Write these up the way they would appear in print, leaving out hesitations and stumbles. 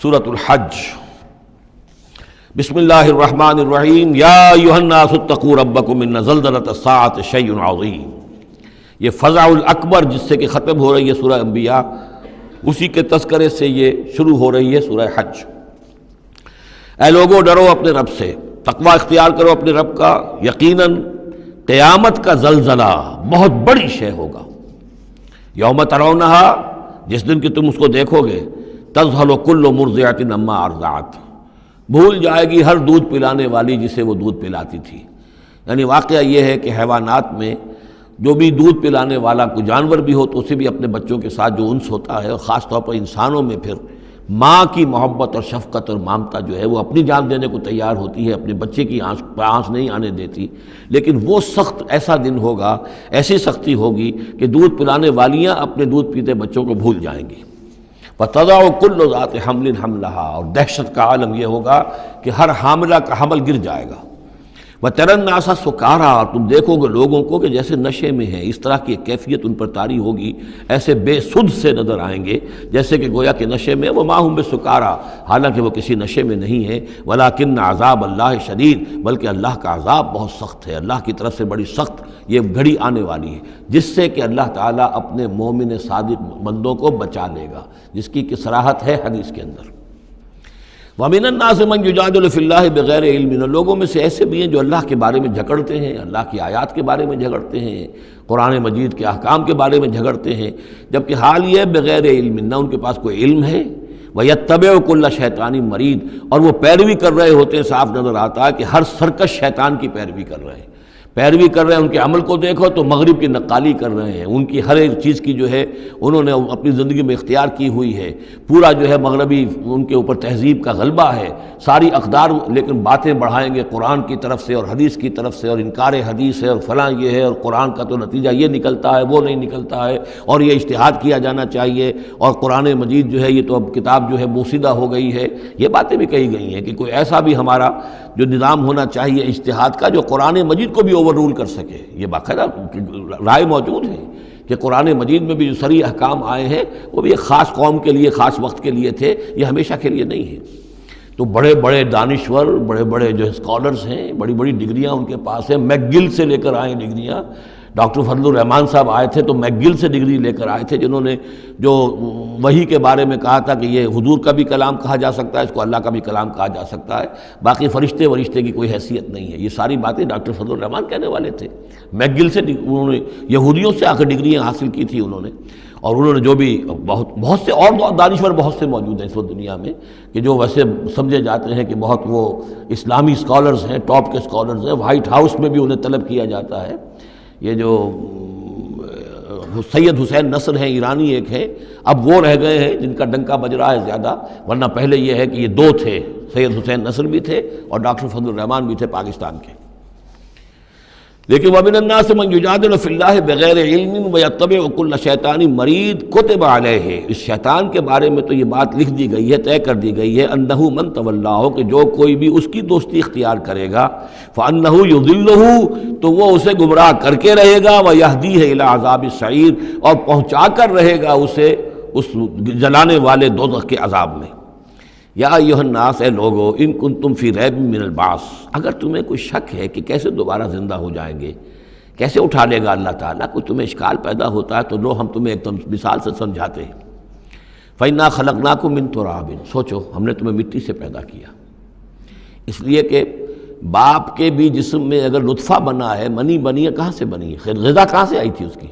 سورۃ الحج۔ بسم اللہ الرحمن الرحیم۔ یا ایھا الناس اتقوا ربکم ان زلزلۃ الساعۃ شیء عظیم۔ یہ فزع الاکبر جس سے کہ ختم ہو رہی ہے سورہ انبیاء، اسی کے تذکرے سے یہ شروع ہو رہی ہے سورہ حج۔ اے لوگو ڈرو اپنے رب سے، تقوی اختیار کرو اپنے رب کا، یقیناً قیامت کا زلزلہ بہت بڑی شے ہوگا۔ یوم ترونہا، جس دن کہ تم اس کو دیکھو گے، تذہل کل مرضعۃ عما ارضعت، بھول جائے گی ہر دودھ پلانے والی جسے وہ دودھ پلاتی تھی۔ یعنی واقعہ یہ ہے کہ حیوانات میں جو بھی دودھ پلانے والا کوئی جانور بھی ہو تو اسے بھی اپنے بچوں کے ساتھ جو انس ہوتا ہے، اور خاص طور پر انسانوں میں پھر ماں کی محبت اور شفقت اور ممتا جو ہے وہ اپنی جان دینے کو تیار ہوتی ہے، اپنے بچے کی آنچ نہیں آنے دیتی۔ لیکن وہ سخت ایسا دن ہوگا، ایسی سختی ہوگی کہ دودھ پلانے والیاں اپنے دودھ پیتے بچوں کو بھول جائیں گی۔ وَتَضَعُ كُلُّ ذَاتِ حَمْلٍ حَمْلَهَا، اور دہشت کا عالم یہ ہوگا کہ ہر حاملہ کا حمل گر جائے گا۔ وَتَرَى النَّاسَ سُكَارَىٰ، اور تم دیکھو گے لوگوں کو کہ جیسے نشے میں ہیں، اس طرح کی ایک کیفیت ان پر طاری ہوگی، ایسے بے سدھ سے نظر آئیں گے جیسے کہ گویا کہ نشے میں، وَمَا هُم بِسُكَارَىٰ، حالانکہ وہ کسی نشے میں نہیں ہیں، وَلَٰكِنَّ عَذَابَ اللَّهِ شَدِيدٌ، بلکہ اللہ کا عذاب بہت سخت ہے، اللہ کی طرف سے بڑی سخت یہ گھڑی آنے والی ہے، جس سے کہ اللہ تعالیٰ اپنے مومن صادق بندوں کو بچا لے گا، جس کی صراحت ہے حدیث کے اندر۔ وَمِنَ النَّاسِ مَن يُجَادِلُ فِي اللَّهِ بِغَيْرِ عِلْمٍ، لوگوں میں سے ایسے بھی ہیں جو اللہ کے بارے میں جھگڑتے ہیں، اللہ کی آیات کے بارے میں جھگڑتے ہیں، قرآن مجید کے احکام کے بارے میں جھگڑتے ہیں، جبکہ حال یہ ہے بغیر علم، نہ ان کے پاس کوئی علم ہے، وَيَتَّبِعُ كُلَّ شَيْطَانٍ مَرِيدٍ، اور وہ پیروی کر رہے ہوتے ہیں، صاف نظر آتا ہے کہ ہر سرکش شیطان کی پیروی کر رہے ہیں، ان کے عمل کو دیکھو تو مغرب کی نقالی کر رہے ہیں، ان کی ہر ایک چیز کی جو ہے انہوں نے اپنی زندگی میں اختیار کی ہوئی ہے، پورا جو ہے مغربی ان کے اوپر تہذیب کا غلبہ ہے، ساری اقدار، لیکن باتیں بڑھائیں گے قرآن کی طرف سے اور حدیث کی طرف سے، اور انکار حدیث ہے اور فلاں یہ ہے، اور قرآن کا تو نتیجہ یہ نکلتا ہے، وہ نہیں نکلتا ہے، اور یہ اجتہاد کیا جانا چاہیے، اور قرآن مجید جو ہے یہ تو اب کتاب جو ہے بوسیدہ ہو گئی ہے۔ یہ باتیں بھی کہی گئی ہیں کہ کوئی ایسا بھی ہمارا جو نظام ہونا چاہیے اجتہاد کا جو قرآن مجید کو بھی اوور رول کر سکے۔ یہ باقاعدہ رائے موجود ہے کہ قرآن مجید میں بھی جو صریح احکام آئے ہیں وہ بھی ایک خاص قوم کے لیے، خاص وقت کے لیے تھے، یہ ہمیشہ کے لیے نہیں ہے۔ تو بڑے بڑے دانشور، بڑے بڑے جو اسکالرز ہیں، بڑی بڑی ڈگریاں ان کے پاس ہیں، میک گل سے لے کر آئے ڈگریاں۔ ڈاکٹر فضل الرحمان صاحب آئے تھے تو میک گل سے ڈگری لے کر آئے تھے، جنہوں نے جو وحی کے بارے میں کہا تھا کہ یہ حضور کا بھی کلام کہا جا سکتا ہے، اس کو اللہ کا بھی کلام کہا جا سکتا ہے، باقی فرشتے کی کوئی حیثیت نہیں ہے۔ یہ ساری باتیں ڈاکٹر فضل الرحمان کہنے والے تھے۔ میک گل سے انہوں نے یہودیوں سے آ کر ڈگریاں حاصل کی تھی انہوں نے، اور انہوں نے جو بھی بہت سے اور دانشور بہت سے موجود ہیں اس وقت دنیا میں کہ جو ویسے سمجھے جاتے ہیں کہ بہت وہ اسلامی اسکالرز ہیں، ٹاپ کے اسکالرز ہیں، وائٹ ہاؤس میں بھی انہیں طلب کیا جاتا ہے۔ یہ جو سید حسین نصر ہیں، ایرانی ایک ہیں، اب وہ رہ گئے ہیں جن کا ڈنکا بج رہا ہے زیادہ، ورنہ پہلے یہ ہے کہ یہ دو تھے، سید حسین نصر بھی تھے اور ڈاکٹر فضل الرحمان بھی تھے پاکستان کے۔ لیکن وَمِنَ النَّاسِ مَن يُجَادِلُ فِي اللَّهِ بِغَيْرِ عِلْمٍ وَيَتَّبِعُ كُلَّ شَيْطَانٍ مَرِيدٍ كُتِبَ عَلَيْهِ، اس شیطان کے بارے میں تو یہ بات لکھ دی گئی ہے، طے کر دی گئی ہے، أَنَّهُ مَن تَوَلَّاهُ، کہ جو کوئی بھی اس کی دوستی اختیار کرے گا، فَأَنَّهُ يُضِلُّهُ، تو وہ اسے گمراہ کر کے رہے گا، وَيَهْدِيهِ إِلَىٰ عَذَابِ السَّعِيرِ، اور پہنچا کر رہے گا اسے اس جلانے والے دوزخ کے عذاب میں۔ یا ایھا الناس، اے لوگو، ان کنتم فی ریب من البعث، اگر تمہیں کوئی شک ہے کہ کیسے دوبارہ زندہ ہو جائیں گے، کیسے اٹھا لے گا اللہ تعالیٰ، کوئی تمہیں اشکال پیدا ہوتا ہے تو لو ہم تمہیں ایک مثال سے سمجھاتے ہیں۔ فَإِنَّا خَلَقْنَاكُم مِّن تُرَابٍ، سوچو ہم نے تمہیں مٹی سے پیدا کیا، اس لیے کہ باپ کے بھی جسم میں اگر نطفہ بنا ہے، منی بنی ہے، کہاں سے بنی ہے؟ خیر غذا کہاں سے آئی تھی اس کی؟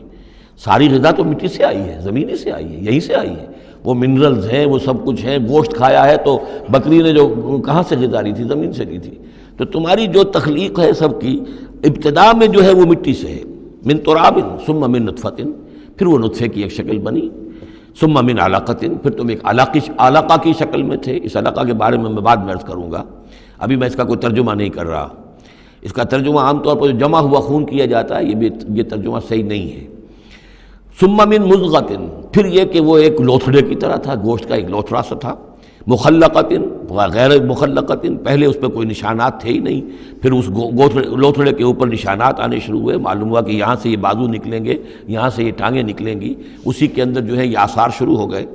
ساری غذا تو مٹی سے آئی ہے، زمین سے آئی ہے، یہیں سے آئی ہے، وہ منرلز ہیں، وہ سب کچھ ہیں، گوشت کھایا ہے تو بکری نے جو کہاں سے غذا لی تھی؟ زمین سے لی تھی۔ تو تمہاری جو تخلیق ہے سب کی ابتدا میں جو ہے وہ مٹی سے ہے، من تراب ثم من نطفۃ، پھر وہ نطفے کی ایک شکل بنی، ثم من علقۃ، پھر تم ایک علقہ کی شکل میں تھے۔ اس علقہ کے بارے میں بعد میں عرض کروں گا، ابھی میں اس کا کوئی ترجمہ نہیں کر رہا۔ اس کا ترجمہ عام طور پر جو جمع ہوا خون کیا جاتا ہے، یہ ترجمہ صحیح نہیں ہے۔ ثم من مضغۃ، پھر یہ کہ وہ ایک لوتھڑے کی طرح تھا، گوشت کا ایک لوتھڑا سا تھا، مخلقۃ غیر مخلقۃ، پہلے اس پہ کوئی نشانات تھے ہی نہیں، پھر اس لوتھڑے کے اوپر نشانات آنے شروع ہوئے، معلوم ہوا کہ یہاں سے یہ بازو نکلیں گے، یہاں سے یہ ٹانگیں نکلیں گی، اسی کے اندر جو ہے یہ آثار شروع ہو گئے۔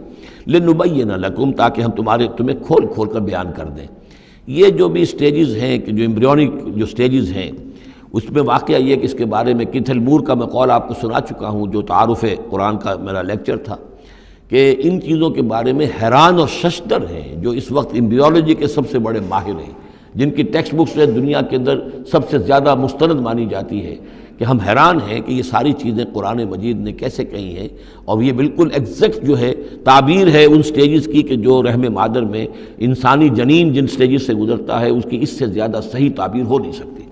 لنبین لکم، تاکہ ہم تمہیں کھول کھول کر بیان کر دیں۔ یہ جو بھی سٹیجز ہیں، کہ جو ایمبریونک جو سٹیجز ہیں، اس میں واقعہ یہ کہ اس کے بارے میں کیتھل مور کا میں قول آپ کو سنا چکا ہوں، جو تعارف قرآن کا میرا لیکچر تھا، کہ ان چیزوں کے بارے میں حیران اور ششدر ہیں جو اس وقت ایمبریولوجی کے سب سے بڑے ماہر ہیں، جن کی ٹیکسٹ بکس دنیا کے اندر سب سے زیادہ مستند مانی جاتی ہے، کہ ہم حیران ہیں کہ یہ ساری چیزیں قرآن مجید نے کیسے کہی ہیں، اور یہ بالکل ایگزیکٹ جو ہے تعبیر ہے ان سٹیجز کی، کہ جو رحم مادر میں انسانی جنین جن سٹیجز سے گزرتا ہے اس کی اس سے زیادہ صحیح تعبیر ہو نہیں سکتی۔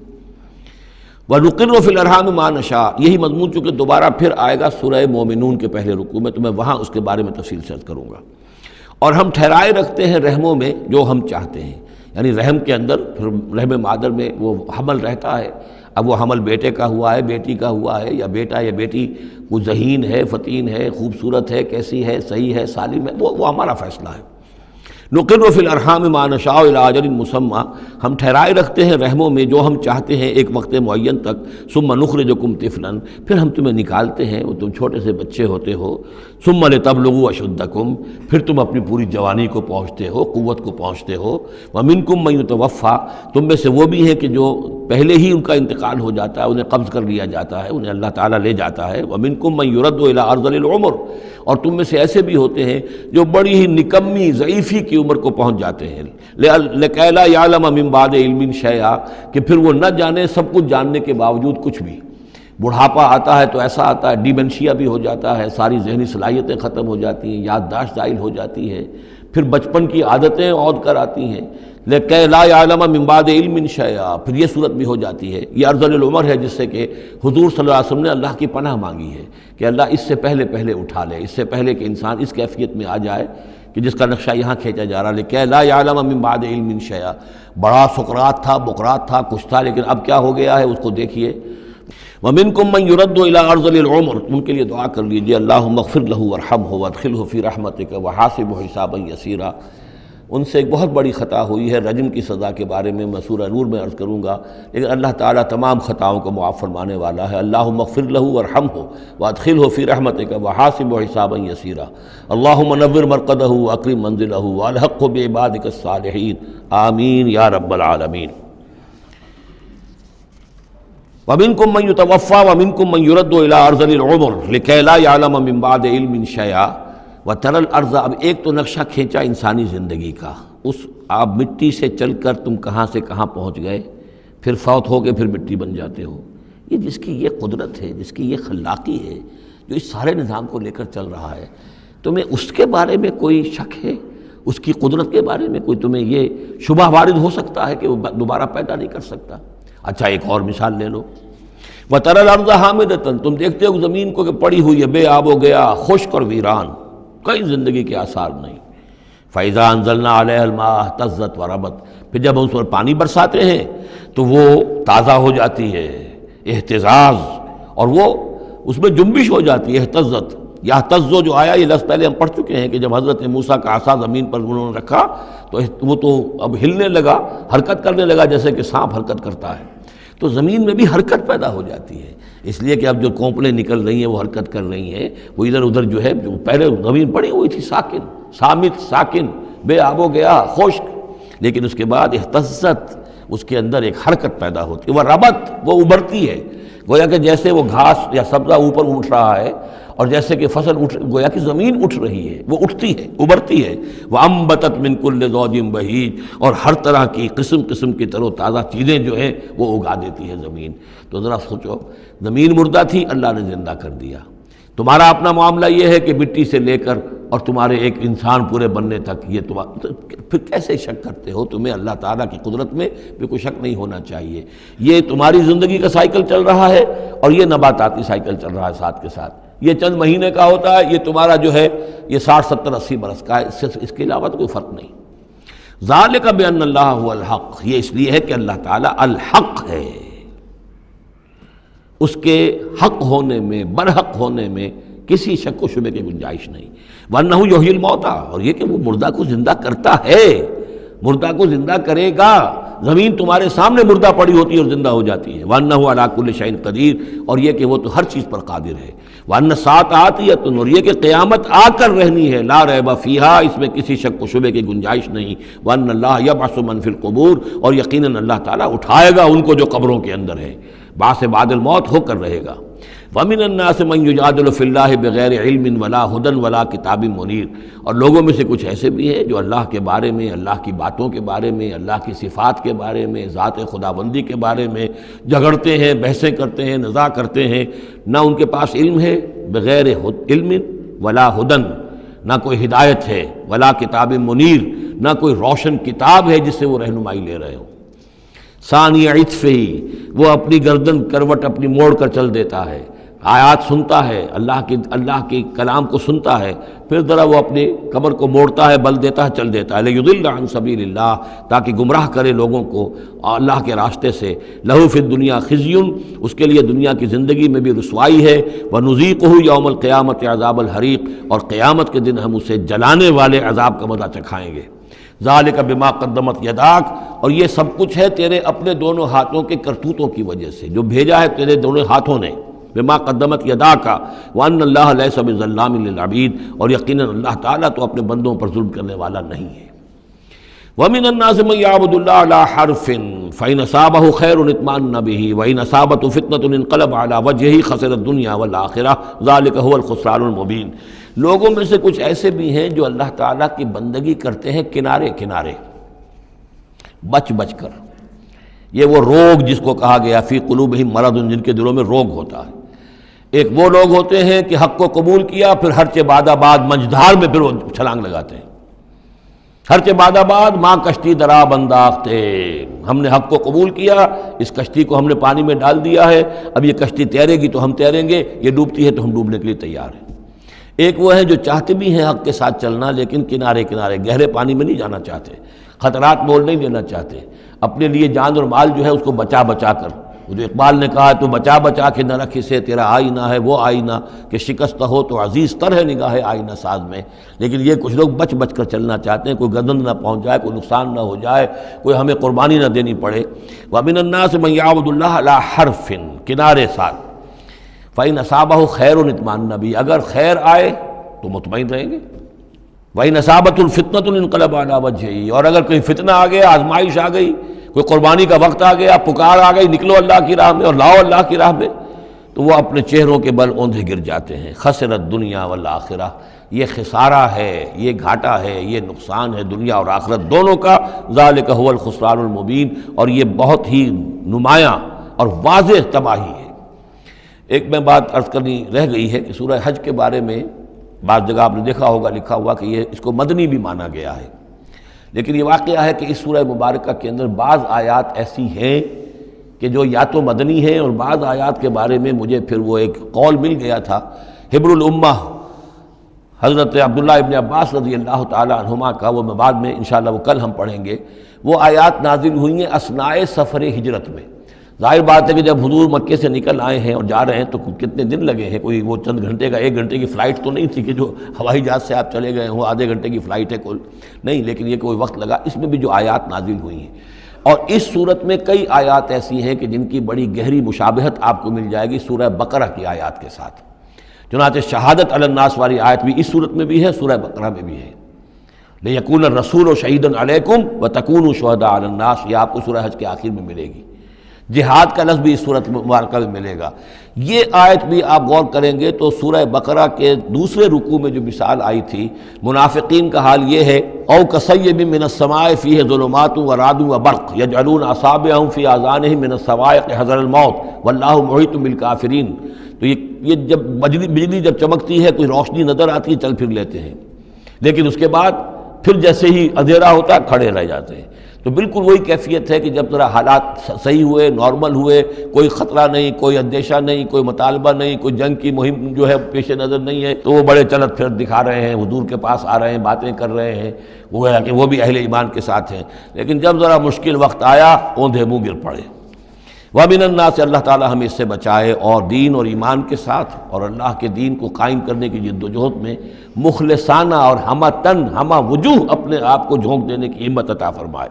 وَنُقِرُّ فِي الْأَرْحَامِ مَا نَشَاءُ، یہی مضمون چونکہ دوبارہ پھر آئے گا سورہ مومنون کے پہلے رکوع میں، تو میں وہاں اس کے بارے میں تفصیل سے عرض کروں گا۔ اور ہم ٹھہرائے رکھتے ہیں رحموں میں جو ہم چاہتے ہیں، یعنی رحم کے اندر پھر رحم مادر میں وہ حمل رہتا ہے، اب وہ حمل بیٹے کا ہوا ہے، بیٹی کا ہوا ہے، یا بیٹا یا بیٹی وہ ذہین ہے، فتین ہے، خوبصورت ہے، کیسی ہے، صحیح ہے، سالم ہے، وہ ہمارا فیصلہ ہے۔ نقر فی الارحام ما نشاء الی اجل مسمى، ہم ٹھہرائے رکھتے ہیں رحموں میں جو ہم چاہتے ہیں ایک وقت معین تک، ثم نخرجکم طفلا، پھر ہم تمہیں نکالتے ہیں، وہ تم چھوٹے سے بچے ہوتے ہو، ثم لتبلغوا اشدکم، پھر تم اپنی پوری جوانی کو پہنچتے ہو، قوت کو پہنچتے ہو، ومنکم من یتوفی، تم میں سے وہ بھی ہیں کہ جو پہلے ہی ان کا انتقال ہو جاتا ہے، انہیں قبض کر لیا جاتا ہے، انہیں اللہ تعالیٰ لے جاتا ہے، ومنکم من یرد الی ارذل العمر، اور تم میں سے ایسے بھی ہوتے ہیں جو بڑی ہی نکمی ضعیفی کی عمر کو پہنچ جاتے ہیں، لکی لا یعلم من بعد علم شیئا، کہ پھر وہ نہ جانے سب کچھ جاننے کے باوجود کچھ بھی۔ بڑھاپا آتا ہے تو ایسا آتا ہے، ڈیمنشیا بھی ہو جاتا ہے، ساری ذہنی صلاحیتیں ختم ہو جاتی ہیں، یادداشت زائل ہو جاتی ہے، پھر بچپن کی عادتیں عود کر آتی ہیں، لکی لا یعلم من بعد علم شیئا، پھر یہ صورت بھی ہو جاتی ہے۔ یہ ارذل العمر ہے جس سے کہ حضور صلی اللہ علیہ وسلم نے اللہ کی پناہ مانگی ہے کہ اللہ اس سے پہلے اٹھا لے، اس سے پہلے کہ انسان اس کیفیت میں آ جائے کہ جس کا نقشہ یہاں کھینچا جا رہا ہے، لکی لا یعلم من بعد علم شیئا۔ بڑا سقراط تھا، بقراط تھا، کچھ تھا، لیکن اب کیا ہو گیا ہے اس کو دیکھیے۔ وَمِنْكُمْ مَنْ يُرَدُّ إِلَىٰ أَرْذَلِ الْعُمُرِ، ان کے لیے دعا کر لیجیے، اللہم اغفر لہ وارحمہ وادخلہ فی رحمتک وحاسبہ حسابا یسیرا۔ ان سے ایک بہت بڑی خطا ہوئی ہے، رجم کی سزا کے بارے میں میں سورہ نور میں عرض کروں گا، لیکن اللہ تعالیٰ تمام خطاؤں کو معاف فرمانے والا ہے۔ اللہم اغفر لہ وارحمہ وادخلہ فی رحمتک وحاسبہ حسابا یسیرا، اللہم نور مرقدہ واکرم منزلہ والحقہ بعبادک الصالحین، آمین یا رب العالمین۔ وَمِنْكُمْ مَنْ يُتَوَفَّى وَمِنْكُمْ مَنْ يُرَدُّ إِلَىٰ أَرْذَلِ الْعُمُرِ لِكَيْ لَا يَعْلَمَ مِنْ بَعْدِ عِلْمٍ شَيْئًا وَتَرَى الْأَرْضَ، اب ایک تو نقشہ کھینچا انسانی زندگی کا، اس آپ مٹی سے چل کر تم کہاں سے کہاں پہنچ گئے، پھر فوت ہو کے پھر مٹی بن جاتے ہو۔ یہ جس کی یہ قدرت ہے، جس کی یہ خلاقی ہے، جو اس سارے نظام کو لے کر چل رہا ہے، تمہیں اس کے بارے میں کوئی شک ہے؟ اس کی قدرت کے بارے میں کوئی تمہیں یہ شبہ وارد ہو سکتا ہے کہ وہ دوبارہ پیدا نہیں کر سکتا؟ اچھا ایک اور مثال لے لو، وَتَرَى الْأَرْضَ حَامِدَةً، تم دیکھتے ہو زمین کو کہ پڑی ہوئی ہے، بے آب و گیا، خشک اور ویران، کئی زندگی کے آثار نہیں۔ فَإِذَا أَنزَلْنَا عَلَيْهَا الْمَاءَ اهْتَزَّتْ وَرَبَتْ، پھر جب ہم اس پر پانی برساتے ہیں تو وہ تازہ ہو جاتی ہے، اہتزاز، اور وہ اس میں جنبش ہو جاتی ہے، اہتزت۔ یہتزو جو آیا یہ لفظ پہلے ہم پڑھ چکے ہیں کہ جب حضرت موسیٰ کا عصا زمین پر انہوں نے رکھا تو وہ تو اب ہلنے لگا، حرکت کرنے لگا جیسے کہ سانپ حرکت کرتا ہے۔ تو زمین میں بھی حرکت پیدا ہو جاتی ہے، اس لیے کہ اب جو کونپلیں نکل رہی ہیں وہ حرکت کر رہی ہیں، وہ ادھر ادھر جو ہے، جو پہلے زمین پڑی ہوئی تھی ساکن، صامت، ساکن، بے آب و گیا، خشک، لیکن اس کے بعد اہتزت، اس کے اندر ایک حرکت پیدا ہوتی ہے، وہ ربت، وہ ابھرتی ہے، گویا کہ جیسے وہ گھاس یا سبزہ اوپر اٹھ رہا ہے، اور جیسے کہ فصل گویا کہ زمین اٹھ رہی ہے، وہ اٹھتی ہے، ابھرتی ہے۔ وَأَنبَتَتْ مِنْ كُلِّ زَوْجٍ بَهِيجٍ، اور ہر طرح کی قسم قسم کی تر و تازہ چیزیں جو ہیں وہ اگا دیتی ہے زمین۔ تو ذرا سوچو، زمین مردہ تھی، اللہ نے زندہ کر دیا۔ تمہارا اپنا معاملہ یہ ہے کہ مٹی سے لے کر اور تمہارے ایک انسان پورے بننے تک، یہ پھر کیسے شک کرتے ہو؟ تمہیں اللہ تعالیٰ کی قدرت میں بھی کوئی شک نہیں ہونا چاہیے۔ یہ تمہاری زندگی کا سائیکل چل رہا ہے اور یہ نباتاتی سائیکل چل رہا ہے ساتھ کے ساتھ، یہ چند مہینے کا ہوتا ہے، یہ تمہارا جو ہے یہ 60 70 80 برس کا ہے، اس کے علاوہ تو کوئی فرق نہیں۔ ذالک بان اللہ هو الحق، یہ اس لیے ہے کہ اللہ تعالیٰ الحق ہے، اس کے حق ہونے میں، برحق ہونے میں کسی شک و شبے کی گنجائش نہیں۔ وَأَنَّهُ يُحْيِي الْمَوْتَى، اور یہ کہ وہ مردہ کو زندہ کرتا ہے، مردہ کو زندہ کرے گا۔ زمین تمہارے سامنے مردہ پڑی ہوتی ہے اور زندہ ہو جاتی ہے۔ وَأَنَّهُ عَلَىٰ كُلِّ شَيْءٍ قَدِيرٌ، اور یہ کہ وہ تو ہر چیز پر قادر ہے۔ وَأَنَّ السَّاعَةَ آتِيَةٌ، اور یہ کہ قیامت آ کر رہنی ہے، لا ریب فیہا، اس میں کسی شک و شبے کی گنجائش نہیں۔ وَأَنَّ اللَّهَ يَبْعَثُ مَن فِي الْقُبُورِ، اور یقیناً اللہ تعالیٰ اٹھائے گا ان کو جو قبروں کے اندر ہے، بعث بعد الموت ہو کر رہے گا۔ وَمِنَ النَّاسِ مَن يُجَادِلُ فِي اللَّهِ بِغَيْرِ عِلْمٍ وَلَا هُدًى وَلَا كِتَابٍ مُنِيرٍ، اور لوگوں میں سے کچھ ایسے بھی ہیں جو اللہ کے بارے میں، اللہ کی باتوں کے بارے میں، اللہ کی صفات کے بارے میں، ذات خداوندی کے بارے میں جھگڑتے ہیں، بحثیں کرتے ہیں، نزاع کرتے ہیں، نہ ان کے پاس علم ہے، بغیر علم ولا ہدن، نہ کوئی ہدایت ہے، ولا کتاب منیر، نہ کوئی روشن کتاب ہے جس سے وہ رہنمائی لے رہے ہوں۔ ثانی عطفہ، وہ اپنی گردن کروٹ اپنی موڑ کر چل دیتا ہے، آیات سنتا ہے، اللہ کی کلام کو سنتا ہے، پھر ذرا وہ اپنی کمر کو موڑتا ہے، بل دیتا ہے، چل دیتا ہے، لیضل عن سبیل اللہ، تاکہ گمراہ کرے لوگوں کو اللہ کے راستے سے۔ لہ فی الدنیا خزی، اس کے لیے دنیا کی زندگی میں بھی رسوائی ہے، ونذیقہ یوم القیامت عذاب الحریق، اور قیامت کے دن ہم اسے جلانے والے عذاب کا مزہ چکھائیں گے۔ ذالک بما قدمت یداک، اور یہ سب کچھ ہے تیرے اپنے دونوں ہاتھوں کے کرتوتوں کی وجہ سے، جو بھیجا ہے تیرے دونوں ہاتھوں نے، بما قدمت یداک، وان اللہ لیس بظلام للعبید، اور یقیناً اللہ تعالیٰ تو اپنے بندوں پر ظلم کرنے والا نہیں ہے۔ ومن الناس من يعبد الله على حرف فإن أصابه خير اطمأن به وإن أصابته فتنة انقلب على وجهه خسر الدنيا والآخرة ذلك هو الخسران المبين۔ لوگوں میں سے کچھ ایسے بھی ہیں جو اللہ تعالیٰ کی بندگی کرتے ہیں کنارے کنارے، بچ بچ کر۔ یہ وہ روگ جس کو کہا گیا فی قلوبہم مرض، جن کے دلوں میں روگ ہوتا ہے۔ ایک وہ لوگ ہوتے ہیں کہ حق کو قبول کیا، پھر ہرچہ بعد آباد منجدھار میں پھر وہ چھلانگ لگاتے ہیں، ہرچہ بعد آباد ماں کشتی درا انداختے، ہم نے حق کو قبول کیا، اس کشتی کو ہم نے پانی میں ڈال دیا ہے، اب یہ کشتی تیرے گی تو ہم تیریں گے، یہ ڈوبتی ہے تو ہم ڈوبنے کے لیے تیار ہیں۔ ایک وہ ہیں جو چاہتے بھی ہیں حق کے ساتھ چلنا، لیکن کنارے کنارے گہرے پانی میں نہیں جانا چاہتے، خطرات مول نہیں لینا چاہتے، اپنے لیے جان اور مال جو ہے اس کو بچا بچا کر، وہ جو اقبال نے کہا تو بچا بچا کے نہ رکھ اسے تیرا آئینہ ہے وہ آئینہ، کہ شکست ہو تو عزیز تر ہے نگاہ آئینہ ساز میں۔ لیکن یہ کچھ لوگ بچ بچ کر چلنا چاہتے ہیں، کوئی گردن نہ پہنچ جائے، کوئی نقصان نہ ہو جائے، کوئی ہمیں قربانی نہ دینی پڑے۔ وَمِنَ النَّاسِ مَن يَعْبُدُ اللَّهَ عَلَىٰ حَرْفٍ، کنارے ساتھ، فَإِنْ أَصَابَهُ خَيْرٌ اطْمَأَنَّ بِهِ، اگر خیر آئے تو مطمئن رہیں گے۔ وَإِنْ أَصَابَتْهُ الْفِتْنَةُ انقلب عَلَىٰ وَجْهِهِ، اور اگر کوئی فتنہ آ گیا، آزمائش آ گئی، کوئی قربانی کا وقت آ گیا، پکار آ گئی، نکلو اللہ کی راہ میں اور لاؤ اللہ کی راہ میں، تو وہ اپنے چہروں کے بل اوندھے گر جاتے ہیں۔ خسرت دنیا والآخرہ، یہ خسارہ ہے، یہ گھاٹا ہے، یہ نقصان ہے دنیا اور آخرت دونوں کا۔ ذالک هو الخسران المبین، اور یہ بہت ہی نمایاں اور واضح تباہی ہے۔ ایک میں بات عرض کرنی رہ گئی ہے کہ سورہ حج کے بارے میں بعض جگہ آپ نے دیکھا ہوگا لکھا ہوا کہ یہ اس کو مدنی بھی مانا گیا ہے، لیکن یہ واقعہ ہے کہ اس سورہ مبارکہ کے اندر بعض آیات ایسی ہیں کہ جو یا تو مدنی ہیں، اور بعض آیات کے بارے میں مجھے پھر وہ ایک قول مل گیا تھا حبر الامہ حضرت عبداللہ ابن عباس رضی اللہ تعالی عنہما کا، وہ میں بعد میں انشاءاللہ وہ کل ہم پڑھیں گے۔ وہ آیات نازل ہوئی ہیں اثناء سفر ہجرت میں۔ ظاہر بات ہے کہ جب حضور مکے سے نکل آئے ہیں اور جا رہے ہیں تو کتنے دن لگے ہیں، کوئی وہ چند گھنٹے کا، ایک گھنٹے کی فلائٹ تو نہیں تھی کہ جو ہوائی جہاز سے آپ چلے گئے ہوں، آدھے گھنٹے کی فلائٹ ہے کل، نہیں، لیکن یہ کوئی وقت لگا۔ اس میں بھی جو آیات نازل ہوئی ہیں، اور اس صورت میں کئی آیات ایسی ہیں کہ جن کی بڑی گہری مشابہت آپ کو مل جائے گی سورہ بقرہ کی آیات کے ساتھ۔ چنانچہ شہادت علی الناس والی آیت بھی اس صورت میں بھی ہے، سورہ بقرہ میں بھی ہے، لیکون الرسول شہیدا علیکم وتکونوا شہداء علی الناس، یہ آپ کو سورہ حج کے آخر میں ملے گی۔ جہاد کا لفظ بھی اس صورت مبارکہ میں ملے گا۔ یہ آیت بھی آپ غور کریں گے تو سورہ بقرہ کے دوسرے رکوع میں جو مثال آئی تھی، منافقین کا حال یہ ہے، او کصیب من السماء فیہ ظلمات ورعد وبرق یجعلون اصابعهم فی آذانہم من الصواعق حذر الموت واللہ محیط بالکافرین۔ تو یہ جب بجلی جب چمکتی ہے، کوئی روشنی نظر آتی ہے، چل پھر لیتے ہیں، لیکن اس کے بعد پھر جیسے ہی اندھیرا ہوتا ہے کھڑے رہ جاتے ہیں۔ تو بالکل وہی کیفیت ہے کہ جب ذرا حالات صحیح ہوئے، نارمل ہوئے، کوئی خطرہ نہیں، کوئی اندیشہ نہیں، کوئی مطالبہ نہیں، کوئی جنگ کی مہم جو ہے پیش نظر نہیں ہے، تو وہ بڑے چلت پھر دکھا رہے ہیں، حضور کے پاس آ رہے ہیں، باتیں کر رہے ہیں، گویا کہ وہ بھی اہل ایمان کے ساتھ ہیں۔ لیکن جب ذرا مشکل وقت آیا، اوندھے منہ گر پڑے۔ وَمِنَ النَّاسِ اللہ تعالیٰ ہمیں اس سے بچائے، اور دین اور ایمان کے ساتھ اور اللہ کے دین کو قائم کرنے کی جد و جہد میں مخلصانہ اور ہمہ تن ہمہ وجوہ اپنے آپ کو جھونک دینے کی ہمت عطا فرمائے۔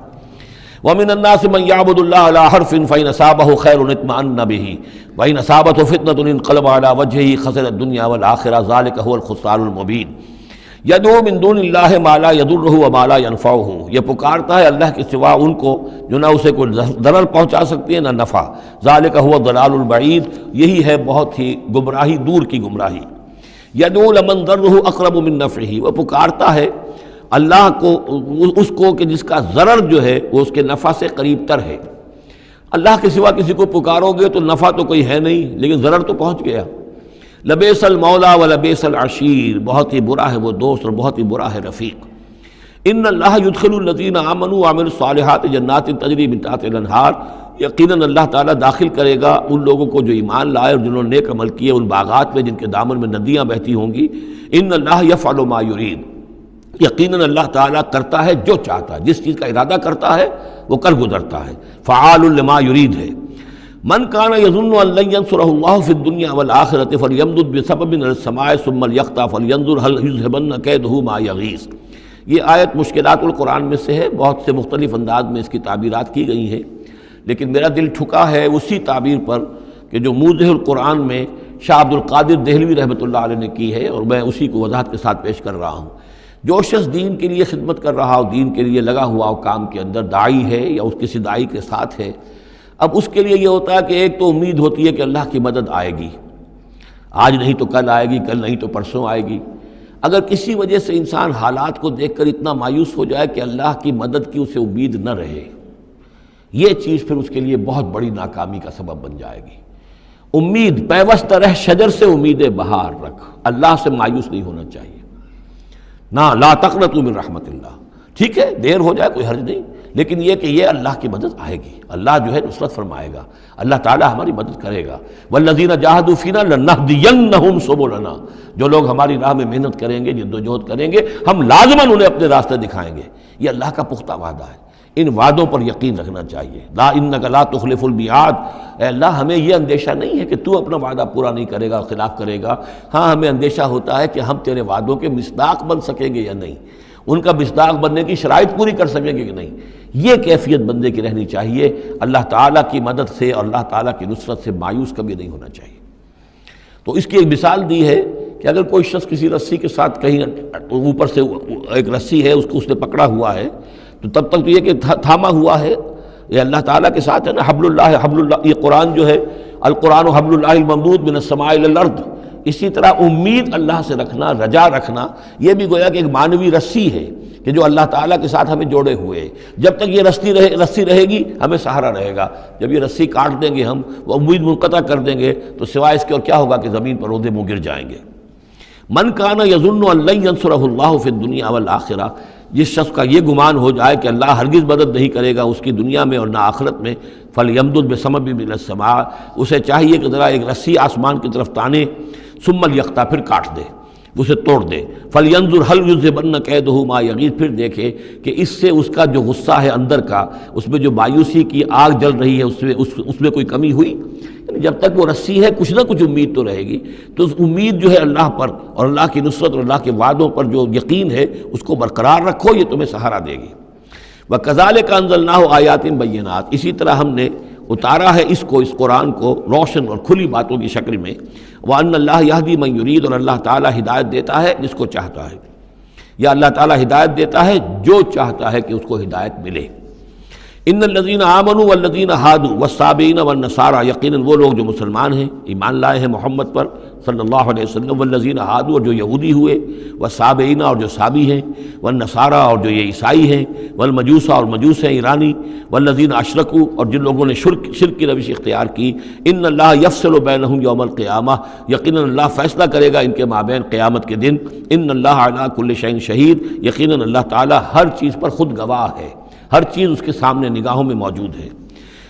وَمِنَ النَّاسِ مَن يَعْبُدُ اللَّهَ عَلَىٰ حَرْفٍ فَإِنْ أَصَابَهُ خَيْرٌ اطْمَأَنَّ بِهِ وَإِنْ أَصَابَتْهُ فِتْنَةٌ انقلب عَلَىٰ وَجْهِهِ خَسِرَ الدُّنْيَا وَالْآخِرَةَ ذَلِكَ هُوَ الْخُسْرَانُ الْمُبِينُ۔ يَدْعُو مِن دُونِ اللَّهِ مَا لَا يَضُرُّهُ وَمَا لَا يَنفَعُهُ، یہ پکارتا ہے اللہ کے سوا ان کو جو نہ اسے کوئی ضرر پہنچا سکتی ہے نہ نفع۔ ذَلِكَ هُوَ الضَّلَالُ الْبَعِيدُ، یہی ہے بہت ہی گمراہی، دور کی گمراہی۔ يَدْعُو لَمَن ضَرُّهُ أَقْرَبُ مِن نَفْعِهِ، وہ پکارتا ہے اللہ کو، اس کو کہ جس کا ضرر جو ہے وہ اس کے نفع سے قریب تر ہے۔ اللہ کے سوا کسی کو پکارو گے تو نفع تو کوئی ہے نہیں، لیکن ضرر تو پہنچ گیا۔ لبیس المولا و لبیس العشیر، بہت ہی برا ہے وہ دوست اور بہت ہی برا ہے رفیق۔ ان اللہ یدخل الذین آمنوا وعملوا الصالحات جنات تجری من تحتها الانہار، یقیناً اللہ تعالیٰ داخل کرے گا ان لوگوں کو جو ایمان لائے اور جنہوں نے نیک عمل کیے ان باغات میں جن کے دامن میں ندیاں بہتی ہوں گی۔ ان اللہ یفعل ما یرید، یقیناً اللہ تعالیٰ کرتا ہے جو چاہتا ہے، جس چیز کا ارادہ کرتا ہے وہ کر گزرتا ہے۔ فعال لما یرید ہے۔ من کان یظن ان لن ینصرہ اللہ فی الدنیا والآخرۃ فلیمدد بسبب من السماء ثم لیقطع فلینظر هل یذهبن کیدہ ما یغیظ۔ یہ آیت مشکلات القرآن میں سے ہے، بہت سے مختلف انداز میں اس کی تعبیرات کی گئی ہیں، لیکن میرا دل ٹھکا ہے اسی تعبیر پر کہ جو موضح القرآن میں شاہ عبد القادر دہلوی رحمۃ اللہ علیہ نے کی ہے، اور میں اسی کو وضاحت کے ساتھ پیش کر رہا ہوں۔ جو شخص دین کے لیے خدمت کر رہا ہو، دین کے لیے لگا ہوا ہو کام کے اندر، داعی ہے یا اس کسی داعی کے ساتھ ہے، اب اس کے لیے یہ ہوتا ہے کہ ایک تو امید ہوتی ہے کہ اللہ کی مدد آئے گی، آج نہیں تو کل آئے گی، کل نہیں تو پرسوں آئے گی۔ اگر کسی وجہ سے انسان حالات کو دیکھ کر اتنا مایوس ہو جائے کہ اللہ کی مدد کی اسے امید نہ رہے، یہ چیز پھر اس کے لیے بہت بڑی ناکامی کا سبب بن جائے گی۔ امید پیوست رہ شجر سے امید بہار رکھ، اللہ سے مایوس نہیں ہونا چاہیے۔ نہ لا تقنطوا من رحمت اللہ، ٹھیک ہے دیر ہو جائے کوئی حرج نہیں، لیکن یہ کہ یہ اللہ کی مدد آئے گی، اللہ جو ہے نصرت فرمائے گا، اللہ تعالیٰ ہماری مدد کرے گا۔ والذین جاہدوا فینا لنہدینہم سبلنا، جو لوگ ہماری راہ میں محنت کریں گے، جد و جہد کریں گے، ہم لازماً انہیں اپنے راستے دکھائیں گے۔ یہ اللہ کا پختہ وعدہ ہے، ان وعدوں پر یقین رکھنا چاہیے۔ لا انک لا تخلف المیعاد، اے اللہ ہمیں یہ اندیشہ نہیں ہے کہ تو اپنا وعدہ پورا نہیں کرے گا، خلاف کرے گا، ہاں ہمیں اندیشہ ہوتا ہے کہ ہم تیرے وعدوں کے مصداق بن سکیں گے یا نہیں، ان کا مصداق بننے کی شرائط پوری کر سکیں گے کہ نہیں۔ یہ کیفیت بندے کی رہنی چاہیے، اللہ تعالیٰ کی مدد سے اور اللہ تعالیٰ کی نصرت سے مایوس کبھی نہیں ہونا چاہیے۔ تو اس کی ایک مثال دی ہے کہ اگر کوئی شخص کسی رسی کے ساتھ کہیں اوپر سے ایک رسی ہے اس نے پکڑا ہوا ہے، تو تب تک تو یہ کہ تھاما ہوا ہے، یہ اللہ تعالیٰ کے ساتھ ہے نا، حبل اللہ، یہ قرآن جو ہے القرآن حبل اللہ الممدود من السماء الی الارض، اسی طرح امید اللہ سے رکھنا، رجا رکھنا، یہ بھی گویا کہ ایک معنوی رسی ہے کہ جو اللہ تعالیٰ کے ساتھ ہمیں جوڑے ہوئے ہے۔ جب تک یہ رسی رہے گی ہمیں سہارا رہے گا، جب یہ رسی کاٹ دیں گے ہم، وہ امید منقطع کر دیں گے، تو سوائے اس کے اور کیا ہوگا کہ زمین پر رودے منہ گر جائیں گے۔ من کان یظن ان لن ینصرہ اللہ فی الدنیا والآخرہ، جس شخص کا یہ گمان ہو جائے کہ اللہ ہرگز مدد نہیں کرے گا اس کی دنیا میں اور نہ آخرت میں، فلیمدد بسبب من السماء، اسے چاہیے کہ ذرا ایک رسی آسمان کی طرف تانے، ثم لیقطع، پھر کاٹ دے، اسے توڑ دے، فلینظر هل یذهبن کیدہ ما یغیظ، پھر دیکھے کہ اس سے اس کا جو غصہ ہے اندر کا، اس میں جو مایوسی کی آگ جل رہی ہے اس میں کوئی کمی ہوئی؟ یعنی جب تک وہ رسی ہے کچھ نہ کچھ امید تو رہے گی، تو اس امید جو ہے اللہ پر اور اللہ کی نصرت اور اللہ کے وعدوں پر جو یقین ہے اس کو برقرار رکھو، یہ تمہیں سہارا دے گی۔ وَكَذَلِكَ أَنزَلْنَاهُ آيَاتٍ بَيِّنَاتٍ، اسی طرح ہم نے اتارا ہے اس قرآن کو روشن اور کھلی باتوں کی شکل میں۔ وَأَنَّ اللَّهَ يَهْدِي مَن يُرِيدُ، اور اللہ تعالیٰ ہدایت دیتا ہے جس کو چاہتا ہے، یا اللہ تعالیٰ ہدایت دیتا ہے جو چاہتا ہے کہ اس کو ہدایت ملے۔ ان الذین آمنوا والذین ہادوا والصابئین والنصارى، یقیناً وہ لوگ جو مسلمان ہیں، ایمان لائے ہیں محمد پر صلی اللہ علیہ وسلم، والذین ہادوا، اور جو یہودی ہوئے، والصابئین، اور جو صابی ہیں، والنصارى، اور جو یہ عیسائی ہیں، والمجوس، اور مجوس ہیں ایرانی، والذین اشرکوا، اور جن لوگوں نے شرک کی روش اختیار کی، ان اللہ یفصل بینہم یوم القیامہ، یقیناً اللہ فیصلہ کرے گا ان کے مابین قیامت کے دن۔ ان اللہ علی کل شیء شہید، یقیناً اللہ تعالیٰ ہر چیز پر خود گواہ ہے، ہر چیز اس کے سامنے نگاہوں میں موجود ہے۔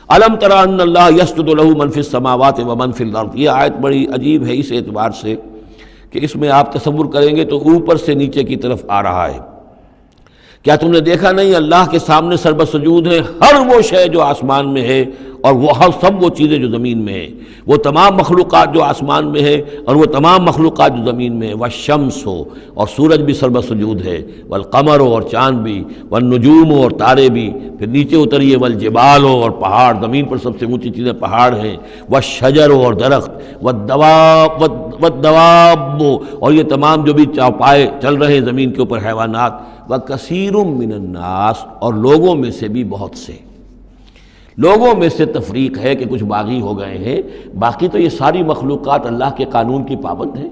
الم تری ان اللہ یسجد لہ من فی السماوات ومن فی الارض، یہ آیت بڑی عجیب ہے اس اعتبار سے کہ اس میں آپ تصور کریں گے تو اوپر سے نیچے کی طرف آ رہا ہے کیا تم نے دیکھا نہیں اللہ کے سامنے سربسجود ہے ہر وہ شے جو آسمان میں ہے اور وہ سب وہ چیزیں جو زمین میں ہیں، وہ تمام مخلوقات جو آسمان میں ہے اور وہ تمام مخلوقات جو زمین میں ہے، والشمس ہو اور سورج بھی سربسجود ہے، والقمر ہو اور چاند بھی، والنجوم ہو اور تارے بھی، پھر نیچے اتریے والجبال ہو اور پہاڑ، زمین پر سب سے اونچی چیزیں پہاڑ ہیں، والشجر ہو اور درخت، والدواب اور یہ تمام جو بھی چوپائے چل رہے ہیں زمین کے اوپر حیوانات، وَكَثِيرٌ مِّنَ النَّاسِ اور لوگوں میں سے بھی بہت سے، لوگوں میں سے تفریق ہے کہ کچھ باغی ہو گئے ہیں، باقی تو یہ ساری مخلوقات اللہ کے قانون کی پابند ہیں،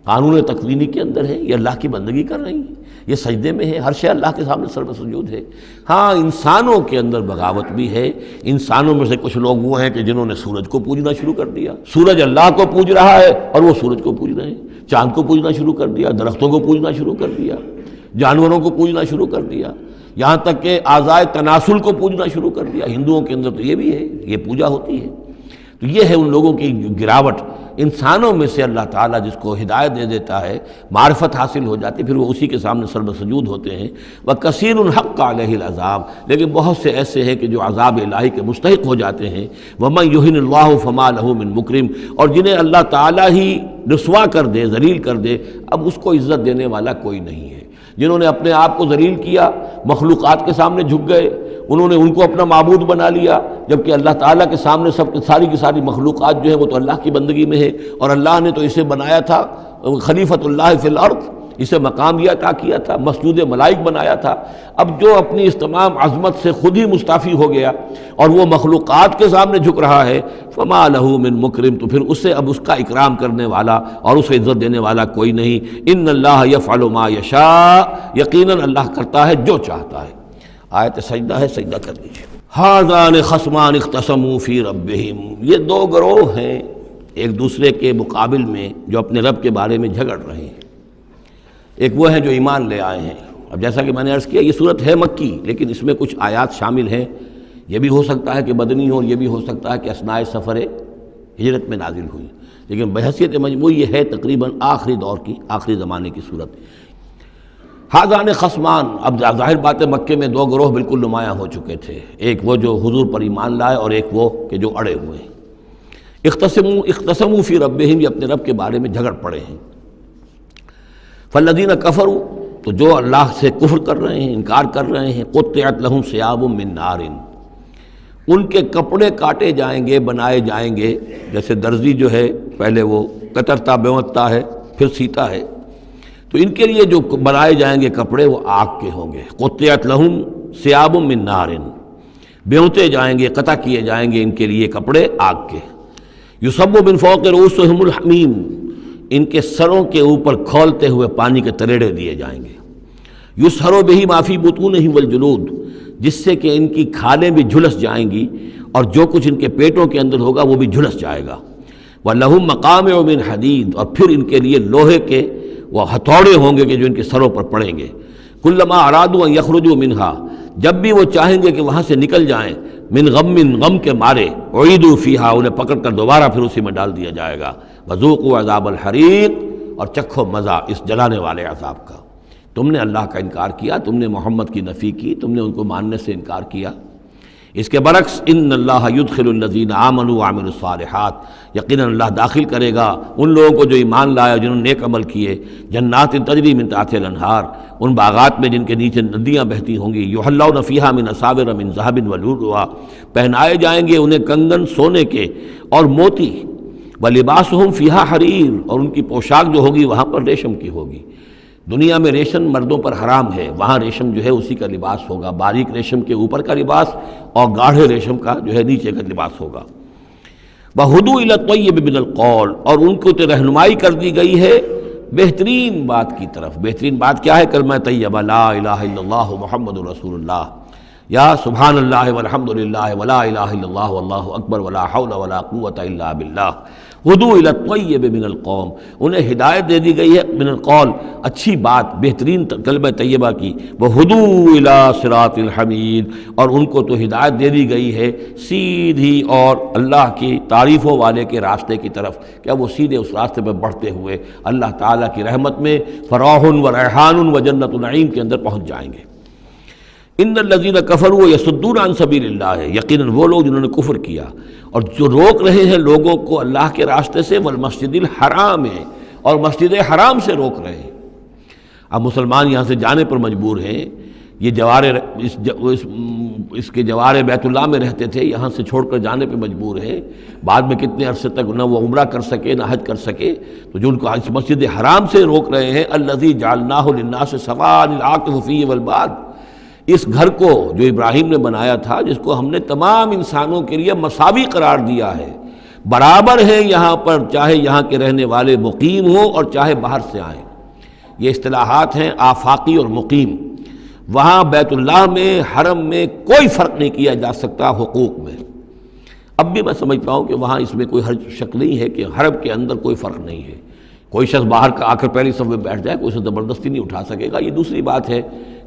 قانون تکوینی کے اندر ہے، یہ اللہ کی بندگی کر رہی ہیں، یہ سجدے میں ہے، ہر شے اللہ کے سامنے سربسجود ہے۔ ہاں انسانوں کے اندر بغاوت بھی ہے، انسانوں میں سے کچھ لوگ وہ ہیں کہ جنہوں نے سورج کو پوجنا شروع کر دیا، سورج اللہ کو پوج رہا ہے اور وہ سورج کو پوج رہے ہیں، چاند کو پوجنا شروع کر دیا، درختوں کو پوجنا شروع کر دیا، جانوروں کو پوجنا شروع کر دیا، یہاں تک کہ اعضائے تناسل کو پوجنا شروع کر دیا۔ ہندوؤں کے اندر تو یہ بھی ہے، یہ پوجا ہوتی ہے۔ تو یہ ہے ان لوگوں کی گراوٹ۔ انسانوں میں سے اللہ تعالیٰ جس کو ہدایت دے دیتا ہے، معرفت حاصل ہو جاتی، پھر وہ اسی کے سامنے سربسجود ہوتے ہیں۔ وَكَثِيرٌ حَقَّ عَلَيْهِ الْعَذَابُ لیکن بہت سے ایسے ہیں کہ جو عذاب الہی کے مستحق ہو جاتے ہیں۔ وَمَن يُهِنِ اللَّهُ فَمَا لَهُ مِن مُكْرِمٍ اور جنہیں اللہ تعالیٰ ہی رسوا کر دے، ذلیل کر دے، اب اس کو عزت دینے والا کوئی نہیں ہے۔ جنہوں نے اپنے آپ کو ذلیل کیا، مخلوقات کے سامنے جھک گئے، انہوں نے ان کو اپنا معبود بنا لیا، جبکہ اللہ تعالیٰ کے سامنے سب ساری کی ساری مخلوقات جو ہے وہ تو اللہ کی بندگی میں ہے، اور اللہ نے تو اسے بنایا تھا خلیفۃ اللہ فی الارض، اسے مقام یہ عطا کیا تھا، مسجود ملائک بنایا تھا۔ اب جو اپنی اس تمام عظمت سے خود ہی مستعفی ہو گیا اور وہ مخلوقات کے سامنے جھک رہا ہے، فما لہ من مکرم تو پھر اسے اب اس کا اکرام کرنے والا اور اسے عزت دینے والا کوئی نہیں۔ ان اللہ یفعل ما یشاء یقیناً اللہ کرتا ہے جو چاہتا ہے۔ آیت سجدہ ہے، سجدہ کر لیجیے۔ ھذان خصمان اختصموا فی ربہم یہ دو گروہ ہیں ایک دوسرے کے مقابل میں جو اپنے رب کے بارے میں جھگڑ رہے ہیں۔ ایک وہ ہیں جو ایمان لے آئے ہیں۔ اب جیسا کہ میں نے عرض کیا یہ صورت ہے مکی، لیکن اس میں کچھ آیات شامل ہیں، یہ بھی ہو سکتا ہے کہ مدنی ہو، یہ بھی ہو سکتا ہے کہ اثناء سفر ہجرت میں نازل ہوئی، لیکن بحیثیت مجموعی یہ ہے تقریباً آخری دور کی، آخری زمانے کی صورت۔ ھذان خصمان اب ظاہر بات ہے مکے میں دو گروہ بالکل نمایاں ہو چکے تھے، ایک وہ جو حضور پر ایمان لائے اور ایک وہ کہ جو اڑے ہوئے ہیں۔ اختصموا فی ربہم یہ اپنے رب کے بارے میں جھگڑ پڑے ہیں۔ فالذین کفروا تو جو اللہ سے کفر کر رہے ہیں، انکار کر رہے ہیں، قطعت لہم ثیاب من نار ان کے کپڑے کاٹے جائیں گے، بنائے جائیں گے، جیسے درزی جو ہے پہلے وہ کترتا بیوتتا ہے پھر سیتا ہے، تو ان کے لیے جو بنائے جائیں گے کپڑے وہ آگ کے ہوں گے۔ قطعت لہم ثیاب من نار بیوتے جائیں گے، قطع کیے جائیں گے ان کے لیے کپڑے آگ کے۔ یصب من فوق رؤوسہم الحمیم ان کے سروں کے اوپر کھولتے ہوئے پانی کے تریڑے دیے جائیں گے۔ یسحر بہ ما فی بطونہم والجلود جس سے کہ ان کی کھالیں بھی جھلس جائیں گی اور جو کچھ ان کے پیٹوں کے اندر ہوگا وہ بھی جھلس جائے گا۔ وَلَهُم مَّقَامِعُ مِنْ حَدِيدٍ اور پھر ان کے لیے لوہے کے وہ ہتھوڑے ہوں گے کہ جو ان کے سروں پر پڑیں گے۔ كُلَّمَا أَرَادُوا أَن يَخْرُجُوا مِنْهَا جب بھی وہ چاہیں گے کہ وہاں سے نکل جائیں، من غم کے مارے، اعیدوا فیہا انہیں پکڑ کر دوبارہ پھر اسی میں ڈال دیا جائے گا۔ وذوقوا عذاب الحریق اور چکھو مزہ اس جلانے والے عذاب کا۔ تم نے اللہ کا انکار کیا، تم نے محمد کی نفی کی، تم نے ان کو ماننے سے انکار کیا۔ اس کے برعکس ان اللہ یدخل الذین آمنوا وعملوا الصالحات یقیناً اللہ داخل کرے گا ان لوگوں کو جو ایمان لائے جنہوں نے نیک عمل کیے، جنات تجری من تحتها الانہار ان باغات میں جن کے نیچے ندیاں بہتی ہوں گی، یحلون فیہا من اساور من ذہب ولؤلؤا پہنائے جائیں گے انہیں کنگن سونے کے اور موتی، ولباسہم فیہا حریر اور ان کی پوشاک جو ہوگی وہاں پر ریشم کی ہوگی۔ دنیا میں ریشم مردوں پر حرام ہے، وہاں ریشم جو ہے اسی کا لباس ہوگا، باریک ریشم کے اوپر کا لباس اور گاڑھے ریشم کا جو ہے نیچے کا لباس ہوگا۔ وَہُدُوا إِلَى الطَّيِّبِ مِنَ الْقَوْلِ اور ان کو تو رہنمائی کر دی گئی ہے بہترین بات کی طرف۔ بہترین بات کیا ہے؟ کلمہ طیبہ لا الہ الا اللہ محمد رسول اللہ، یا سبحان اللہ والحمد للہ ولا الہ الا اللہ واللہ اکبر ولا حول ولا قوۃ الا باللہ۔ ہدوا الی الطیب من القول انہیں ہدایت دے دی گئی ہے من القول اچھی بات بہترین کلمہ طیبہ کی، وہدوا الی صراط الحمید اور ان کو تو ہدایت دے دی گئی ہے سیدھی اور اللہ کی تعریفوں والے کے راستے کی طرف، کیا وہ سیدھے اس راستے پہ بڑھتے ہوئے اللہ تعالیٰ کی رحمت میں فراح و ریحان و جنت النعیم کے اندر پہنچ جائیں گے۔ ان الذین کفروا یصدون عن سبیل اللہ ہے، یقیناً وہ لوگ جنہوں نے کفر کیا اور جو روک رہے ہیں لوگوں کو اللہ کے راستے سے، والمسجد الحرام ہے، اور مسجد حرام سے روک رہے ہیں۔ اب مسلمان یہاں سے جانے پر مجبور ہیں، یہ اس کے جوار بیت اللہ میں رہتے تھے، یہاں سے چھوڑ کر جانے پہ مجبور ہیں، بعد میں کتنے عرصے تک نہ وہ عمرہ کر سکے نہ حج کر سکے، تو جو ان کو اس مسجد حرام سے روک رہے ہیں، الذی جعلناہ للناس سواء العاکف فیہ والباد، اس گھر کو جو ابراہیم نے بنایا تھا، جس کو ہم نے تمام انسانوں کے لیے مساوی قرار دیا ہے، برابر ہیں یہاں پر، چاہے یہاں کے رہنے والے مقیم ہوں اور چاہے باہر سے آئیں۔ یہ اصطلاحات ہیں آفاقی اور مقیم۔ وہاں بیت اللہ میں، حرم میں کوئی فرق نہیں کیا جا سکتا حقوق میں۔ اب بھی میں سمجھتا ہوں کہ وہاں اس میں کوئی حرج شک نہیں ہے کہ حرم کے اندر کوئی فرق نہیں ہے۔ کوئی شخص باہر کا آ کر پہلی صف میں بیٹھ جائے، کوئی اسے زبردستی نہیں اٹھا سکے گا۔ یہ دوسری بات ہے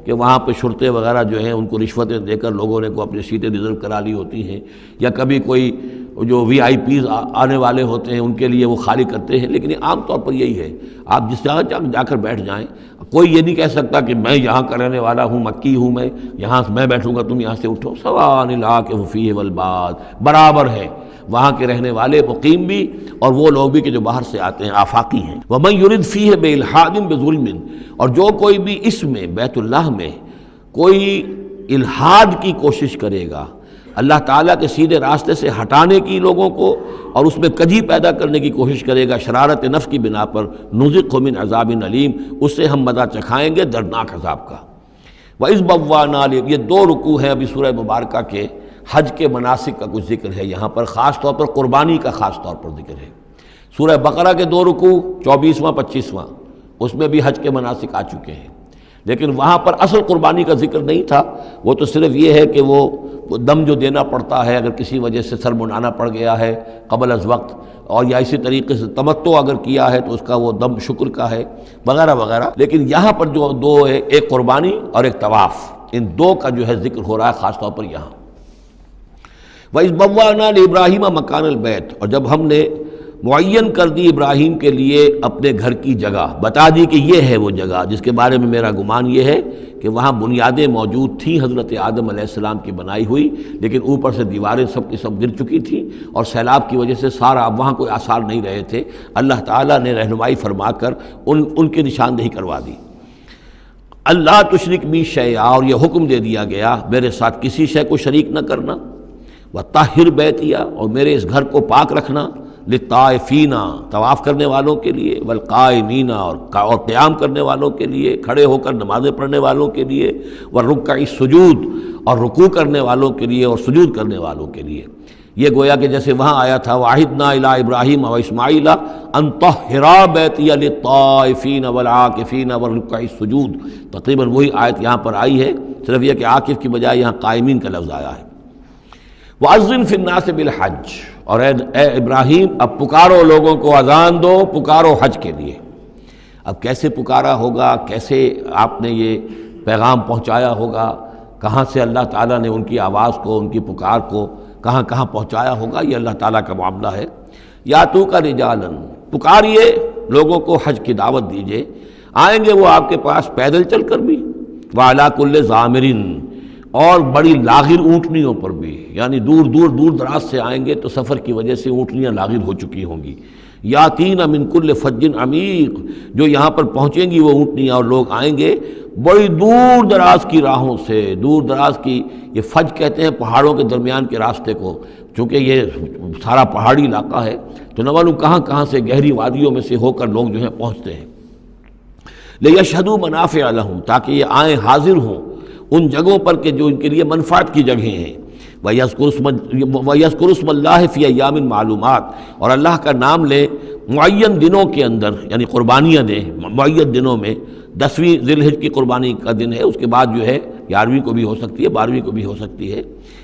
کہ وہاں پہ شرطے وغیرہ جو ہیں ان کو رشوتیں دے کر لوگوں نے کو اپنی سیٹیں ریزرو کرا لی ہوتی ہیں، یا کبھی کوئی جو وی آئی پیز آنے والے ہوتے ہیں ان کے لیے وہ خالی کرتے ہیں، لیکن یہ عام طور پر یہی ہے، آپ جس جگہ جا کر بیٹھ جائیں، کوئی یہ نہیں کہہ سکتا کہ میں یہاں کا رہنے والا ہوں، مکی ہوں، میں یہاں میں بیٹھوں گا تم یہاں سے اٹھو۔ سواء العاکف فیہ والباد، برابر ہے وہاں کے رہنے والے مقیم بھی اور وہ لوگ بھی کہ جو باہر سے آتے ہیں، آفاقی ہیں۔ وَمَن يُرِدْ فِيهِ بِإِلْحَادٍ بِظُلْمٍ، اور جو کوئی بھی اس میں بیت اللہ میں کوئی الحاد کی کوشش کرے گا، اللہ تعالیٰ کے سیدھے راستے سے ہٹانے کی لوگوں کو، اور اس میں کجی پیدا کرنے کی کوشش کرے گا شرارت نفس کی بنا پر، نُذِقْهُ مِنْ عَذَابٍ أَلِيمٍ، اس سے ہم مزہ چکھائیں گے دردناک عذاب کا۔ وَإِذْ بَوَّأْنَا، یہ دو رکوع ہیں ابھی سورہ مبارکہ کے، حج کے مناسک کا کچھ ذکر ہے یہاں پر، خاص طور پر قربانی کا خاص طور پر ذکر ہے۔ سورہ بقرہ کے دو رکوع 24واں 25واں، اس میں بھی حج کے مناسک آ چکے ہیں، لیکن وہاں پر اصل قربانی کا ذکر نہیں تھا، وہ تو صرف یہ ہے کہ وہ دم جو دینا پڑتا ہے اگر کسی وجہ سے سر منڈانا پڑ گیا ہے قبل از وقت، اور یا اسی طریقے سے تمتع اگر کیا ہے تو اس کا وہ دم شکر کا ہے، وغیرہ وغیرہ۔ لیکن یہاں پر جو دو ہے، ایک قربانی اور ایک طواف، ان دو کا جو ہے ذکر ہو رہا ہے خاص طور پر یہاں۔ وَإِذْ بَوَّأْنَا لِإِبْرَاهِيمَ مَكَانَ الْبَيْتِ، اور جب ہم نے معین کر دی ابراہیم کے لیے اپنے گھر کی جگہ، بتا دی کہ یہ ہے وہ جگہ جس کے بارے میں میرا گمان یہ ہے کہ وہاں بنیادیں موجود تھیں حضرت آدم علیہ السلام کی بنائی ہوئی، لیکن اوپر سے دیواریں سب کی سب گر چکی تھیں اور سیلاب کی وجہ سے سارا اب وہاں کوئی آثار نہیں رہے تھے۔ اللہ تعالیٰ نے رہنمائی فرما کر ان کی نشاندہی کروا دی۔ اللہ تشرک بی شیئا، اور یہ حکم دے دیا گیا میرے ساتھ کسی شے کو شریک نہ کرنا، وطہر بیتیا، اور میرے اس گھر کو پاک رکھنا، للطائفین، طواف کرنے والوں کے لیے، والقائمین، اور قیام کرنے والوں کے لیے، کھڑے ہو کر نمازیں پڑھنے والوں کے لیے، والرکع السجود، اور رکوع کرنے والوں کے لیے اور سجود کرنے والوں کے لیے۔ یہ گویا کہ جیسے وہاں آیا تھا وَعَهِدْنَا إِلَىٰ إِبْرَاهِيمَ وَإِسْمَاعِيلَ أَن طَهِّرَا بَيْتِيَ لِلطَّائِفِينَ وَالْعَاكِفِينَ وَالرُّكَّعِ السُّجُودِ، تقریباً وہی آیت یہاں پر آئی ہے، صرف یہ کہ عاکف کی بجائے یہاں قائمین کا لفظ آیا ہے۔ وَأَذِّن فِي النَّاسِ بِالْحَجِّ، اور اے ابراہیم اب پکارو لوگوں کو، اذان دو، پکارو حج کے لیے۔ اب کیسے پکارا ہوگا، کیسے آپ نے یہ پیغام پہنچایا ہوگا، کہاں سے اللہ تعالیٰ نے ان کی آواز کو، ان کی پکار کو کہاں کہاں پہنچایا ہوگا، یہ اللہ تعالیٰ کا معاملہ ہے۔ یا تو کا رجالن، پکاریے لوگوں کو، حج کی دعوت دیجیے، آئیں گے وہ آپ کے پاس پیدل چل کر بھی، وعلیٰ کل ضامر، اور بڑی لاغر اونٹنیوں پر بھی، یعنی دور دراز سے آئیں گے تو سفر کی وجہ سے اونٹنیاں لاغر ہو چکی ہوں گی۔ یاتین من کل فج عمیق، جو یہاں پر پہنچیں گی وہ اونٹنیاں اور لوگ آئیں گے بڑی دور دراز کی راہوں سے، دور دراز کی، یہ فج کہتے ہیں پہاڑوں کے درمیان کے راستے کو، چونکہ یہ سارا پہاڑی علاقہ ہے تو نہ معلوم کہاں کہاں سے گہری وادیوں میں سے ہو کر لوگ جو ہیں پہنچتے ہیں۔ لیشہدوا منافع لہم، تاکہ یہ آئیں حاضر ہوں ان جگہوں پر کہ جو ان کے لیے منفعت کی جگہیں ہیں۔ وَيَذْكُرُ اسْمَ اللَّهِ فِي أَيَّامٍ مَعْلُومَاتٍ، اور اللہ کا نام لے معین دنوں کے اندر، یعنی قربانیاں دیں معین دنوں میں۔ 10ویں ذی الحجہ کی قربانی کا دن ہے، اس کے بعد جو ہے 11ویں کو بھی ہو سکتی ہے، 12ویں کو بھی ہو سکتی ہے،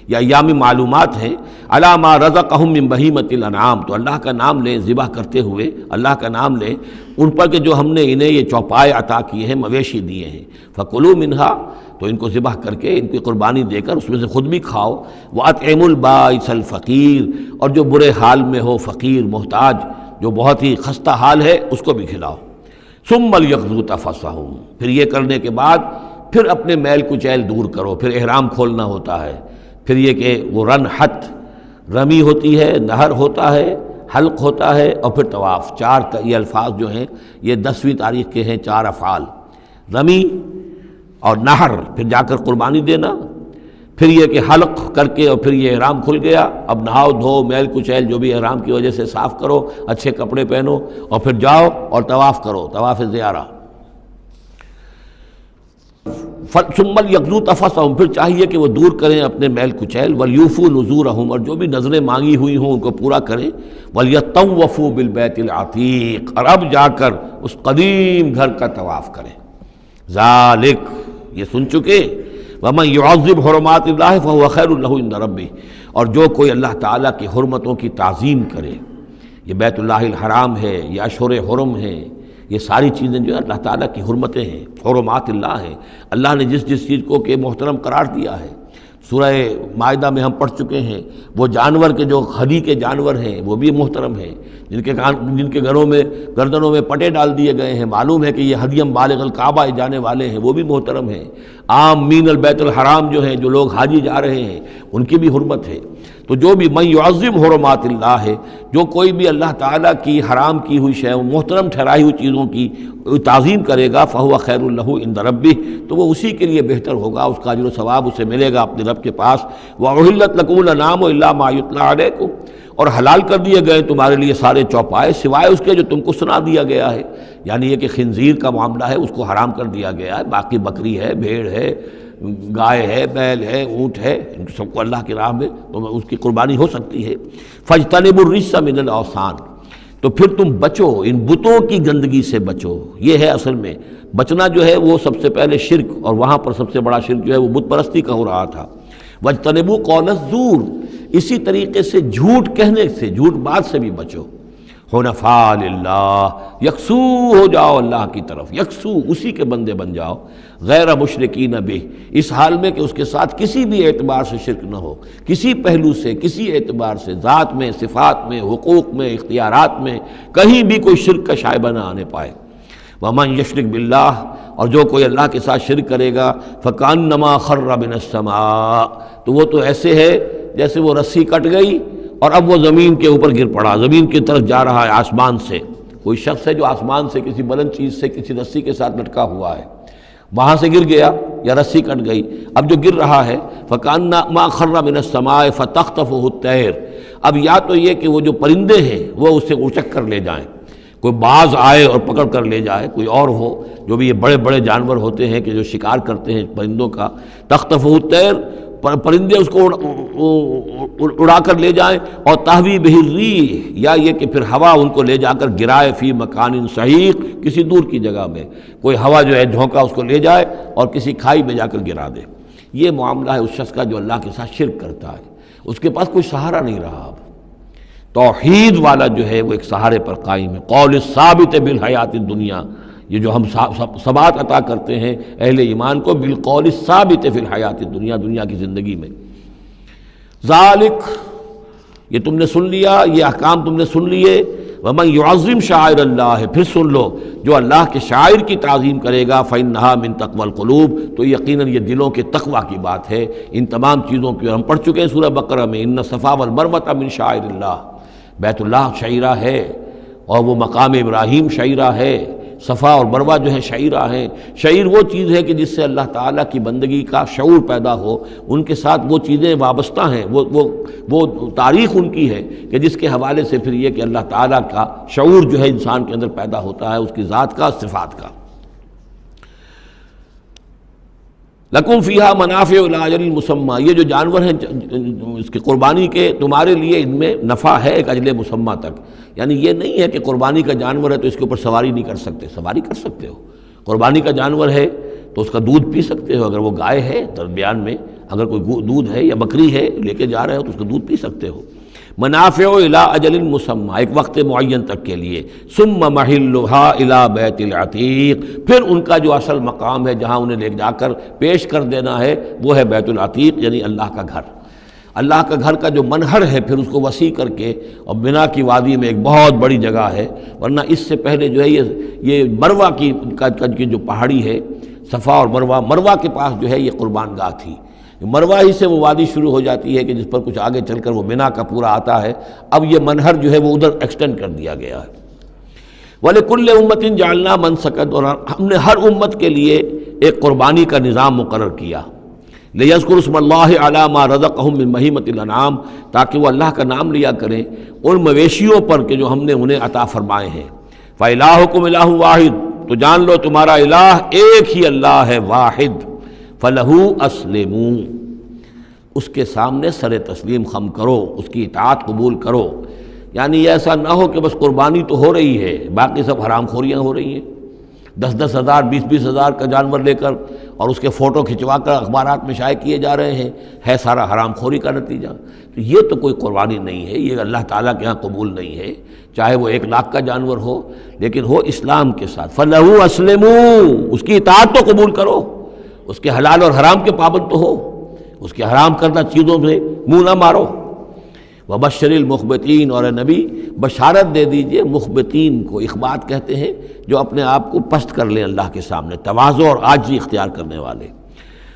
یا ایام معلومات ہیں۔ عَلَىٰ مَا رَزَقَهُم مِّن بَهِیمَةِ الْأَنْعَامِ، تو اللہ کا نام لیں ذبح کرتے ہوئے، اللہ کا نام لیں ان پر کہ جو ہم نے انہیں یہ چوپائے عطا کیے ہیں، مویشی دیے ہیں۔ فَكُلُوا مِنْهَا، تو ان کو ذبح کر کے ان کی قربانی دے کر اس میں سے خود بھی کھاؤ۔ وَأَطْعِمُوا الْبَائِسَ الْفَقِيرَ، اور جو برے حال میں ہو، فقیر محتاج جو بہت ہی خستہ حال ہے، اس کو بھی کھلاؤ۔ ثُمَّ لْيَقْضُوا تَفَثَّهُمْ، پھر یہ کرنے کے بعد پھر اپنے میل کچیل دور کرو، پھر احرام کھولنا ہوتا ہے، پھر یہ کہ وہ رن حت رمی ہوتی ہے، نہر ہوتا ہے، حلق ہوتا ہے، اور پھر طواف۔ چار یہ الفاظ جو ہیں یہ 10ویں تاریخ کے ہیں، 4 افعال، رمی اور نہر، پھر جا کر قربانی دینا، پھر یہ کہ حلق کر کے اور پھر یہ احرام کھل گیا، اب نہاؤ دھو میل کچیل جو بھی احرام کی وجہ سے صاف کرو، اچھے کپڑے پہنو اور پھر جاؤ اور طواف کرو، طواف زیارہ۔ ثم لیقضوا تفثهم، پھر چاہیے کہ وہ دور کریں اپنے میل کچیل، ولیوفوا نذورهم، اور جو بھی نذریں مانگی ہوئی ہوں ان کو پورا کریں، ولیطوفوا بالبیت العتیق، اور اب جا کر اس قدیم گھر کا طواف کریں۔ ذالک، یہ سن چکے، ومن يعظم حرمات اللہ فهو خیر له عند ربہ، اور جو کوئی اللہ تعالیٰ کی حرمتوں کی تعظیم کرے، یہ بیت اللہ الحرام ہے، یہ اشہر حرم ہے، یہ ساری چیزیں جو ہے اللہ تعالیٰ کی حرمتیں ہیں، حرمات اللہ ہیں، اللہ نے جس جس چیز کو کہ محترم قرار دیا ہے۔ سورہ مائدہ میں ہم پڑھ چکے ہیں، وہ جانور کے جو ہدی کے جانور ہیں وہ بھی محترم ہیں، جن کے گھروں میں گردنوں میں پٹے ڈال دیے گئے ہیں، معلوم ہے کہ یہ ہدیم بالغ الکعبہ جانے والے ہیں، وہ بھی محترم ہیں۔ عام مین البیت الحرام جو ہیں، جو لوگ حاجی جا رہے ہیں، ان کی بھی حرمت ہے۔ تو جو بھی من یعظم حرمات اللہ ہے، جو کوئی بھی اللہ تعالیٰ کی حرام کی ہوئی شے، محترم ٹھہرائی ہوئی چیزوں کی تعظیم کرے گا، فہو خیر لہ عند ربہ، تو وہ اسی کے لیے بہتر ہوگا، اس کا اجر و ثواب اسے ملے گا اپنے رب کے پاس۔ وَأُحِلَّتْ لَكُمُ الْأَنْعَامُ إِلَّا مَا يُتْلَىٰ عَلَيْكُمْ، اور حلال کر دیے گئے تمہارے لیے سارے چوپائے سوائے اس کے جو تم کو سنا دیا گیا ہے، یعنی یہ کہ خنزیر کا معاملہ ہے، اس کو حرام کر دیا گیا ہے، باقی بکری ہے، بھیڑ ہے، گائے ہے، بیل ہے، اونٹ ہے، ان سب کو اللہ کی راہ میں تو اس کی قربانی ہو سکتی ہے۔ فَاجْتَنِبُوا الرِّجْسَ مِنَ الْأَوْثَانِ، تو پھر تم بچو، ان بتوں کی گندگی سے بچو۔ یہ ہے اصل میں بچنا جو ہے وہ سب سے پہلے شرک، اور وہاں پر سب سے بڑا شرک جو ہے وہ بت پرستی کا ہو رہا تھا۔ وَاجْتَنِبُوا قَوْلَ الزُّورِ، اسی طریقے سے جھوٹ کہنے سے، جھوٹ بات سے بھی بچو۔ حنفاء للہ، یکسو ہو جاؤ اللہ کی طرف، یکسو اسی کے بندے بن جاؤ، غیر مشرکین بہ، اس حال میں کہ اس کے ساتھ کسی بھی اعتبار سے شرک نہ ہو، کسی پہلو سے، کسی اعتبار سے، ذات میں، صفات میں، حقوق میں، اختیارات میں، کہیں بھی کوئی شرک کا شائبہ نہ آنے پائے۔ ومن یشرک باللہ، اور جو کوئی اللہ کے ساتھ شرک کرے گا، فکأنما خر من السماء، تو وہ تو ایسے ہے جیسے وہ رسی کٹ گئی اور اب وہ زمین کے اوپر گر پڑا، زمین کی طرف جا رہا ہے آسمان سے۔ کوئی شخص ہے جو آسمان سے کسی بلند چیز سے کسی رسی کے ساتھ لٹکا ہوا ہے، وہاں سے گر گیا یا رسی کٹ گئی، اب جو گر رہا ہے فکأنما خر من السماء فتخطفه الطیر، اب یا تو یہ کہ وہ جو پرندے ہیں وہ اسے اچک کر لے جائیں، کوئی باز آئے اور پکڑ کر لے جائے، کوئی اور ہو، جو بھی یہ بڑے بڑے جانور ہوتے ہیں کہ جو شکار کرتے ہیں پرندوں کا، تخطفه الطیر، پرندے اس کو اڑا کر لے جائیں، اور تہوی بہ الریح، یا یہ کہ پھر ہوا ان کو لے جا کر گرائے فی مکان صحیح، کسی دور کی جگہ میں کوئی ہوا جو ہے جھونکا اس کو لے جائے اور کسی کھائی میں جا کر گرا دے۔ یہ معاملہ ہے اس شخص کا جو اللہ کے ساتھ شرک کرتا ہے، اس کے پاس کوئی سہارا نہیں رہا۔ اب توحید والا جو ہے وہ ایک سہارے پر قائم ہے، قول ثابت بالحیات الدنیا، یہ جو ہم ثبات عطا کرتے ہیں اہل ایمان کو، بالقول ثابت فی الحیات الدنیا، دنیا کی زندگی میں۔ ذالک، یہ تم نے سن لیا، یہ احکام تم نے سن لیے۔ ومن یعظم شعائر اللہ، پھر سن لو جو اللہ کے شاعر کی تعظیم کرے گا، فإنہا من تقوی القلوب، تو یقیناً یہ دلوں کے تقوی کی بات ہے۔ ان تمام چیزوں کی ہم پڑھ چکے ہیں سورہ بقرہ میں، ان الصفا والمروۃ من شعائر اللہ، بیت اللہ شعیرہ ہے اور وہ مقام ابراہیم شعیرہ ہے، صفا اور مروہ جو ہے شعیرہ ہیں۔ شعیر وہ چیز ہے کہ جس سے اللہ تعالیٰ کی بندگی کا شعور پیدا ہو، ان کے ساتھ وہ چیزیں وابستہ ہیں، وہ تاریخ ان کی ہے کہ جس کے حوالے سے پھر یہ کہ اللہ تعالیٰ کا شعور جو ہے انسان کے اندر پیدا ہوتا ہے، اس کی ذات کا، صفات کا۔ لکم فیہا منافع الی اجل مسمى، یہ جو جانور ہیں اس کی قربانی کے، تمہارے لیے ان میں نفع ہے ایک اجل مسمى تک، یعنی یہ نہیں ہے کہ قربانی کا جانور ہے تو اس کے اوپر سواری نہیں کر سکتے، سواری کر سکتے ہو۔ قربانی کا جانور ہے تو اس کا دودھ پی سکتے ہو، اگر وہ گائے ہے درمیان میں اگر کوئی دودھ ہے یا بکری ہے لے کے جا رہے ہو تو اس کا دودھ پی سکتے ہو۔ منافع الی اجل مسمى، ایک وقت معین تک کے لیے۔ ثم محلها الی بیت العتیق، پھر ان کا جو اصل مقام ہے جہاں انہیں لے جا کر پیش کر دینا ہے وہ ہے بیت العتیق، یعنی اللہ کا گھر۔ اللہ کا گھر کا جو منہر ہے پھر اس کو وسیع کر کے، اور منا کی وادی میں ایک بہت بڑی جگہ ہے، ورنہ اس سے پہلے جو ہے یہ مروہ کی جو پہاڑی ہے، صفا اور مروہ کے پاس جو ہے یہ قربان گاہ تھی، مروہ ہی سے وہ وادی شروع ہو جاتی ہے کہ جس پر کچھ آگے چل کر وہ منا کا پورا آتا ہے، اب یہ منہر جو ہے وہ ادھر ایکسٹینڈ کر دیا گیا ہے۔ وَلِكُلِّ أُمَّةٍ جَعَلْنَا مَنسَكًا، اور ہم نے ہر امت کے لیے ایک قربانی کا نظام مقرر کیا، لِيَذْكُرُوا اسْمَ اللَّهِ عَلَىٰ مَا رَزَقَهُم مِّن بَهِيمَةِ الْأَنْعَامِ، تاکہ وہ اللہ کا نام لیا کریں ان مویشیوں پر کہ جو ہم نے انہیں عطا فرمائے ہیں۔ فَإِلَٰهُكُمْ إِلَٰهٌ وَاحِدٌ، تو جان لو تمہارا الہ ایک ہی اللہ ہے، واحد۔ فَلَهُ أَسْلِمُوا، اس کے سامنے سر تسلیم خم کرو، اس کی اطاعت قبول کرو۔ یعنی ایسا نہ ہو کہ بس قربانی تو ہو رہی ہے، باقی سب حرام خوریاں ہو رہی ہیں، 10-10 ہزار 20-20 ہزار کا جانور لے کر اور اس کے فوٹو کھنچوا کر اخبارات میں شائع کیے جا رہے ہیں، ہے سارا حرام خوری کا نتیجہ۔ تو یہ تو کوئی قربانی نہیں ہے، یہ اللہ تعالیٰ کے ہاں قبول نہیں ہے، چاہے وہ 1 لاکھ کا جانور ہو لیکن ہو اسلام کے ساتھ۔ فَلَهُ أَسْلِمُوا، اس کی اطاعت تو قبول کرو، اس کے حلال اور حرام کے پابند تو ہو، اس کے حرام کردہ چیزوں سے منہ نہ مارو۔ وَبَشِّرِ الْمُخْبِتِينَ، اور اے نبی بشارت دے دیجئے مخبتین کو، اخبات کہتے ہیں جو اپنے آپ کو پست کر لیں اللہ کے سامنے، تواضع اور عاجزی اختیار کرنے والے۔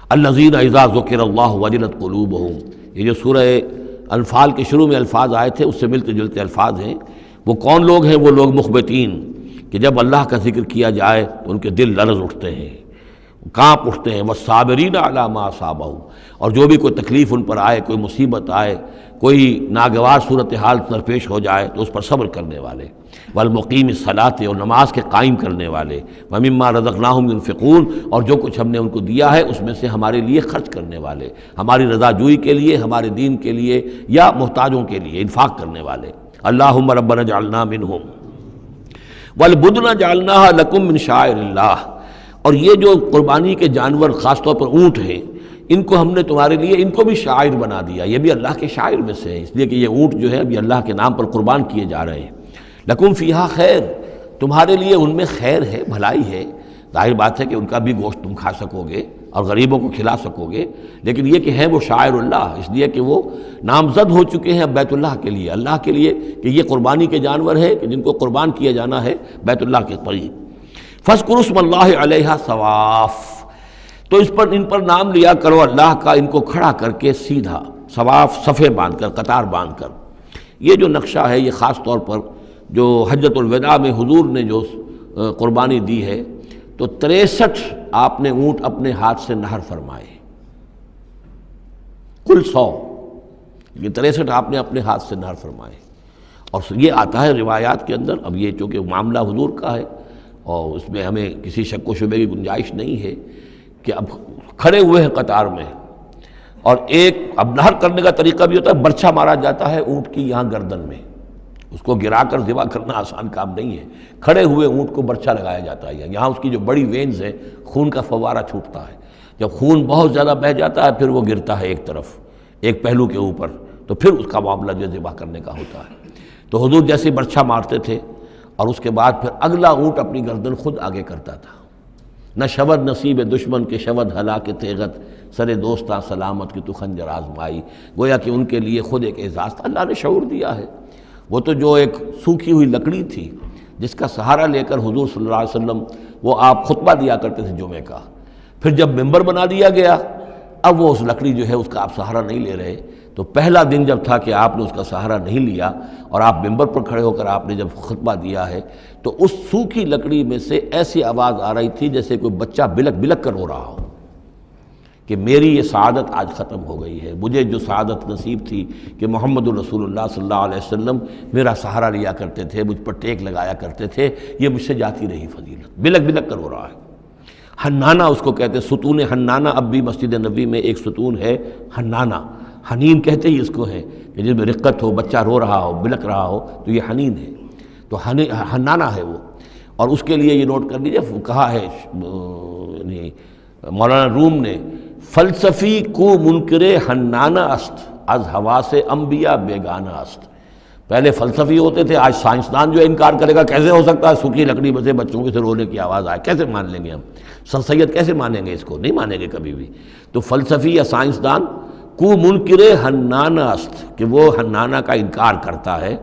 الَّذِينَ إِذَا ذُكِرَ اللَّهُ وَجِلَتْ قُلُوبُهُم، یہ جو سورہ انفال کے شروع میں الفاظ آئے تھے اس سے ملتے جلتے الفاظ ہیں۔ وہ کون لوگ ہیں؟ وہ لوگ مخبتین کہ جب اللہ کا ذکر کیا جائے تو ان کے دل لرز اٹھتے ہیں، کانپ اٹھتے ہیں۔ وَالصَّابِرِينَ عَلَىٰ مَا أَصَابَهُمْ، اور جو بھی کوئی تکلیف ان پر آئے، کوئی مصیبت آئے، کوئی ناگوار صورتحال درپیش ہو جائے تو اس پر صبر کرنے والے۔ والمقیم الصلاۃ، اور نماز کے قائم کرنے والے۔ ومما رزقناہم ينفقون، اور جو کچھ ہم نے ان کو دیا ہے اس میں سے ہمارے لیے خرچ کرنے والے، ہماری رضا جوئی کے لیے، ہمارے دین کے لیے یا محتاجوں کے لیے انفاق کرنے والے۔ اللہم ربنا اجعلنا منہم والبدن جعلناها لکم من شعائر اللہ، اور یہ جو قربانی کے جانور خاص طور پر اونٹ ہیں، ان کو ہم نے تمہارے لیے ان کو بھی شاعر بنا دیا، یہ بھی اللہ کے شاعر میں سے ہے، اس لیے کہ یہ اونٹ جو ہے ابھی اللہ کے نام پر قربان کیے جا رہے ہیں۔ لکم فیہا خیر، تمہارے لیے ان میں خیر ہے، بھلائی ہے۔ ظاہر بات ہے کہ ان کا بھی گوشت تم کھا سکو گے اور غریبوں کو کھلا سکو گے، لیکن یہ کہ ہیں وہ شاعر اللہ، اس لیے کہ وہ نامزد ہو چکے ہیں بیت اللہ کے لیے، اللہ کے لیے، کہ یہ قربانی کے جانور ہیں کہ جن کو قربان کیا جانا ہے بیت اللہ کے قریب۔ فاذکروا اسم اللہ علیہا صواف، تو اس پر ان پر نام لیا کرو اللہ کا، ان کو کھڑا کر کے سیدھا، صواف صفے باندھ کر، قطار باندھ کر۔ یہ جو نقشہ ہے یہ خاص طور پر جو حجۃ الوداع میں حضور نے جو قربانی دی ہے تو 63 آپ نے اونٹ اپنے ہاتھ سے نہر فرمائے، کل 100، یہ 63 آپ نے اپنے ہاتھ سے نہر فرمائے۔ اور یہ آتا ہے روایات کے اندر، اب یہ چونکہ معاملہ حضور کا ہے اور اس میں ہمیں کسی شک و شبے کی گنجائش نہیں ہے کہ اب کھڑے ہوئے ہیں قطار میں، اور ایک اب نہر کرنے کا طریقہ بھی ہوتا ہے، برچھا مارا جاتا ہے اونٹ کی یہاں گردن میں، اس کو گرا کر ذبح کرنا آسان کام نہیں ہے، کھڑے ہوئے اونٹ کو برچھا لگایا جاتا ہے، یہاں اس کی جو بڑی وینز ہیں خون کا فوارہ چھوٹتا ہے، جب خون بہت زیادہ بہہ جاتا ہے پھر وہ گرتا ہے ایک طرف، ایک پہلو کے اوپر، تو پھر اس کا معاملہ جو ذبح کرنے کا ہوتا ہے۔ تو حضور جیسے برچھا مارتے تھے اور اس کے بعد پھر اگلا اونٹ اپنی گردن خود آگے کرتا تھا۔ نہ شود نصیب دشمن کے شود ہلاک تیغت، سر دوستاں سلامت کی تو خنجر آزمائی، گویا کہ ان کے لیے خود ایک اعزاز تھا، اللہ نے شعور دیا ہے۔ وہ تو جو ایک سوکھی ہوئی لکڑی تھی جس کا سہارا لے کر حضور صلی اللہ علیہ وسلم وہ آپ خطبہ دیا کرتے تھے جمعے کا، پھر جب ممبر بنا دیا گیا اب وہ اس لکڑی جو ہے اس کا آپ سہارا نہیں لے رہے، تو پہلا دن جب تھا کہ آپ نے اس کا سہارا نہیں لیا اور آپ ممبر پر کھڑے ہو کر آپ نے جب خطبہ دیا ہے تو اس سوکھی لکڑی میں سے ایسی آواز آ رہی تھی جیسے کوئی بچہ بلک بلک کر رو رہا ہو کہ میری یہ سعادت آج ختم ہو گئی ہے، مجھے جو سعادت نصیب تھی کہ محمد الرسول اللہ صلی اللہ علیہ وسلم میرا سہارا لیا کرتے تھے، مجھ پر ٹیک لگایا کرتے تھے، یہ مجھ سے جاتی رہی فضیلت، بلک بلک کر رو رہا ہے۔ حنانہ اس کو کہتے ہیں، ستون حنانہ، اب بھی مسجد نبوی میں ایک ستون ہے حنانہ، حنین کہتے ہی اس کو ہے کہ جس میں رقت ہو، بچہ رو رہا ہو، بلک رہا ہو تو یہ حنین ہے، تو حنانہ ہے وہ۔ اور اس کے لیے یہ نوٹ کر لیجیے، کہا ہے مولانا روم نے، فلسفی کو منکر حنانہ است، از ہوا سے انبیاء بیگانہ است۔ پہلے فلسفی ہوتے تھے، آج سائنسدان جو انکار کرے گا کیسے ہو سکتا ہے سوکھی لکڑی میں سے بچوں کے سے رونے کی آواز آئے، کیسے مان لیں گے ہم؟ سر سید کیسے مانیں گے اس کو؟ نہیں مانیں گے کبھی بھی۔ تو فلسفی یا سائنسدان کو منکر حنانہ است، کہ وہ حنانہ کا انکار کرتا ہے،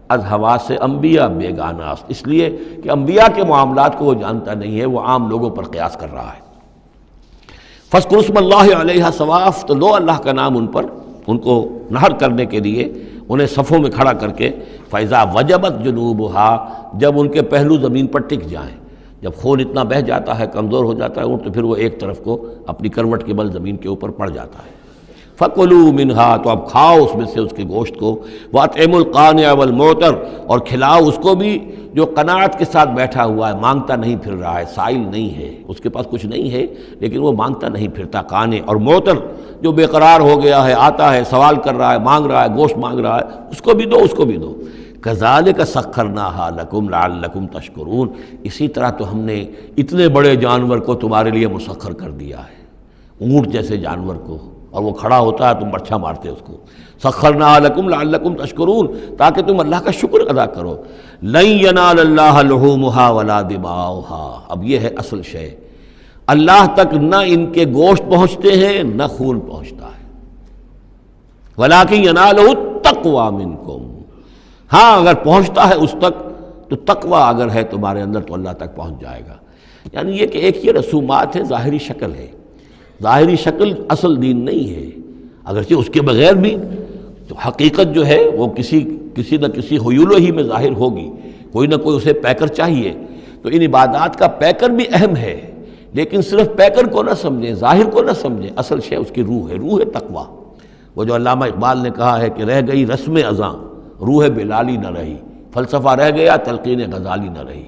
از ہوا سے انبیاء بیگانہ است، اس لیے کہ انبیاء کے معاملات کو وہ جانتا نہیں ہے، وہ عام لوگوں پر قیاس کر رہا ہے۔ فاذکروا اسم اللہ علیہا صواف، تو لو اللہ کا نام ان پر، ان کو نہر کرنے کے لیے انہیں صفوں میں کھڑا کر کے، فَإِذَا وَجَبَتْ جُنُوبُهَا، جب ان کے پہلو زمین پر ٹک جائیں، جب خون اتنا بہہ جاتا ہے، کمزور ہو جاتا ہے اونٹ، تو پھر وہ ایک طرف کو اپنی کروٹ کے بل زمین کے اوپر پڑ جاتا ہے۔ فَكُلُوا مِنْهَا، تو اب کھاؤ اس میں سے، اس کے گوشت کو، وَأَطْعِمُوا الْقَانِعَ وَالْمُعْتَرَ، اور کھلاؤ اس کو بھی جو قناعت کے ساتھ بیٹھا ہوا ہے، مانگتا نہیں پھر رہا ہے، سائل نہیں ہے، اس کے پاس کچھ نہیں ہے لیکن وہ مانگتا نہیں پھرتا، قانع، اور معتر جو بے قرار ہو گیا ہے، آتا ہے، سوال کر رہا ہے، مانگ رہا ہے، گوشت مانگ رہا ہے، اس کو بھی دو، اس کو بھی دو۔ کذالک سخرناہا لکم لعلکم تشکرون، اسی طرح تو ہم نے اتنے بڑے جانور کو تمہارے لیے مسخر کر دیا ہے، اونٹ جیسے جانور کو، اور وہ کھڑا ہوتا ہے تم برچھا مارتے اس کو، سخرناہا لکم لعلکم تشکرون، تاکہ تم اللہ کا شکر ادا کرو۔ لن ینال اللہ لحومہا ولا دماؤہا، اب یہ ہے اصل شے، اللہ تک نہ ان کے گوشت پہنچتے ہیں نہ خون پہنچتا ہے، ولیکن ینالہ التقوی منکم، ہاں اگر پہنچتا ہے اس تک تو تقوی اگر ہے تمہارے اندر تو اللہ تک پہنچ جائے گا۔ یعنی یہ کہ ایک یہ رسومات ہے، ظاہری شکل ہے، ظاہری شکل اصل دین نہیں ہے، اگرچہ اس کے بغیر بھی تو حقیقت جو ہے وہ کسی نہ کسی حیول ہی میں ظاہر ہوگی، کوئی نہ کوئی اسے پیکر چاہیے۔ تو ان عبادات کا پیکر بھی اہم ہے، لیکن صرف پیکر کو نہ سمجھیں، ظاہر کو نہ سمجھیں، اصل شے اس کی روح ہے، روح تقوی۔ وہ جو علامہ اقبال نے کہا ہے کہ رہ گئی رسم اذاں روح بلالی نہ رہی، فلسفہ رہ گیا تلقین غزالی نہ رہی،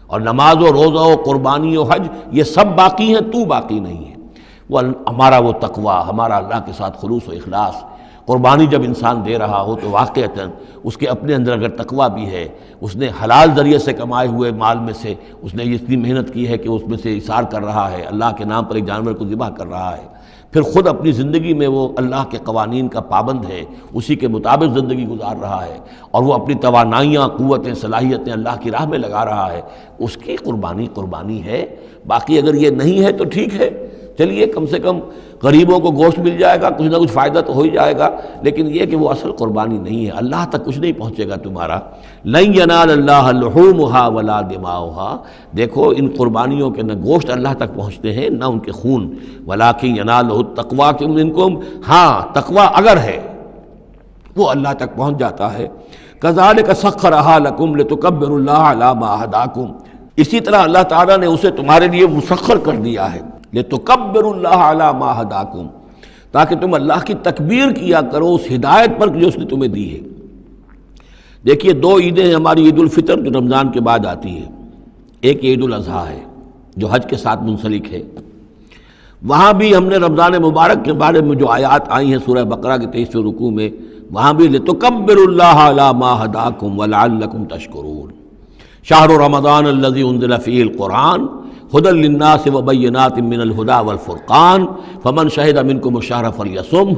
اور نماز و روزہ و قربانی و حج یہ سب باقی ہیں، تو باقی نہیں ہے۔ وہ ہمارا وہ تقوی، ہمارا اللہ کے ساتھ خلوص و اخلاص، قربانی جب انسان دے رہا ہو تو واقعتاً اس کے اپنے اندر اگر تقوی بھی ہے، اس نے حلال ذریعے سے کمائے ہوئے مال میں سے اس نے اتنی محنت کی ہے کہ اس میں سے اثار کر رہا ہے، اللہ کے نام پر ایک جانور کو ذبح کر رہا ہے، پھر خود اپنی زندگی میں وہ اللہ کے قوانین کا پابند ہے، اسی کے مطابق زندگی گزار رہا ہے، اور وہ اپنی توانائیاں، قوتیں، صلاحیتیں اللہ کی راہ میں لگا رہا ہے، اس کی قربانی ہے۔ باقی اگر یہ نہیں ہے تو ٹھیک ہے، چلیے کم سے کم غریبوں کو گوشت مل جائے گا، کچھ نہ کچھ فائدہ تو ہو ہی جائے گا، لیکن یہ کہ وہ اصل قربانی نہیں ہے، اللہ تک کچھ نہیں پہنچے گا تمہارا۔ لن ینال اللہ لحومہا ولا دماؤہا، دیکھو ان قربانیوں کے نہ گوشت اللہ تک پہنچتے ہیں نہ ان کے خون، ولیکن ینالہ التقوی منکم، ہاں تقوی اگر ہے وہ اللہ تک پہنچ جاتا ہے۔ کذالک سخرھا لکم لتکبروا اللہ علی ما ھداکم، اسی طرح اللہ تعالیٰ نے اسے تمہارے لیے مسخر کر دیا ہے، لتکبروا اللہ علی ما ھداکم، تاکہ تم اللہ کی تکبیر کیا کرو اس ہدایت پر جو اس نے تمہیں دی ہے۔ دیکھیے دو عیدیں ہیں ہماری، عید الفطر جو رمضان کے بعد آتی ہے، ایک عید الاضحیٰ ہے جو حج کے ساتھ منسلک ہے، وہاں بھی ہم نے رمضان مبارک کے بارے میں جو آیات آئی ہیں سورہ بقرہ کے 23ویں رکوع میں، وہاں بھی لتکبروا اللہ علی ما ھداکم ولعلکم تشکرون۔ شہر رمضان الذی انزل فیہ القرآن ھدی للناس وبینات من الھدی والفرقان فمن شہد منکم الشہر فلیصمہ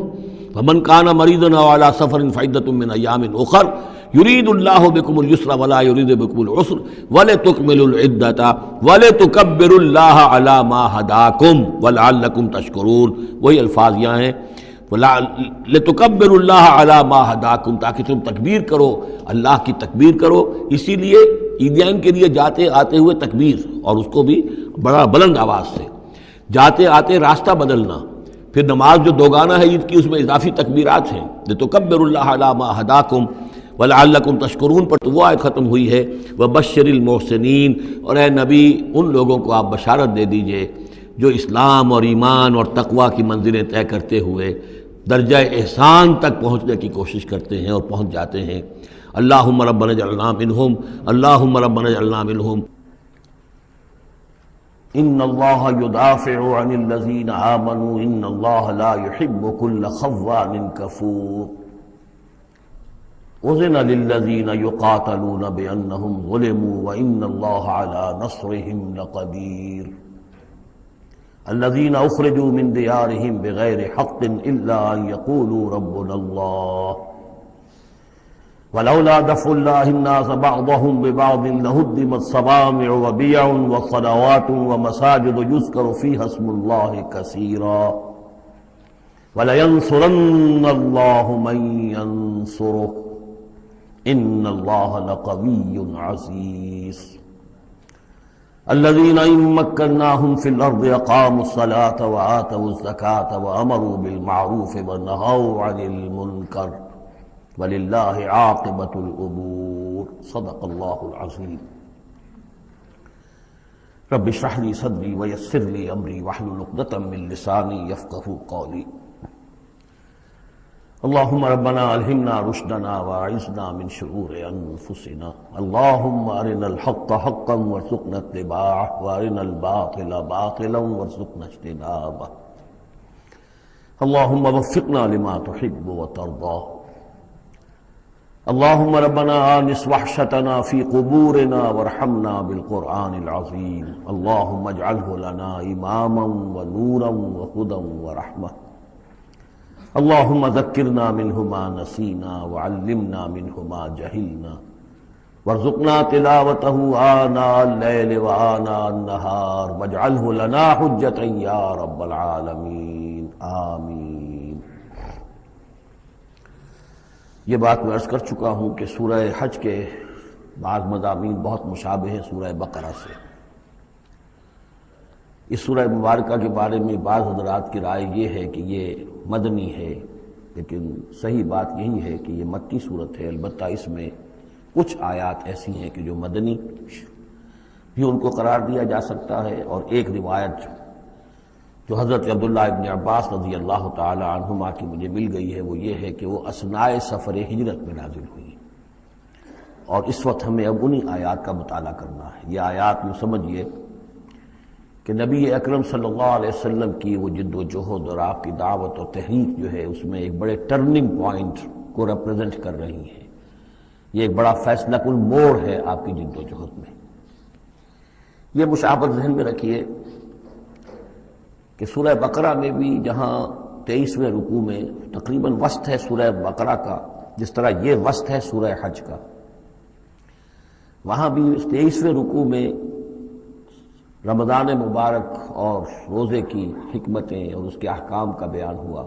ومن کان مریضا او علی سفر فعدۃ من ایام اخر یرید اللہ بکم الیسر ولا یرید بکم العسر ولتکملوا العدۃ ولتکبروا اللہ علی ما ھداکم ولعلکم تشکرون۔ وہی الفاظ یہاں ہیں، لتکبروا اللہ علی ما ھداکم، تاکہ تم تکبیر کرو، اللہ کی تکبیر کرو۔ اسی لیے عیدین کے لیے جاتے آتے ہوئے تکبیر، اور اس کو بھی بڑا بلند آواز سے، جاتے آتے راستہ بدلنا، پھر نماز جو دوگانہ ہے عید کی اس میں اضافی تکبیرات ہیں، لتکبروا اللہ علی ما ھداکم ولعلکم تشکرون پر تو وہ آیت ختم ہوئی ہے، وبشر المحسنین، اور اے نبی ان لوگوں کو آپ بشارت دے دیجئے جو اسلام اور ایمان اور تقوی کی منزلیں طے کرتے ہوئے درجہ احسان تک پہنچنے کی کوشش کرتے ہیں اور پہنچ جاتے ہیں۔ اللہم ربنا اجعلنا منہم، اللہم ربنا اجعلنا منہم۔ ان اللہ یدافع عن الذین آمنوا ان اللہ لا يحب كل خوان کفور۔ اذن للذین یقاتلون بانہم ظلموا وان اللہ علی نصرہم لقدیر۔ الذين اخرجوا من ديارهم بغير حق الا ان يقولوا ربنا الله ولولا دفع الله الناس بعضهم ببعض لهدمت صوامع وبيع وصلوات ومساجد يذكر فيها اسم الله كثيرا ولينصرن الله من ينصره ان الله لقوي عزيز۔ الذين إن مكناهم في الأرض أقاموا الصلاة وآتوا الزكاة وأمروا بالمعروف ونهوا عن المنكر ولله عاقبة الأمور صدق الله العظيم رب اشرح لي صدري ويسر لي أمري واحلل عقدة من لساني يفقهوا قولي اللهم ربنا ألهمنا رشدنا وأعذنا من شرور أنفسنا اللهم أرنا الحق حقا وارزقنا اتباعه وأرنا الباطل باطلا وارزقنا اجتنابه اللهم وفقنا لما تحب وترضى اللهم ربنا آنس وحشتنا في قبورنا وارحمنا بالقرآن العظيم اللهم اجعله لنا إماما ونورا وهدى ورحمة اللهم ذكرنا منه ما نسينا وعلمنا منه ما جهلنا وارزقنا تلاوته آناء الليل وآناء النهار واجعله لنا حجة يا رب العالمين آمین۔ یہ بات میں عرض کر چکا ہوں کہ سورہ حج کے بعض مضامین بہت مشابہ ہیں سورہ بقرہ سے۔ اس سورہ مبارکہ کے بارے میں بعض حضرات کی رائے یہ ہے کہ یہ مدنی ہے، لیکن صحیح بات یہی ہے کہ یہ مکی صورت ہے، البتہ اس میں کچھ آیات ایسی ہیں کہ جو مدنی بھی ان کو قرار دیا جا سکتا ہے، اور ایک روایت جو حضرت عبداللہ ابن عباس رضی اللہ تعالی عنہما کی مجھے مل گئی ہے وہ یہ ہے کہ وہ اثناء سفر ہجرت میں نازل ہوئی، اور اس وقت ہمیں اب انہی آیات کا مطالعہ کرنا ہے۔ یہ آیات یوں سمجھیے کہ نبی اکرم صلی اللہ علیہ وسلم کی وہ جد و جہد اور آپ کی دعوت اور تحریک جو ہے اس میں ایک بڑے ٹرننگ پوائنٹ کو ریپرزینٹ کر رہی ہیں۔ یہ ایک بڑا فیصلہ کن موڑ ہے آپ کی جد و جہد میں۔ یہ مشابہت ذہن میں رکھیے کہ سورہ بقرہ میں بھی جہاں 23ویں رکوع میں تقریباً وسط ہے سورہ بقرہ کا، جس طرح یہ وسط ہے سورہ حج کا، وہاں بھی 23ویں رکوع میں رمضان مبارک اور روزے کی حکمتیں اور اس کے احکام کا بیان ہوا۔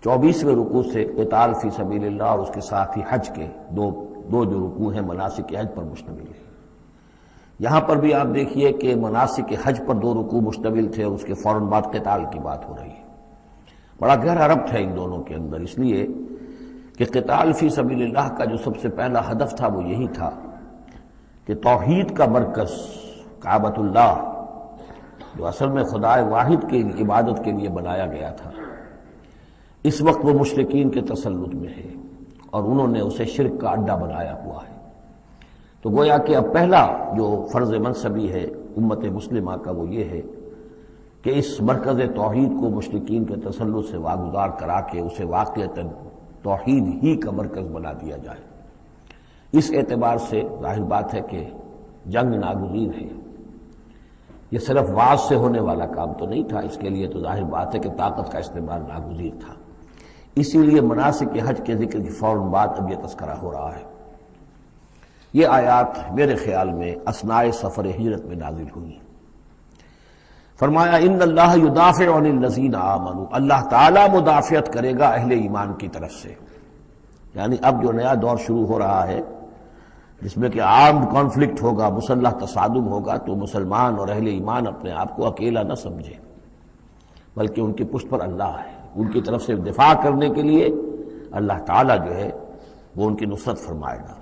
24ویں رکوع سے قتال فی سبیل اللہ اور اس کے ساتھ ہی حج کے دو جو رکوع ہیں مناسک حج پر مشتمل ہیں۔ یہاں پر بھی آپ دیکھیے کہ مناسک حج پر 2 رکوع مشتمل تھے اور اس کے فوراً بعد قتال کی بات ہو رہی ہے۔ بڑا گہرا ربط ہے ان دونوں کے اندر، اس لیے کہ قتال فی سبیل اللہ کا جو سب سے پہلا ہدف تھا وہ یہی تھا کہ توحید کا مرکز کعبۃ اللہ جو اصل میں خدا واحد کی عبادت کے لیے بنایا گیا تھا، اس وقت وہ مشرکین کے تسلط میں ہے اور انہوں نے اسے شرک کا اڈا بنایا ہوا ہے۔ تو گویا کہ اب پہلا جو فرض منصبی ہے امت مسلمہ کا وہ یہ ہے کہ اس مرکز توحید کو مشرکین کے تسلط سے واگزار کرا کے اسے واقعتاً توحید ہی کا مرکز بنا دیا جائے۔ اس اعتبار سے ظاہر بات ہے کہ جنگ ناگزیر ہے۔ یہ صرف واز سے ہونے والا کام تو نہیں تھا، اس کے لیے تو ظاہر بات ہے کہ طاقت کا استعمال ناگزیر تھا۔ اسی لیے مناسک حج کے ذکر کی فوراً بعد اب یہ تذکرہ ہو رہا ہے۔ یہ آیات میرے خیال میں اثناء سفر ہجرت میں نازل ہوئی۔ فرمایا ان اللہ یدافع عن الذین آمنوا، اللہ تعالیٰ مدافعت کرے گا اہل ایمان کی طرف سے، یعنی اب جو نیا دور شروع ہو رہا ہے جس میں کہ آرمڈ کانفلکٹ ہوگا، مسلح تصادم ہوگا، تو مسلمان اور اہل ایمان اپنے آپ کو اکیلا نہ سمجھے، بلکہ ان کی پشت پر اللہ ہے۔ ان کی طرف سے دفاع کرنے کے لیے اللہ تعالیٰ جو ہے وہ ان کی نصرت فرمائے گا۔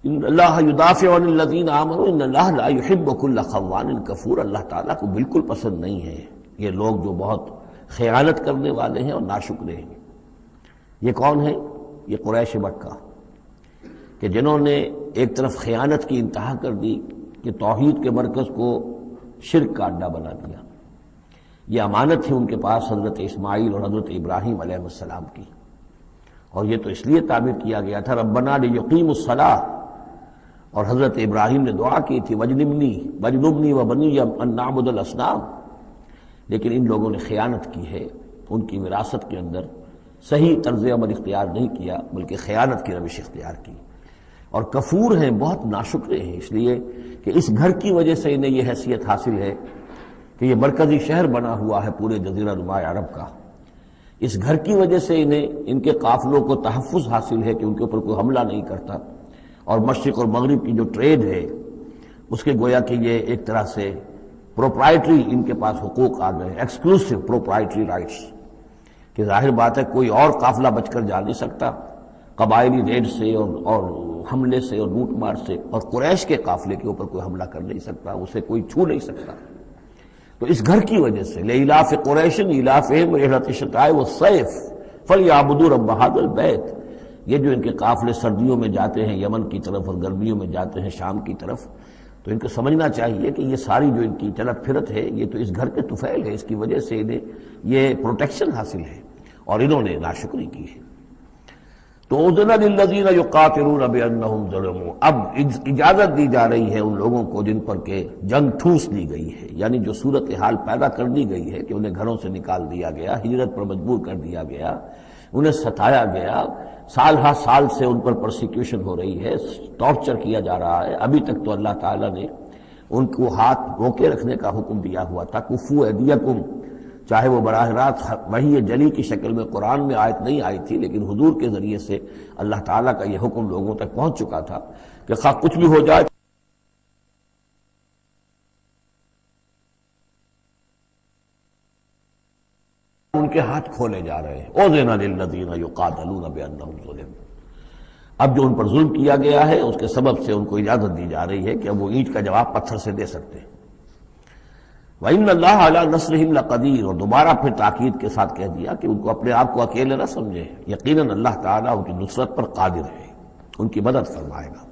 ان اللہ یدافع عن الذین آمنوا ان اللہ لا یحب کل خوان کفور، اللہ تعالیٰ کو بالکل پسند نہیں ہے یہ لوگ جو بہت خیانت کرنے والے ہیں اور ناشکرے ہیں۔ یہ کون ہیں؟ یہ قریش مکہ کہ جنہوں نے ایک طرف خیانت کی انتہا کر دی کہ توحید کے مرکز کو شرک کا اڈا بنا دیا۔ یہ امانت تھی ان کے پاس حضرت اسماعیل اور حضرت ابراہیم علیہ السلام کی، اور یہ تو اس لیے تعبیر کیا گیا تھا ربنا لیقیموا الصلاۃ، اور حضرت ابراہیم نے دعا کی تھی وجنبنی وبنی ان نعبد الاصنام، لیکن ان لوگوں نے خیانت کی ہے، ان کی وراثت کے اندر صحیح طرز عمل اختیار نہیں کیا بلکہ خیانت کی روش اختیار کی، اور کفور ہیں، بہت ناشکرے ہیں، اس لیے کہ اس گھر کی وجہ سے انہیں یہ حیثیت حاصل ہے کہ یہ مرکزی شہر بنا ہوا ہے پورے جزیرہ نما عرب کا۔ اس گھر کی وجہ سے انہیں ان کے قافلوں کو تحفظ حاصل ہے کہ ان کے اوپر کوئی حملہ نہیں کرتا، اور مشرق اور مغرب کی جو ٹریڈ ہے اس کے گویا کہ یہ ایک طرح سے پروپرائٹری ان کے پاس حقوق آ گئے، ایکسکلوسیو پروپرائٹری رائٹس، کہ ظاہر بات ہے کوئی اور قافلہ بچ کر جا نہیں سکتا قبائلی ریڈ سے اور حملے سے اور لوٹ مار سے، اور قریش کے قافلے کے اوپر کوئی حملہ کر نہیں سکتا، اسے کوئی چھو نہیں سکتا۔ تو اس گھر کی وجہ سے لإلاف قریش إِلَافِهِمْ رِحْلَةَ الشِّتَاءِ وَالصَّيْفِ فَلْيَعْبُدُوا رَبَّ هَذَا الْبَيْتِ، یہ جو ان کے قافلے سردیوں میں جاتے ہیں یمن کی طرف اور گرمیوں میں جاتے ہیں شام کی طرف، تو ان کو سمجھنا چاہیے کہ یہ ساری جو ان کی چلت پھرت ہے یہ تو اس گھر کے طفیل ہے، اس کی وجہ سے انہیں یہ پروٹیکشن حاصل ہے اور انہوں نے ناشکری کی ہے۔ تو اذن للذین یقاتلون بانہم ظلموا، اب اجازت دی جا رہی ہے ان لوگوں کو جن پر کہ جنگ ٹھوس دی گئی ہے، یعنی جو صورتحال پیدا کر دی گئی ہے کہ انہیں گھروں سے نکال دیا گیا، ہجرت پر مجبور کر دیا گیا، انہیں ستایا گیا، سال ہر سال سے ان پر پرسیکیوشن ہو رہی ہے، ٹارچر کیا جا رہا ہے۔ ابھی تک تو اللہ تعالیٰ نے ان کو ہاتھ روکے رکھنے کا حکم دیا ہوا تھا، کفوا ایدیکم، چاہے وہ براہ راست وحی جلی کی شکل میں قرآن میں آیت نہیں آئی تھی، لیکن حضور کے ذریعے سے اللہ تعالیٰ کا یہ حکم لوگوں تک پہنچ چکا تھا کہ خواہ کچھ بھی ہو جائے ان کے ہاتھ کھولے جا رہے ہیں۔ اذن للذین یقاتلون بانہم ظلموا، اب جو ان پر ظلم کیا گیا ہے اس کے سبب سے ان کو اجازت دی جا رہی ہے کہ اب وہ اینٹ کا جواب پتھر سے دے سکتے ہیں۔ وَإِنَّ اللَّهَ عَلَىٰ نَصْرِهِمْ لَقَدِيرٌ، اور دوبارہ پھر تاکید کے ساتھ کہہ دیا کہ ان کو اپنے آپ کو اکیلے نہ سمجھے، یقیناً اللہ تعالیٰ ان کی نصرت پر قادر ہے، ان کی مدد فرمائے گا۔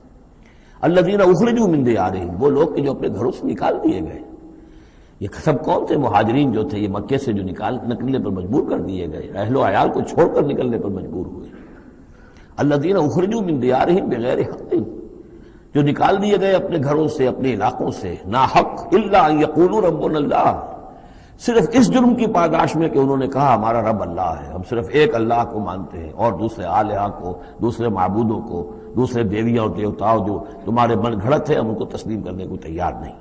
الَّذِينَ أُخْرِجُوا مِن دِيَارِهِمْ، وہ لوگ کہ جو اپنے گھروں سے نکال دیے گئے، یہ سب کون تھے؟ مہاجرین جو تھے، یہ مکے سے جو نکلنے پر مجبور کر دیے گئے، اہل و عیال کو چھوڑ کر نکلنے پر مجبور ہوئے۔ الَّذِينَ أُخْرِجُوا مِن دِيَارِهِمْ بِغَيْرِ حَقٍّ، جو نکال دیے گئے اپنے گھروں سے، اپنے علاقوں سے ناحق، إِلَّا أَن يَقُولُوا رَبُّنَا اللَّهُ، صرف اس جرم کی پاداش میں کہ انہوں نے کہا ہمارا رب اللہ ہے، ہم صرف ایک اللہ کو مانتے ہیں اور دوسرے آلہہ کو، دوسرے معبودوں کو، دوسرے دیویاں اور دیوتاؤں جو تمہارے من گھڑت ہے، ہم ان کو تسلیم کرنے کو تیار نہیں۔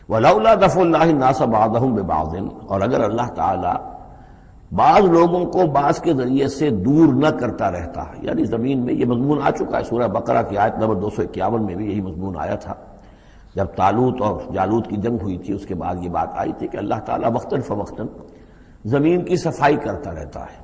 وَلَوْلَا دَفْعُ اللَّهِ النَّاسَ بَعْضَهُم بِبَعْضٍ، اور اگر اللہ تعالی بعض لوگوں کو بعض کے ذریعے سے دور نہ کرتا رہتا، یعنی زمین میں یہ مضمون آ چکا ہے، سورہ بقرہ کی آیت نمبر 251 میں بھی یہی مضمون آیا تھا، جب طالوت اور جالوت کی جنگ ہوئی تھی، اس کے بعد یہ بات آئی تھی کہ اللہ تعالیٰ وقتاً فوقتاً زمین کی صفائی کرتا رہتا ہے،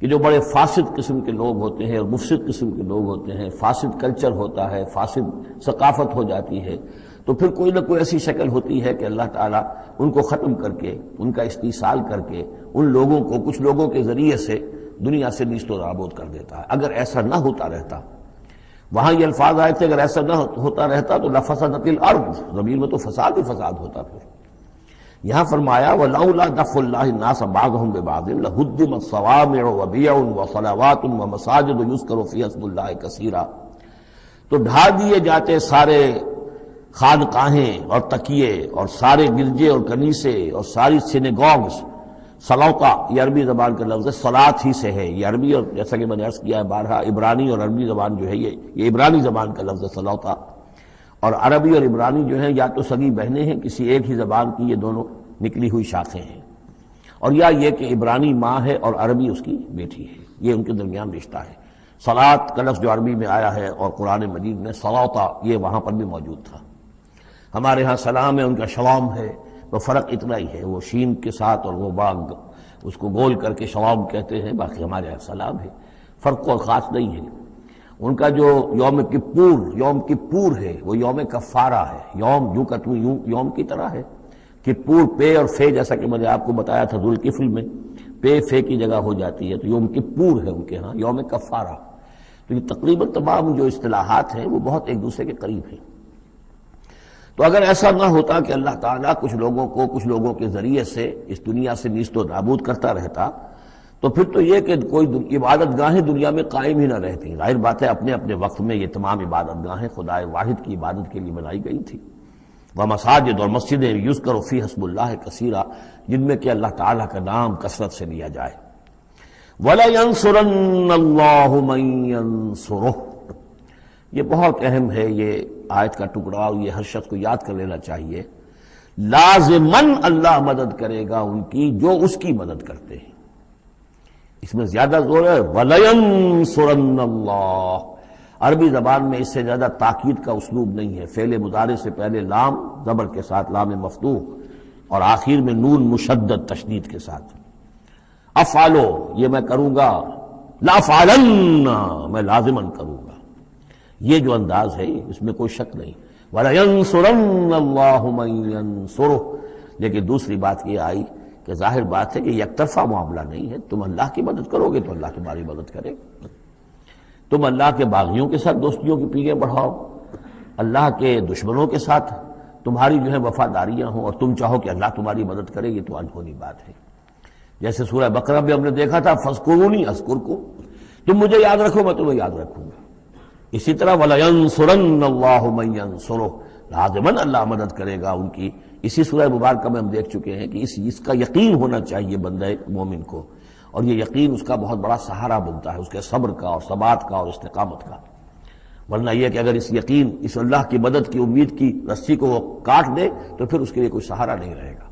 کہ جو بڑے فاسد قسم کے لوگ ہوتے ہیں اور مفسد قسم کے لوگ ہوتے ہیں، فاسد کلچر ہوتا ہے، فاسد ثقافت ہو جاتی ہے، تو پھر کوئی نہ کوئی ایسی شکل ہوتی ہے کہ اللہ تعالیٰ ان کو ختم کر کے، ان کا استیصال کر کے، ان لوگوں کو کچھ لوگوں کے ذریعے سے دنیا سے نیست و نابود کر دیتا ہے۔ اگر ایسا نہ ہوتا رہتا، وہاں یہ الفاظ آئے تھے اگر ایسا نہ ہوتا رہتا تو لفسدت الارض، زمین میں تو فساد ہی فساد ہوتا۔ پھر یہاں فرمایا وَلَوْلَا دَفْعُ اللَّهِ النَّاسَ بَعْضَهُم بِبَعْضٍ لَهُدِّمَتْ صَوَامِعُ وَبِيَعٌ وَصَلَوَاتٌ وَمَسَاجِدُ يُذْكَرُ فِيهَا اسْمُ اللَّهِ كَثِيرًا، تو ڈھا دیے جاتے سارے خانقاہیں اور تکیے اور سارے گرجے اور کنیسے اور ساری سینیگوگز، صلوتا یہ عربی زبان کا لفظ ہے، صلاۃ ہی سے ہے، یہ عربی، اور جیسا کہ میں نے عرض کیا ہے بارہا، عبرانی اور عربی زبان جو ہے یہ عبرانی زبان کا لفظ ہے صلوتا، اور عربی اور عبرانی جو ہیں یا تو سگی بہنیں ہیں کسی ایک ہی زبان کی، یہ دونوں نکلی ہوئی شاخیں ہیں، اور یا یہ کہ عبرانی ماں ہے اور عربی اس کی بیٹی ہے، یہ ان کے درمیان رشتہ ہے۔ صلاۃ کا لفظ جو عربی میں آیا ہے اور قرآن مجید میں صلوتا یہ وہاں پر بھی موجود تھا۔ ہمارے ہاں سلام ہے، ان کا شلام ہے، تو فرق اتنا ہی ہے، وہ شین کے ساتھ اور وہ باغ اس کو گول کر کے شلام کہتے ہیں، باقی ہمارے یہاں سلام ہے، فرق کوئی خاص نہیں ہے۔ ان کا جو یوم کپور ہے وہ یوم کفارہ ہے، یوم یوں کا تو یوں یوم کی طرح ہے، کپور پے اور فے، جیسا کہ میں نے آپ کو بتایا تھا ذوالکفل میں پے فے کی جگہ ہو جاتی ہے، تو یوم کپور ہے ان کے ہاں، یوم کفارہ۔ تو یہ تقریباً تمام جو اصطلاحات ہیں وہ بہت ایک دوسرے کے قریب ہیں۔ تو اگر ایسا نہ ہوتا کہ اللہ تعالیٰ کچھ لوگوں کو کچھ لوگوں کے ذریعے سے اس دنیا سے نیست و نابود کرتا رہتا، تو پھر تو یہ کہ کوئی عبادت گاہیں دنیا میں قائم ہی نہ رہتی۔ ظاہر بات ہے اپنے اپنے وقت میں یہ تمام عبادت گاہیں خدا واحد کی عبادت کے لیے بنائی گئی تھی، ومساجد، اور مسجدیں یذکر فیہا اسم اللہ کثیرا، جن میں کہ اللہ تعالیٰ کا نام کثرت سے لیا جائے۔ وَلَيَنصُرَنَّ اللَّهُ مَن يَنصُرُهُ، یہ بہت اہم ہے، یہ آیت کا ٹکڑا، اور یہ ہر شخص کو یاد کر لینا چاہیے۔ لازماً اللہ مدد کرے گا ان کی جو اس کی مدد کرتے ہیں، اس میں زیادہ زور ہے وَلَيَنصُرَنَّ اللَّهُ، عربی زبان میں اس سے زیادہ تاکید کا اسلوب نہیں ہے. فعل مضارع سے پہلے لام زبر کے ساتھ، لام مفتوح، اور آخر میں نون مشدد تشدید کے ساتھ. افعلو یہ میں کروں گا، لافعلن میں لازماً کروں گا. یہ جو انداز ہے اس میں کوئی شک نہیں. وَلَيَنْصُرَنَّ اللَّهُ مَن يَنْصُرُهُ. لیکن دوسری بات یہ آئی کہ ظاہر بات ہے کہ یک طرفہ معاملہ نہیں ہے. تم اللہ کی مدد کرو گے تو اللہ تمہاری مدد کرے گا. تم اللہ کے باغیوں کے ساتھ دوستیوں کی پیلیں بڑھاؤ، اللہ کے دشمنوں کے ساتھ تمہاری جو ہے وفاداریاں ہوں، اور تم چاہو کہ اللہ تمہاری مدد کرے، یہ تو انہونی بات ہے. جیسے سورہ بقرہ میں ہم نے دیکھا تھا فاذکرونی اذکرکم، تم مجھے یاد رکھو میں تمہیں یاد رکھوں گا. اسی طرح وَلَيَنْصُرَنَّ اللَّهُ مَن يَنْصُرُهُ، لازماً اللہ مدد کرے گا ان کی. اسی سورہ مبارکہ میں ہم دیکھ چکے ہیں کہ اس کا یقین ہونا چاہیے بندہ مومن کو، اور یہ یقین اس کا بہت بڑا سہارا بنتا ہے، اس کے صبر کا اور ثبات کا اور استقامت کا. ورنہ یہ کہ اگر اس یقین، اس اللہ کی مدد کی امید کی رسی کو وہ کاٹ دے تو پھر اس کے لیے کوئی سہارا نہیں رہے گا.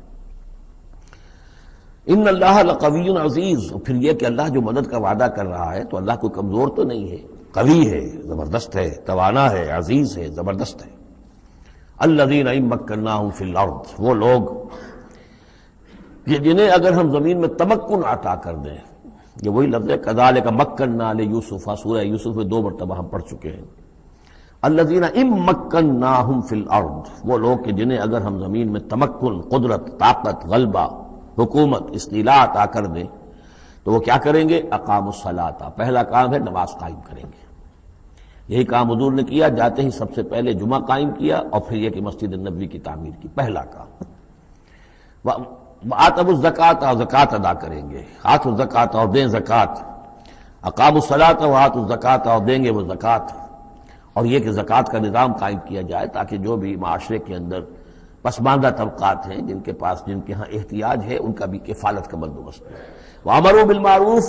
ان اللہ لقوی عزیز. اور پھر یہ کہ اللہ جو مدد کا وعدہ کر رہا ہے تو اللہ کوئی کمزور تو نہیں ہے، قوی ہے، زبردست ہے، توانا ہے، عزیز ہے، زبردست ہے. الذین ان مکناہم فی الارض، وہ لوگ جنہیں اگر ہم زمین میں تمکن عطا کر دیں. یہ وہی لفظ ہے کذالک مکننا لیوسف، سورہ یوسف میں 2 مرتبہ ہم پڑھ چکے ہیں. الذین ان مکناہم فی الارض، وہ لوگ کہ جنہیں اگر ہم زمین میں تمکن، قدرت، طاقت، غلبہ، حکومت، استیلاء عطا کر دیں تو وہ کیا کریں گے؟ اقاموا الصلاۃ، پہلا کام ہے نماز قائم کریں گے. یہی کام حضور نے کیا، جاتے ہی سب سے پہلے جمعہ قائم کیا، اور پھر یہ کہ مسجد نبوی کی تعمیر کی، پہلا کام. وآتوا الزکوٰۃ، اور زکوٰۃ ادا کریں گے. آتوا الزکوٰۃ، اور دیں زکوٰۃ. اقاموا الصلاۃ وآتوا الزکوٰۃ، اور دیں گے وہ زکوٰۃ. اور یہ کہ زکوٰۃ کا نظام قائم کیا جائے تاکہ جو بھی معاشرے کے اندر پسماندہ طبقات ہیں، جن کے ہاں احتیاج ہے، ان کا بھی کفالت کا بندوبست ہے. وَأَمَرُوا بِالْمَعْرُوفِ،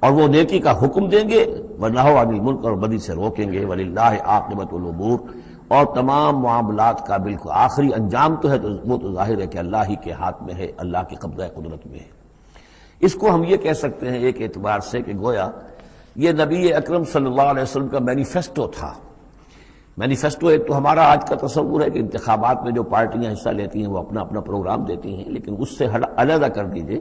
اور وہ نیکی کا حکم دیں گے، وَنَہَوْا عَنِ الْمُنکَرِ، اور بدی سے روکیں گے. وَلِلَّهِ عَاقِبَةُ الْأُمُورِ، اور تمام معاملات کا بالکل آخری انجام تو ہے تو وہ تو ظاہر ہے کہ اللہ ہی کے ہاتھ میں ہے، اللہ کی قبضہ قدرت میں ہے. اس کو ہم یہ کہہ سکتے ہیں ایک اعتبار سے کہ گویا یہ نبی اکرم صلی اللہ علیہ وسلم کا مینیفیسٹو تھا. مینیفیسٹو ایک تو ہمارا آج کا تصور ہے کہ انتخابات میں جو پارٹیاں حصہ لیتی ہیں وہ اپنا اپنا پروگرام دیتی ہیں، لیکن اس سے علیحدہ کر دیجئے.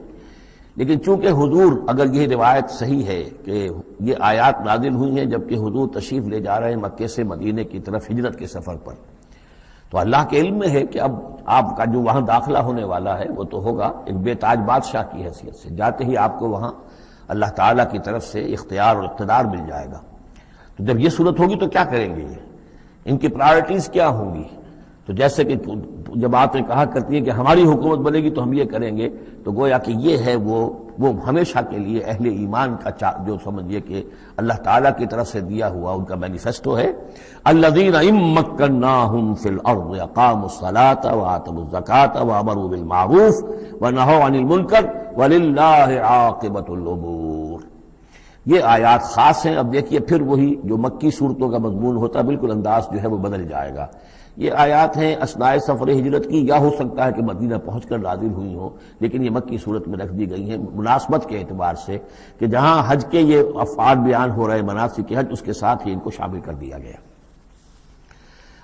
لیکن چونکہ حضور، اگر یہ روایت صحیح ہے کہ یہ آیات نازل ہوئی ہیں جبکہ حضور تشریف لے جا رہے ہیں مکے سے مدینے کی طرف ہجرت کے سفر پر، تو اللہ کے علم میں ہے کہ اب آپ کا جو وہاں داخلہ ہونے والا ہے وہ تو ہوگا ایک بے تاج بادشاہ کی حیثیت سے. جاتے ہی آپ کو وہاں اللہ تعالیٰ کی طرف سے اختیار اور اقتدار مل جائے گا. تو جب یہ صورت ہوگی تو کیا کریں گے؟ ان کی پرائرٹیز کیا ہوں گی؟ تو جیسے کہ جب آپ نے کہا کرتی ہیں کہ ہماری حکومت بنے گی تو ہم یہ کریں گے، تو گویا کہ یہ ہے وہ ہمیشہ کے لیے اہل ایمان کا جو سمجھیے کہ اللہ تعالیٰ کی طرف سے دیا ہوا ان کا مینیفیسٹو ہے. الذین ان مکناہم فی الارض اقاموا الصلاۃ وآتوا الزکاۃ وامروا بالمعروف ونہوا عن المنکر وللہ عاقبۃ الامور. یہ آیات خاص ہیں. اب دیکھیے پھر وہی جو مکی صورتوں کا مضمون ہوتا ہے بالکل انداز جو ہے وہ بدل جائے گا. یہ آیات ہیں اثناء سفر ہجرت کی، یا ہو سکتا ہے کہ مدینہ پہنچ کر نازل ہوئی ہوں، لیکن یہ مکی صورت میں رکھ دی گئی ہیں مناسبت کے اعتبار سے کہ جہاں حج کے یہ افعال بیان ہو رہے مناسک حج، اس کے ساتھ ہی ان کو شامل کر دیا گیا.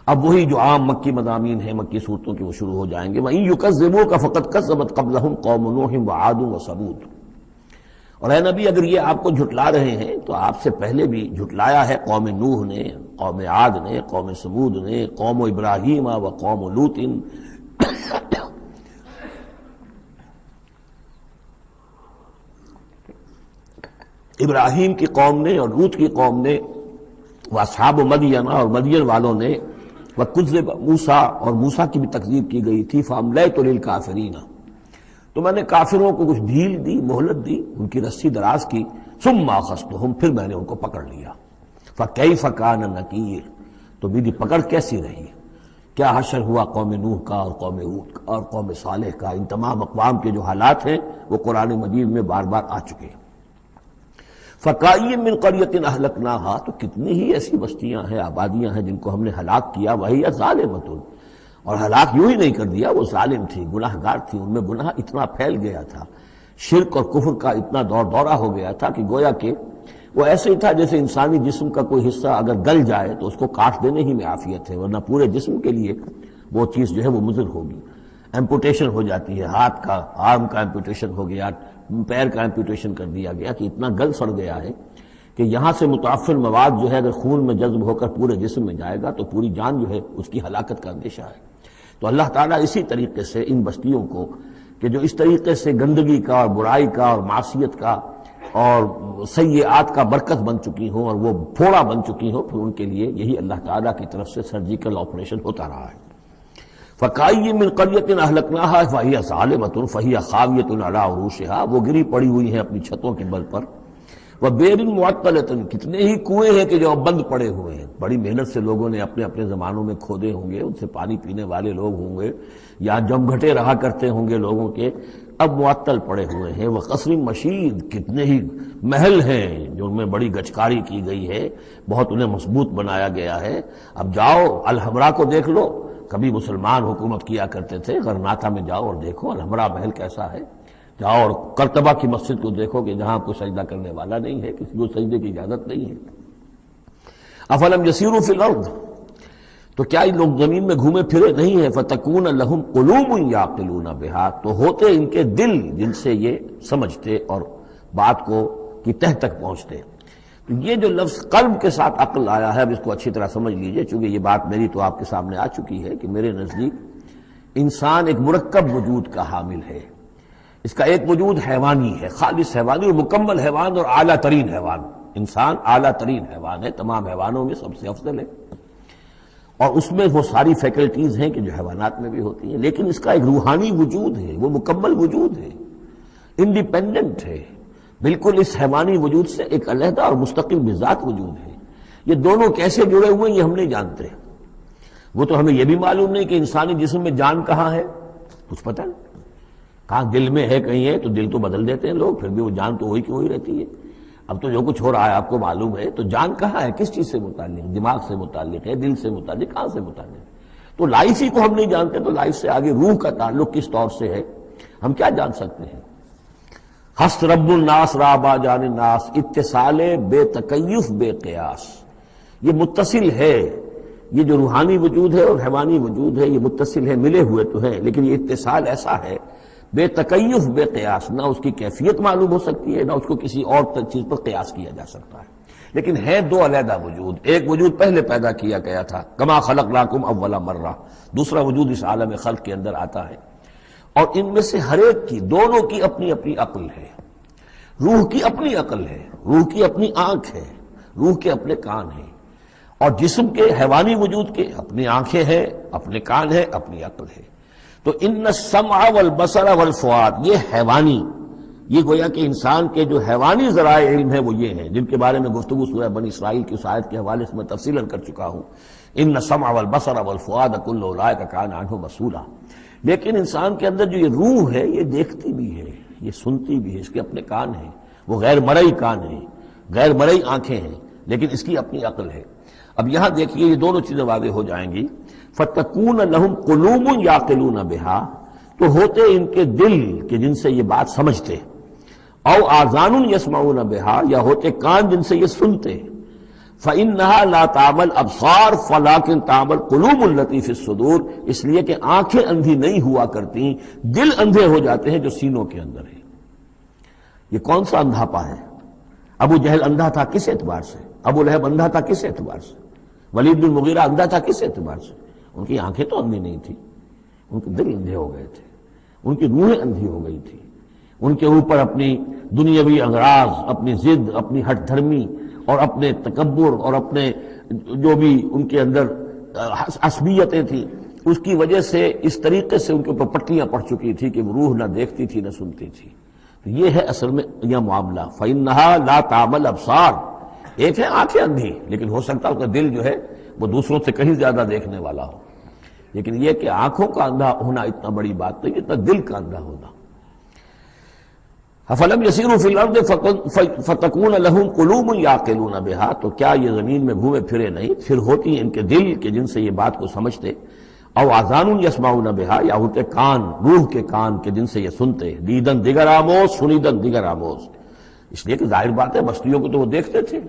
اب وہی جو عام مکی مضامین ہیں مکی صورتوں کے وہ شروع ہو جائیں گے. وَإِن يُكَذِّبُوكَ فَقَدْ كَذَّبَتْ قَبْلَهُمْ قَوْمُ نُوحٍ وَعَادٌ وَثَمُودُ. اور اے نبی اگر یہ آپ کو جھٹلا رہے ہیں تو آپ سے پہلے بھی جھٹلایا ہے قوم نوح نے، قوم عاد نے، قوم سمود نے، قوم ابراہیم و قوم لوط. ابراہیم کی قوم نے اور لوط کی قوم نے، واصحاب مدین اور مدین والوں نے، وکذب موسیٰ اور موسیٰ کی بھی تکذیب کی گئی تھی. فَأَمْلَيْتُ لِلْكَافِرِينَ، تو میں نے کافروں کو کچھ ڈھیل دی، مہلت دی، ان کی رسی دراز کی. ثم اخذتهم، پھر میں نے ان کو پکڑ لیا. فکیف کان نکیر، تو میری پکڑ کیسی رہی. کیا حشر ہوا قوم نوح کا اور قوم ہود کا اور قوم صالح کا. ان تمام اقوام کے جو حالات ہیں وہ قرآن مجید میں بار بار آ چکے ہیں. فکأی من قریۃ اہلکناھا، تو کتنی ہی ایسی بستیاں ہیں، آبادیاں ہیں جن کو ہم نے ہلاک کیا. وہی ظالمۃ، اور ہلاک یوں ہی نہیں کر دیا، وہ ظالم تھی، گناہ گار تھی، ان میں گناہ اتنا پھیل گیا تھا، شرک اور کفر کا اتنا دورہ ہو گیا تھا کہ گویا کہ وہ ایسے ہی تھا جیسے انسانی جسم کا کوئی حصہ اگر گل جائے تو اس کو کاٹ دینے ہی میں عافیت ہے، ورنہ پورے جسم کے لیے وہ چیز جو ہے وہ مضر ہوگی۔ ایمپوٹیشن ہو جاتی ہے، ہاتھ کا، آرم کا ایمپوٹیشن ہو گیا، پیر کا ایمپوٹیشن کر دیا گیا کہ اتنا گل سڑ گیا ہے کہ یہاں سے متعفن مواد جو ہے اگر خون میں جذب ہو کر پورے جسم میں جائے گا تو پوری جان جو ہے اس کی ہلاکت کا اندیشہ ہے۔ تو اللہ تعالیٰ اسی طریقے سے ان بستیوں کو کہ جو اس طریقے سے گندگی کا اور برائی کا اور معصیت کا اور سیئات کا برکت بن چکی ہوں اور وہ پھوڑا بن چکی ہوں، پھر ان کے لیے یہی اللہ تعالیٰ کی طرف سے سرجیکل آپریشن ہوتا رہا ہے۔ فَكَأَيٍّ مِّن قَرْيَةٍ أَهْلَكْنَاهَا فَهِيَ ظَالِمَةٌ فَهِيَ خَاوِيَةٌ عَلَىٰ عُرُوشِهَا، وہ گری پڑی ہوئی ہیں اپنی چھتوں کے بل پر۔ وَبِئْرٍ مُعَطَّلَةٍ، کتنے ہی کنویں ہیں کہ جو اب بند پڑے ہوئے ہیں، بڑی محنت سے لوگوں نے اپنے اپنے زمانوں میں کھودے ہوں گے، ان سے پانی پینے والے لوگ ہوں گے یا جمگھٹے رہا کرتے ہوں گے لوگوں کے، اب معطل پڑے ہوئے ہیں۔ وَقَصْرٍ مَشِيدٍ، کتنے ہی محل ہیں جو ان میں بڑی گچکاری کی گئی ہے، بہت انہیں مضبوط بنایا گیا ہے۔ اب جاؤ الحمرا کو دیکھ لو، کبھی مسلمان حکومت کیا کرتے تھے، غرناطہ میں جاؤ اور دیکھو الحمرا محل کیسا ہے۔ جاؤ اور قرطبہ کی مسجد کو دیکھو کہ جہاں کوئی سجدہ کرنے والا نہیں ہے، کسی کو سجدے کی اجازت نہیں ہے۔ افلم یسیروا فی الارض، تو کیا یہ لوگ زمین میں گھومے پھرے نہیں ہیں؟ فتکون لہم قلوب یعقلون بہا، تو ہوتے ان کے دل جن سے یہ سمجھتے اور بات کو کی تہ تک پہنچتے۔ یہ جو لفظ قلب کے ساتھ عقل آیا ہے، اب اس کو اچھی طرح سمجھ لیجئے، چونکہ یہ بات میری تو آپ کے سامنے آ چکی ہے کہ میرے نزدیک انسان ایک مرکب وجود کا حامل ہے۔ اس کا ایک وجود حیوانی ہے، خالص حیوانی اور مکمل حیوان اور اعلیٰ ترین حیوان۔ انسان اعلیٰ ترین حیوان ہے، تمام حیوانوں میں سب سے افضل ہے، اور اس میں وہ ساری فیکلٹیز ہیں کہ جو حیوانات میں بھی ہوتی ہیں، لیکن اس کا ایک روحانی وجود ہے، وہ مکمل وجود ہے، انڈیپینڈنٹ ہے، بالکل اس حیوانی وجود سے ایک علیحدہ اور مستقل بذات وجود ہے۔ یہ دونوں کیسے جڑے ہوئے ہیں یہ ہم نہیں جانتے۔ وہ تو ہمیں یہ بھی معلوم نہیں کہ انسانی جسم میں جان کہاں ہے، کچھ پتہ نہیں، کہاں دل میں ہے کہیں ہے، تو دل تو بدل دیتے ہیں لوگ، پھر بھی وہ جان تو وہی کی وہی رہتی ہے۔ اب تو جو کچھ ہو رہا ہے آپ کو معلوم ہے، تو جان کہاں ہے، کس چیز سے متعلق، دماغ سے متعلق ہے، دل سے متعلق، کہاں سے متعلق؟ تو لائف ہی کو ہم نہیں جانتے، تو لائف سے آگے روح کا تعلق کس طور سے ہے ہم کیا جان سکتے ہیں؟ ہست رب الناس را با جان الناس، اتصال بے تکیف بے قیاس، یہ متصل ہے، یہ جو روحانی وجود ہے اور حیوانی وجود ہے یہ متصل ہے، ملے ہوئے تو ہیں، لیکن یہ اتصال ایسا ہے بے تکیف بے قیاس، نہ اس کی کیفیت معلوم ہو سکتی ہے، نہ اس کو کسی اور چیز پر قیاس کیا جا سکتا ہے، لیکن ہے دو علیحدہ وجود۔ ایک وجود پہلے پیدا کیا گیا تھا، کما خلقناکم اول مرہ، دوسرا وجود اس عالم خلق کے اندر آتا ہے، اور ان میں سے ہر ایک کی، دونوں کی اپنی اپنی عقل ہے۔ روح کی اپنی عقل ہے، روح کی اپنی آنکھ ہے، روح کے اپنے کان ہیں، اور جسم کے حیوانی وجود کے اپنی آنکھیں ہیں، اپنے کان ہیں، اپنی عقل ہے۔ تو ان السمع والبصر والفؤاد، یہ حیوانی، یہ گویا کہ انسان کے جو حیوانی ذرائع علم ہے وہ یہ ہیں، جن کے بارے میں گفتگو سورہ بنی اسرائیل کی اس آیت کے حوالے سے میں تفصیلاً کر چکا ہوں۔ ان السمع والبصر والفؤاد کل اولئک کان عنہ مسئولا۔ لیکن انسان کے اندر جو یہ روح ہے یہ دیکھتی بھی ہے، یہ سنتی بھی ہے، اس کے اپنے کان ہیں، وہ غیر مرئی کان ہیں، غیر مرئی آنکھیں ہیں، لیکن اس کی اپنی عقل ہے۔ اب یہاں دیکھیے یہ دونوں چیزیں واضح ہو جائیں گی۔ فَتَكُونَ لَهُمْ قُلُوبٌ يَعْقِلُونَ بِهَا، تو ہوتے ان کے دل کہ جن سے یہ بات سمجھتے، او آذان يَسْمَعُونَ بِهَا، یا ہوتے کان جن سے یہ سنتے۔ فَإِنَّهَا لَا تَعْمَى الْأَبْصَارُ وَلَكِن تَعْمَى الْقُلُوبُ الَّتِي فِي الصُّدُورِ، اس لیے کہ آنکھیں اندھی نہیں ہوا کرتی، دل اندھے ہو جاتے ہیں جو سینوں کے اندر ہے۔ یہ کون سا اندھاپا ہے؟ ابو جہل اندھا تھا کس اعتبار سے؟ ابو لہب اندھا تھا کس اعتبار سے؟ ولید بن مغیرہ اندھا تھا کس اعتبار سے؟ ان کی آنکھیں تو اندھی نہیں تھی، ان کے دل اندھے ہو گئے تھے، ان کی روحیں اندھی ہو گئی تھی، ان کے اوپر اپنی دنیاوی اغراض، اپنی ضد، اپنی ہٹ دھرمی اور اپنے تکبر اور اپنے جو بھی ان کے اندر عصبیتیں تھیں، اس کی وجہ سے اس طریقے سے ان کے اوپر پٹیاں پڑ چکی تھی کہ وہ روح نہ دیکھتی تھی نہ سنتی تھی۔ تو یہ ہے اصل میں یہ معاملہ۔ فَإِنَّهَا لَا تَعْمَى الْأَبْصَارُ، ایک ہے آنکھیں اندھی، لیکن ہو سکتا ہے اس کا دل جو ہے وہ دوسروں سے کہیں زیادہ دیکھنے والا ہو، لیکن یہ کہ آنکھوں کا اندھا ہونا اتنا بڑی بات نہیں، اتنا دل کا اندھا ہونا۔ فَلَمْ يَسِيرُوا فِي الْأَرْضِ فَتَكُونَ لَهُمْ قُلُوبٌ يَعْقِلُونَ بِهَا، تو کیا یہ زمین میں گھومے پھرے نہیں، پھر ہوتی ہیں ان کے دل کہ جن سے یہ بات کو سمجھتے، او آذان يَسْمَعُونَ بِهَا، یا ہوتے کان، روح کے کان کہ جن سے یہ سنتے، دیدن دیگر آموز، سنیدن دیگر آموز، اس لیے کہ ظاہر بات ہے بستیوں کو تو وہ دیکھتے تھے،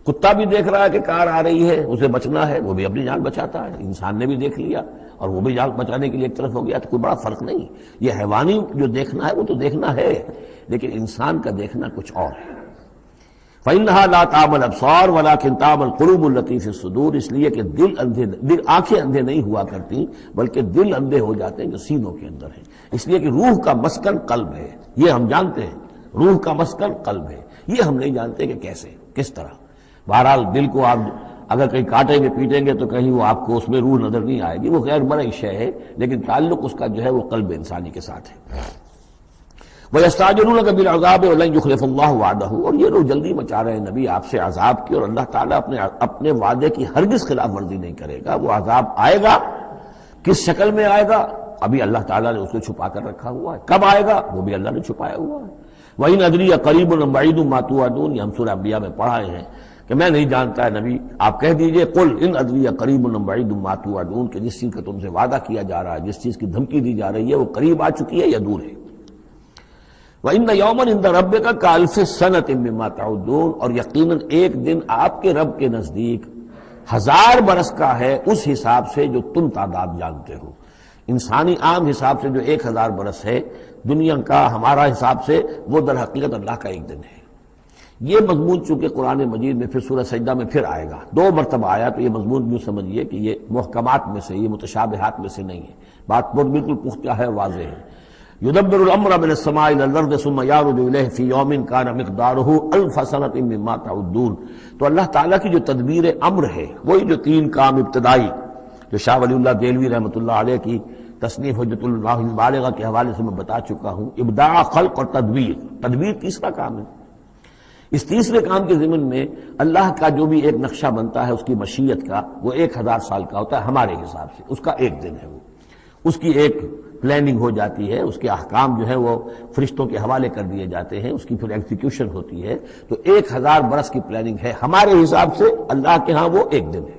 کتا بھی دیکھ رہا ہے کہ کار آ رہی ہے، اسے بچنا ہے، وہ بھی اپنی جان بچاتا ہے، انسان نے بھی دیکھ لیا اور وہ بھی جان بچانے کے لیے ایک طرف ہو گیا، تو کوئی بڑا فرق نہیں۔ یہ حیوانی جو دیکھنا ہے وہ تو دیکھنا ہے، لیکن انسان کا دیکھنا کچھ اور ہے۔ فَإِنَّهَا لَا تَعْمَى الْأَبْصَارُ وَلَكِنْ تَعْمَى الْقُلُوبُ الَّتِي فِي الصُّدُورِ، اس لیے کہ دل آنکھیں اندھے نہیں ہوا کرتی بلکہ دل اندھے ہو جاتے ہیں جو سینوں کے اندر ہیں، اس لیے کہ روح کا مسکن قلب ہے، یہ ہم جانتے ہیں، روح کا مسکن قلب ہے، یہ ہم نہیں جانتے کہ کیسے، کس طرح۔ بہرحال دل کو آپ اگر کہیں کاٹیں گے پیٹیں گے تو کہیں وہ آپ کو اس میں روح نظر نہیں آئے گی، وہ غیر مرئی شے ہے، لیکن تعلق اس کا جو ہے وہ قلب انسانی کے ساتھ ہے۔ وَيَسْتَعْجِلُونَكَ بِالْعَذَابِ وَلَن يُخْلِفَ اللَّهُ وَعْدَهُ، اور یہ لوگ جلدی مچا رہے ہیں نبی آپ سے عذاب کی، اور اللہ تعالیٰ اپنے وعدے کی ہرگز خلاف ورزی نہیں کرے گا۔ وہ عذاب آئے گا، کس شکل میں آئے گا ابھی اللہ تعالیٰ نے اس کو چھپا کر رکھا ہوا ہے، کب آئے گا وہ بھی اللہ نے چھپایا ہوا ہے۔ وَإِنْ أَدْرِي أَقَرِيبٌ أَمْ بَعِيدٌ مَا تُوعَدُونَ، یہ ہم سورہ انبیاء میں پڑھائے ہیں کہ میں نہیں جانتا ہے نبی، آپ کہہ دیجئے قُلْ إِنْ أَدْرِي أَقَرِيبٌ أَمْ بَعِيدٌ مَا تُوعَدُونَ، کہ جس چیز کا تم سے وعدہ کیا جا رہا ہے، جس چیز کی دھمکی دی جا رہی ہے وہ قریب آ چکی ہے یا دور ہے۔ وَإِنَّ يَوْمًا عِندَ رَبِّكَ كَأَلْفِ سَنَةٍ مِّمَّا تَعُدُّونَ، اور یقیناً ایک دن آپ کے رب کے نزدیک 1000 برس کا ہے اس حساب سے جو تم تعداد جانتے ہو۔ انسانی عام حساب سے جو 1000 برس ہے، دنیا کا ہمارا حساب سے وہ در حقیقت اللہ کا ایک دن ہے۔ یہ مضمون چونکہ قرآن مجید میں پھر سورہ سجدہ میں پھر آئے گا، 2 مرتبہ آیا، تو یہ مضمون یوں سمجھیے کہ یہ محکمات میں سے، یہ متشابہات میں سے نہیں ہے، بات بالکل پختہ ہے، واضح ہے۔ يُدَبِّرُ الْأَمْرَ مِنَ السَّمَاءِ إِلَى الْأَرْضِ ثُمَّ يَعْرُجُ إِلَيْهِ فِي يَوْمٍ كَانَ مِقْدَارُهُ أَلْفَ سَنَةٍ مِّمَّا تَعُدُّونَ، تو اللہ تعالیٰ کی جو تدبیر امر ہے، وہی جو 3 کام ابتدائی جو شاہ ولی اللہ دہلوی رحمۃ اللہ علیہ کی تصنیف حجت اللہ البالغہ کے حوالے سے میں بتا چکا ہوں، ابداع، خلق اور تدبیر، تدبیر تیسرا کام ہے۔ اس تیسرے کام کے ضمن میں اللہ کا جو بھی ایک نقشہ بنتا ہے اس کی مشیت کا، وہ 1000 سال کا ہوتا ہے ہمارے حساب سے، اس کا ایک دن ہے، وہ اس کی ایک پلاننگ ہو جاتی ہے، اس کے احکام جو ہے وہ فرشتوں کے حوالے کر دیے جاتے ہیں، اس کی پھر ایگزیکیوشن ہوتی ہے، تو 1000 برس کی پلاننگ ہے ہمارے حساب سے، اللہ کے ہاں وہ ایک دن ہے۔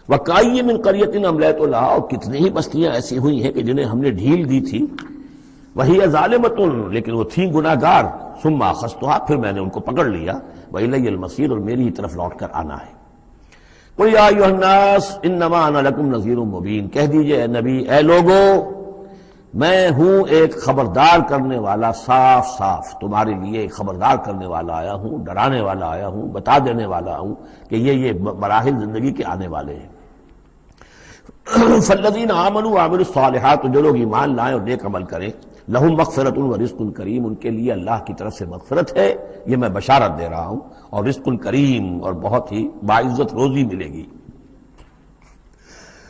وَكَأَيٍّ مِّن قَرْيَةٍ أَمْلَيْتُ لَهَا، اور کتنی ہی بستیاں ایسی ہوئی ہیں کہ جنہیں ہم نے ڈھیل دی تھی، وَهِيَ ظَالِمَةٌ، لیکن وہ تھیں گناہ گار، ثُمَّ أَخَذْتُهَا، پھر میں نے ان کو پکڑ لیا، وَإِلَيَّ الْمَصِيرُ، اور میری ہی طرف لوٹ کر آنا ہے۔ قُلْ يَا أَيُّهَا النَّاسُ إِنَّمَا أَنَا لَكُمْ نَذِيرٌ مُّبِينٌ، کہہ دیجئے اے نبی، اے لوگو، میں ہوں ایک خبردار کرنے والا، صاف صاف تمہارے لیے ایک خبردار کرنے والا آیا ہوں، ڈرانے والا آیا ہوں، بتا دینے والا ہوں کہ یہ مراحل زندگی کے آنے والے ہیں۔ فالذین آمنوا وعملوا الصالحات، جو لوگ ایمان لائیں اور نیک عمل کریں، لہم مغفرۃ ورزق کریم، ان کے لیے اللہ کی طرف سے مغفرت ہے، یہ میں بشارت دے رہا ہوں، اور رزق کریم، اور بہت ہی باعزت روزی ملے گی۔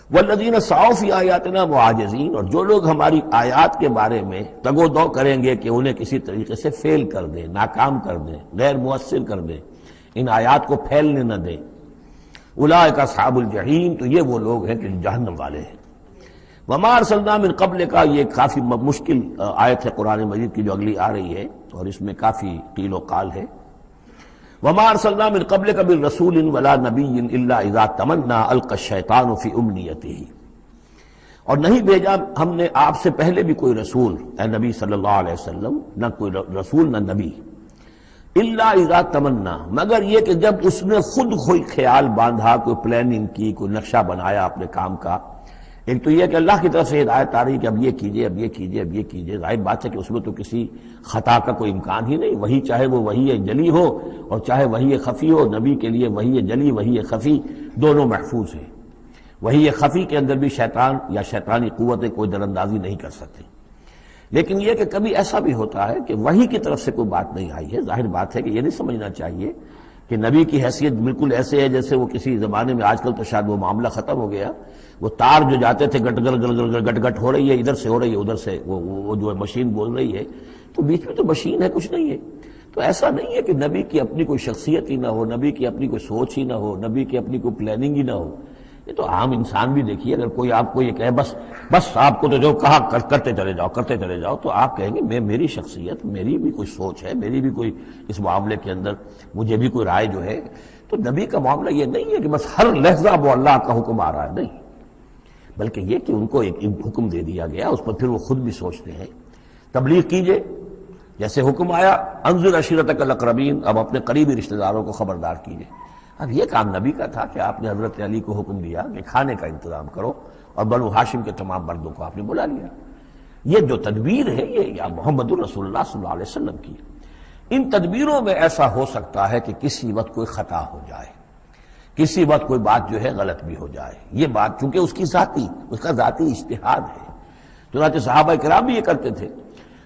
والذین سعوا فی آیاتنا معاجزین، اور جو لوگ ہماری آیات کے بارے میں تگ و دو کریں گے کہ انہیں کسی طریقے سے فیل کر دیں، ناکام کر دیں، غیر مؤثر کر دیں، ان آیات کو پھیلنے نہ دیں، اولئک اصحاب الجحیم، تو یہ وہ لوگ ہیں کہ جہنم والے ہیں۔ وما ارسلنا من قبلک، یہ کافی مشکل آیت ہے قرآن مجید کی جو اگلی آ رہی ہے، اور اس میں کافی قیل و قال ہے۔ وما ارسلنا من قبلک من رسول ولا نبی الا اذا تمنى القى الشیطان فی امنیتہ، اور نہیں بھیجا ہم نے آپ سے پہلے بھی کوئی رسول، اے نبی صلی اللہ علیہ وسلم، نہ کوئی رسول نہ نبی، الا اذا تمنا، مگر یہ کہ جب اس نے خود کوئی خیال باندھا، کوئی پلاننگ کی، کوئی نقشہ بنایا اپنے کام کا۔ ایک تو یہ کہ اللہ کی طرف سے ہدایت آ رہی کہ اب یہ کیجئے، اب یہ کیجئے، اب یہ کیجئے، ظاہر بات ہے کہ اس میں تو کسی خطا کا کوئی امکان ہی نہیں، وہی چاہے وہ وہی جلی ہو اور چاہے وہی خفی ہو، نبی کے لیے وہی جلی وہی خفی دونوں محفوظ ہیں۔ وہی خفی کے اندر بھی شیطان یا شیطانی قوتیں کوئی دراندازی نہیں کر سکتی، لیکن یہ کہ کبھی ایسا بھی ہوتا ہے کہ وحی کی طرف سے کوئی بات نہیں آئی ہے۔ ظاہر بات ہے کہ یہ نہیں سمجھنا چاہیے کہ نبی کی حیثیت بالکل ایسے ہے جیسے وہ کسی زمانے میں، آج کل تو شاید وہ معاملہ ختم ہو گیا، وہ تار جو جاتے تھے گٹ گٹ گٹ گٹ گٹ ہو رہی ہے، ادھر سے ہو رہی ہے، ادھر سے وہ جو ہے مشین بول رہی ہے، تو بیچ میں تو مشین ہے، کچھ نہیں ہے۔ تو ایسا نہیں ہے کہ نبی کی اپنی کوئی شخصیت ہی نہ ہو، نبی کی اپنی کوئی سوچ ہی نہ ہو، نبی کی اپنی کوئی پلاننگ ہی نہ ہو۔ یہ تو عام انسان بھی دیکھیے، اگر کوئی آپ کو یہ کہے بس آپ کو تو جو کہا کرتے چلے جاؤ، تو آپ کہیں گے میری شخصیت، میری بھی کوئی سوچ ہے، میری بھی کوئی اس معاملے کے اندر مجھے بھی کوئی رائے جو ہے۔ تو نبی کا معاملہ یہ نہیں ہے کہ بس ہر لحظہ وہ اللہ کا حکم آ رہا ہے، نہیں، بلکہ یہ کہ ان کو ایک حکم دے دیا گیا، اس پر پھر وہ خود بھی سوچتے ہیں۔ تبلیغ کیجئے، جیسے حکم آیا انذر عشیرتک الاقربین، اب اپنے قریبی رشتہ داروں کو خبردار کیجیے۔ اب یہ کام نبی کا تھا کہ آپ نے حضرت علی کو حکم دیا کہ کھانے کا انتظام کرو، اور بنو ہاشم کے تمام مردوں کو آپ نے بلا لیا۔ یہ جو تدبیر ہے یہ یا محمد الرسول اللہ صلی اللہ علیہ وسلم کی۔ ان تدبیروں میں ایسا ہو سکتا ہے کہ کسی وقت کوئی خطا ہو جائے، کسی وقت کوئی بات جو ہے غلط بھی ہو جائے۔ یہ بات چونکہ اس کا ذاتی اجتہاد ہے، چنانچہ صحابہ کرام بھی یہ کرتے تھے۔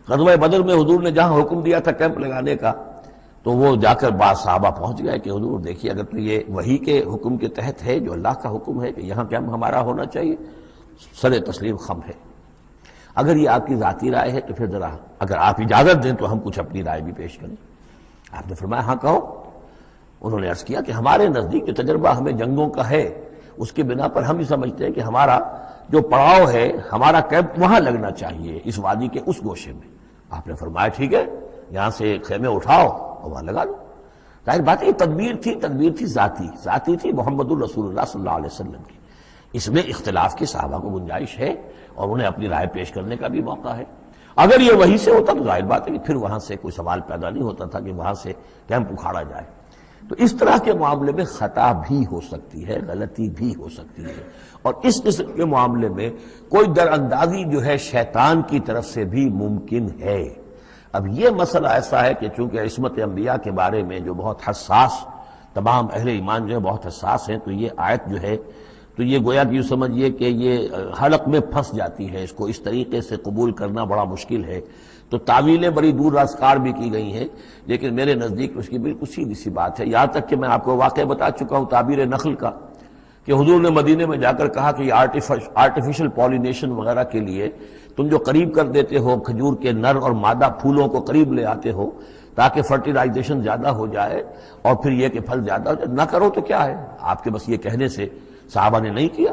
غزوہ بدر میں حضور نے جہاں حکم دیا تھا کیمپ لگانے کا، تو وہ جا کر بعض صحابہ پہنچ گئے کہ حضور دیکھیے اگر تو یہ وحی کے حکم کے تحت ہے، جو اللہ کا حکم ہے کہ یہاں کیمپ ہمارا ہونا چاہیے، سر تسلیم خم ہے۔ اگر یہ آپ کی ذاتی رائے ہے تو پھر ذرا اگر آپ اجازت دیں تو ہم کچھ اپنی رائے بھی پیش کریں۔ آپ نے فرمایا ہاں کہو۔ انہوں نے عرض کیا کہ ہمارے نزدیک جو تجربہ ہمیں جنگوں کا ہے اس کے بنا پر ہم یہ سمجھتے ہیں کہ ہمارا جو پڑاؤ ہے، ہمارا کیمپ وہاں لگنا چاہیے، اس وادی کے اس گوشے میں۔ آپ نے فرمایا ٹھیک ہے، یہاں سے خیمے اٹھاؤ اور وہاں لگا لو۔ ظاہر بات ہے یہ تدبیر تھی ذاتی تھی محمد الرسول اللہ صلی اللہ علیہ وسلم کی۔ اس میں اختلاف کی صحابہ کو گنجائش ہے اور انہیں اپنی رائے پیش کرنے کا بھی موقع ہے۔ اگر یہ وہی سے ہوتا تو ظاہر بات ہے کہ پھر وہاں سے کوئی سوال پیدا نہیں ہوتا تھا کہ وہاں سے کیمپ اکھاڑا جائے۔ تو اس طرح کے معاملے میں خطا بھی ہو سکتی ہے، غلطی بھی ہو سکتی ہے، اور اس قسم کے معاملے میں کوئی در اندازی جو ہے شیطان کی طرف سے بھی ممکن ہے۔ اب یہ مسئلہ ایسا ہے کہ چونکہ عصمت انبیاء کے بارے میں جو بہت حساس، تمام اہل ایمان جو ہے بہت حساس ہیں، تو یہ آیت جو ہے تو یہ گویا کہ یوں سمجھیے کہ یہ حلق میں پھنس جاتی ہے، اس کو اس طریقے سے قبول کرنا بڑا مشکل ہے۔ تو تعویلیں بڑی دور راسکار بھی کی گئی ہیں، لیکن میرے نزدیک اس کی بالکل سیدھی سی بات ہے۔ یہاں تک کہ میں آپ کو واقعہ بتا چکا ہوں تعبیر نخل کا، کہ حضور نے مدینے میں جا کر کہا کہ یہ آرٹیفیشل پولینیشن وغیرہ کے لیے تم جو قریب کر دیتے ہو کھجور کے نر اور مادہ پھولوں کو قریب لے آتے ہو تاکہ فرٹیلائزیشن زیادہ ہو جائے اور پھر یہ کہ پھل زیادہ ہو جائے، نہ کرو تو کیا ہے، آپ کے بس یہ کہنے سے صحابہ نے نہیں کیا،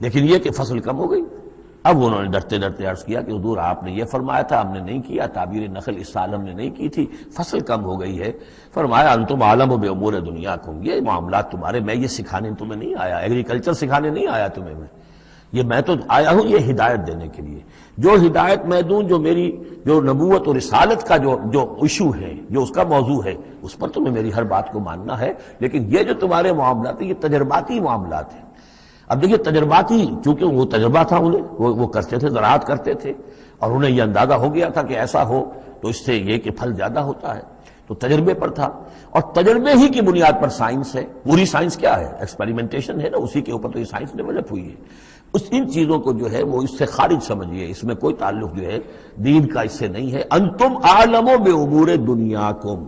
لیکن یہ کہ فصل کم ہو گئی۔ اب انہوں نے ڈرتے ڈرتے عرض کیا کہ حضور آپ نے یہ فرمایا تھا، ہم نے نہیں کیا، تعبیر نخل اس سال ہم نے نہیں کی تھی، فصل کم ہو گئی ہے۔ فرمایا انتم عالم بامور دنیاکم، یہ معاملات تمہارے، میں یہ سکھانے تمہیں نہیں آیا، ایگریکلچر سکھانے نہیں آیا تمہیں میں تو آیا ہوں یہ ہدایت دینے کے لیے۔ جو ہدایت میں دوں، جو میری جو نبوت اور رسالت کا جو ایشو ہے، جو اس کا موضوع ہے، اس پر تمہیں میری ہر بات کو ماننا ہے، لیکن یہ جو تمہارے معاملات ہیں یہ تجرباتی معاملات ہیں۔ اب دیکھیے تجرباتی، چونکہ وہ تجربہ تھا انہیں، وہ کرتے تھے، زراعت کرتے تھے، اور انہیں یہ اندازہ ہو گیا تھا کہ ایسا ہو تو اس سے یہ کہ پھل زیادہ ہوتا ہے، تو تجربے پر تھا، اور تجربے ہی کی بنیاد پر سائنس ہے۔ پوری سائنس کیا ہے؟ ایکسپیریمنٹیشن ہے نا، اسی کے اوپر تو یہ سائنس ڈیولپ ہوئی ہے۔ ان چیزوں کو جو ہے وہ اس سے خارج سمجھیے، اس میں کوئی تعلق جو ہے دین کا اس سے نہیں ہے۔ انتم اعلم بامور دنیاکم،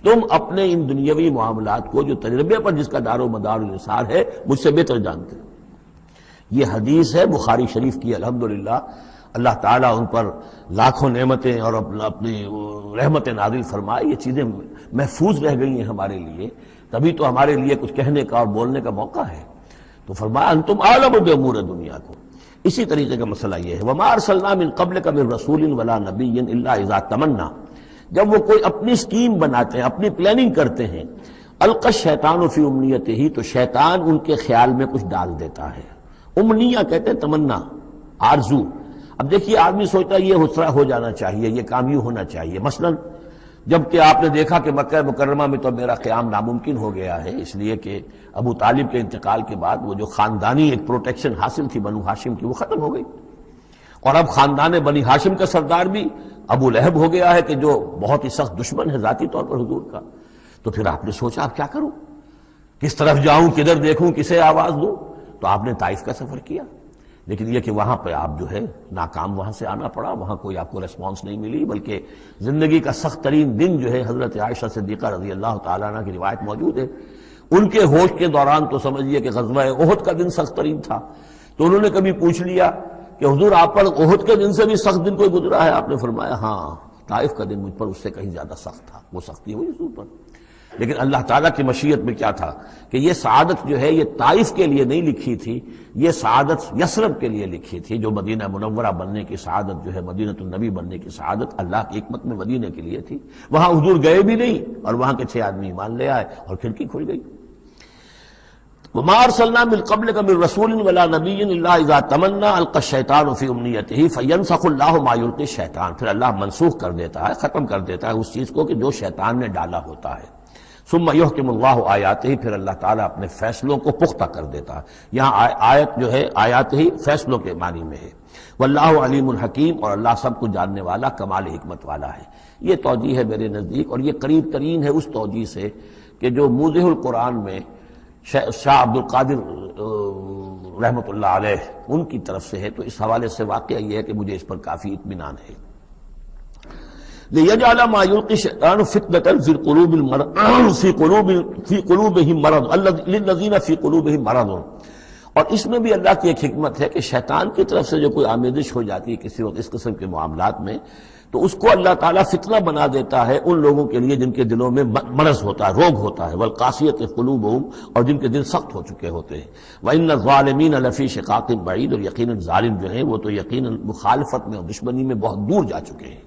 تم اپنے ان دنیاوی معاملات کو جو تجربے پر جس کا دار و مدار انحصار ہے مجھ سے بہتر جانتے ہیں۔ یہ حدیث ہے بخاری شریف کی، الحمدللہ اللہ تعالیٰ ان پر لاکھوں نعمتیں اور اپنی رحمتیں نازل فرمائے، یہ چیزیں محفوظ رہ گئی ہیں ہمارے لیے، تبھی تو ہمارے لیے کچھ کہنے کا اور بولنے کا موقع ہے۔ تو فرمایا انتم عالم بامور دنیاکم۔ اسی طریقے کا مسئلہ یہ ہے وما ارسلنا من قبلک من رسول ولا نبی الا اذا تمنا، جب وہ کوئی اپنی سکیم بناتے ہیں، اپنی پلاننگ کرتے ہیں، القى الشیطان فی امنیتہ، تو شیطان ان کے خیال میں کچھ ڈال دیتا ہے۔ امنیہ کہتے ہیں تمنا، آرزو۔ اب دیکھیے آدمی سوچتا ہے یہ حسرہ ہو جانا چاہیے، یہ کام یوں ہونا چاہیے، مثلا جب کہ آپ نے دیکھا کہ مکہ مکرمہ میں تو میرا قیام ناممکن ہو گیا ہے، اس لیے کہ ابو طالب کے انتقال کے بعد وہ جو خاندانی ایک پروٹیکشن حاصل تھی بنو ہاشم کی وہ ختم ہو گئی، اور اب خاندان بنی ہاشم کا سردار بھی ابو لہب ہو گیا ہے کہ جو بہت ہی سخت دشمن ہے ذاتی طور پر حضور کا۔ تو پھر آپ نے سوچا اب کیا کروں، کس طرف جاؤں، کدھر دیکھوں، کسے آواز دوں؟ تو آپ نے طائف کا سفر کیا، لیکن یہ کہ وہاں پہ آپ جو ہے ناکام وہاں سے آنا پڑا، وہاں کوئی آپ کو ریسپانس نہیں ملی، بلکہ زندگی کا سخت ترین دن جو ہے حضرت عائشہ صدیقہ رضی اللہ تعالیٰ عنہ کی روایت موجود ہے، ان کے ہوش کے دوران تو سمجھیے کہ غزوہ احد کا دن سخت ترین تھا، تو انہوں نے کبھی پوچھ لیا کہ حضور آپ پر احد کے دن سے بھی سخت دن کوئی گزرا ہے؟ آپ نے فرمایا ہاں، طائف کا دن مجھ پر اس سے کہیں زیادہ سخت تھا، وہ سختی ہوئی حضور پر۔ لیکن اللہ تعالیٰ کی مشیت میں کیا تھا کہ یہ سعادت جو ہے یہ طائف کے لیے نہیں لکھی تھی، یہ سعادت یثرب کے لیے لکھی تھی، جو مدینہ منورہ بننے کی سعادت جو ہے، مدینہ النبی بننے کی سعادت اللہ کی حکمت میں مدینہ کے لیے تھی۔ وہاں حضور گئے بھی نہیں اور وہاں کے 6 آدمی ایمان لے آئے اور کھڑکی کھل گئی۔ وما ارسلنا من قبلک من رسول ولا نبی الا اذا تمنى القى الشیطان فی امنیته فینسخ اللہ ما یلقی الشیطان، پھر اللہ منسوخ کر دیتا ہے، ختم کر دیتا ہے اس چیز کو کہ جو شیطان نے ڈالا ہوتا ہے۔ ثم یحکم اللہ آیاتہ، پھر اللہ تعالیٰ اپنے فیصلوں کو پختہ کر دیتا ہے۔ یہاں آیت جو ہے آیات ہی فیصلوں کے معنی میں ہے۔ واللہ علیم الحکیم، اور اللہ سب کو جاننے والا کمال حکمت والا ہے۔ یہ توجیہ ہے میرے نزدیک، اور یہ قریب ترین ہے اس توجیہ سے کہ جو موضح القرآن میں شاہ عبد القادر رحمۃ اللہ علیہ ان کی طرف سے ہے، تو اس حوالے سے واقعہ یہ ہے کہ مجھے اس پر کافی اطمینان ہے۔ لِيَجْعَلَ مَا يُلْقِي الشَّيْطَانُ فِتْنَةً فِي قُلُوبِهِمْ مَرَضٌ لِلَّذِينَ فِي قُلُوبِهِمْ مَرَضٌ، اور اس میں بھی اللہ کی ایک حکمت ہے کہ شیطان کی طرف سے جو کوئی آمیزش ہو جاتی ہے کسی وقت اس قسم کے معاملات میں، تو اس کو اللہ تعالیٰ فتنہ بنا دیتا ہے ان لوگوں کے لیے جن کے دلوں میں مرض ہوتا ہے، روگ ہوتا ہے، والقاسیۃ قلوبہم، اور جن کے دل سخت ہو چکے ہوتے ہیں۔ وَإِنَّ الظَّالِمِينَ لَفِي شِقَاقٍ بَعِيدٍ، اور یقیناً ظالم جو ہیں وہ تو یقیناً مخالفت میں اور دشمنی میں بہت دور جا چکے ہیں۔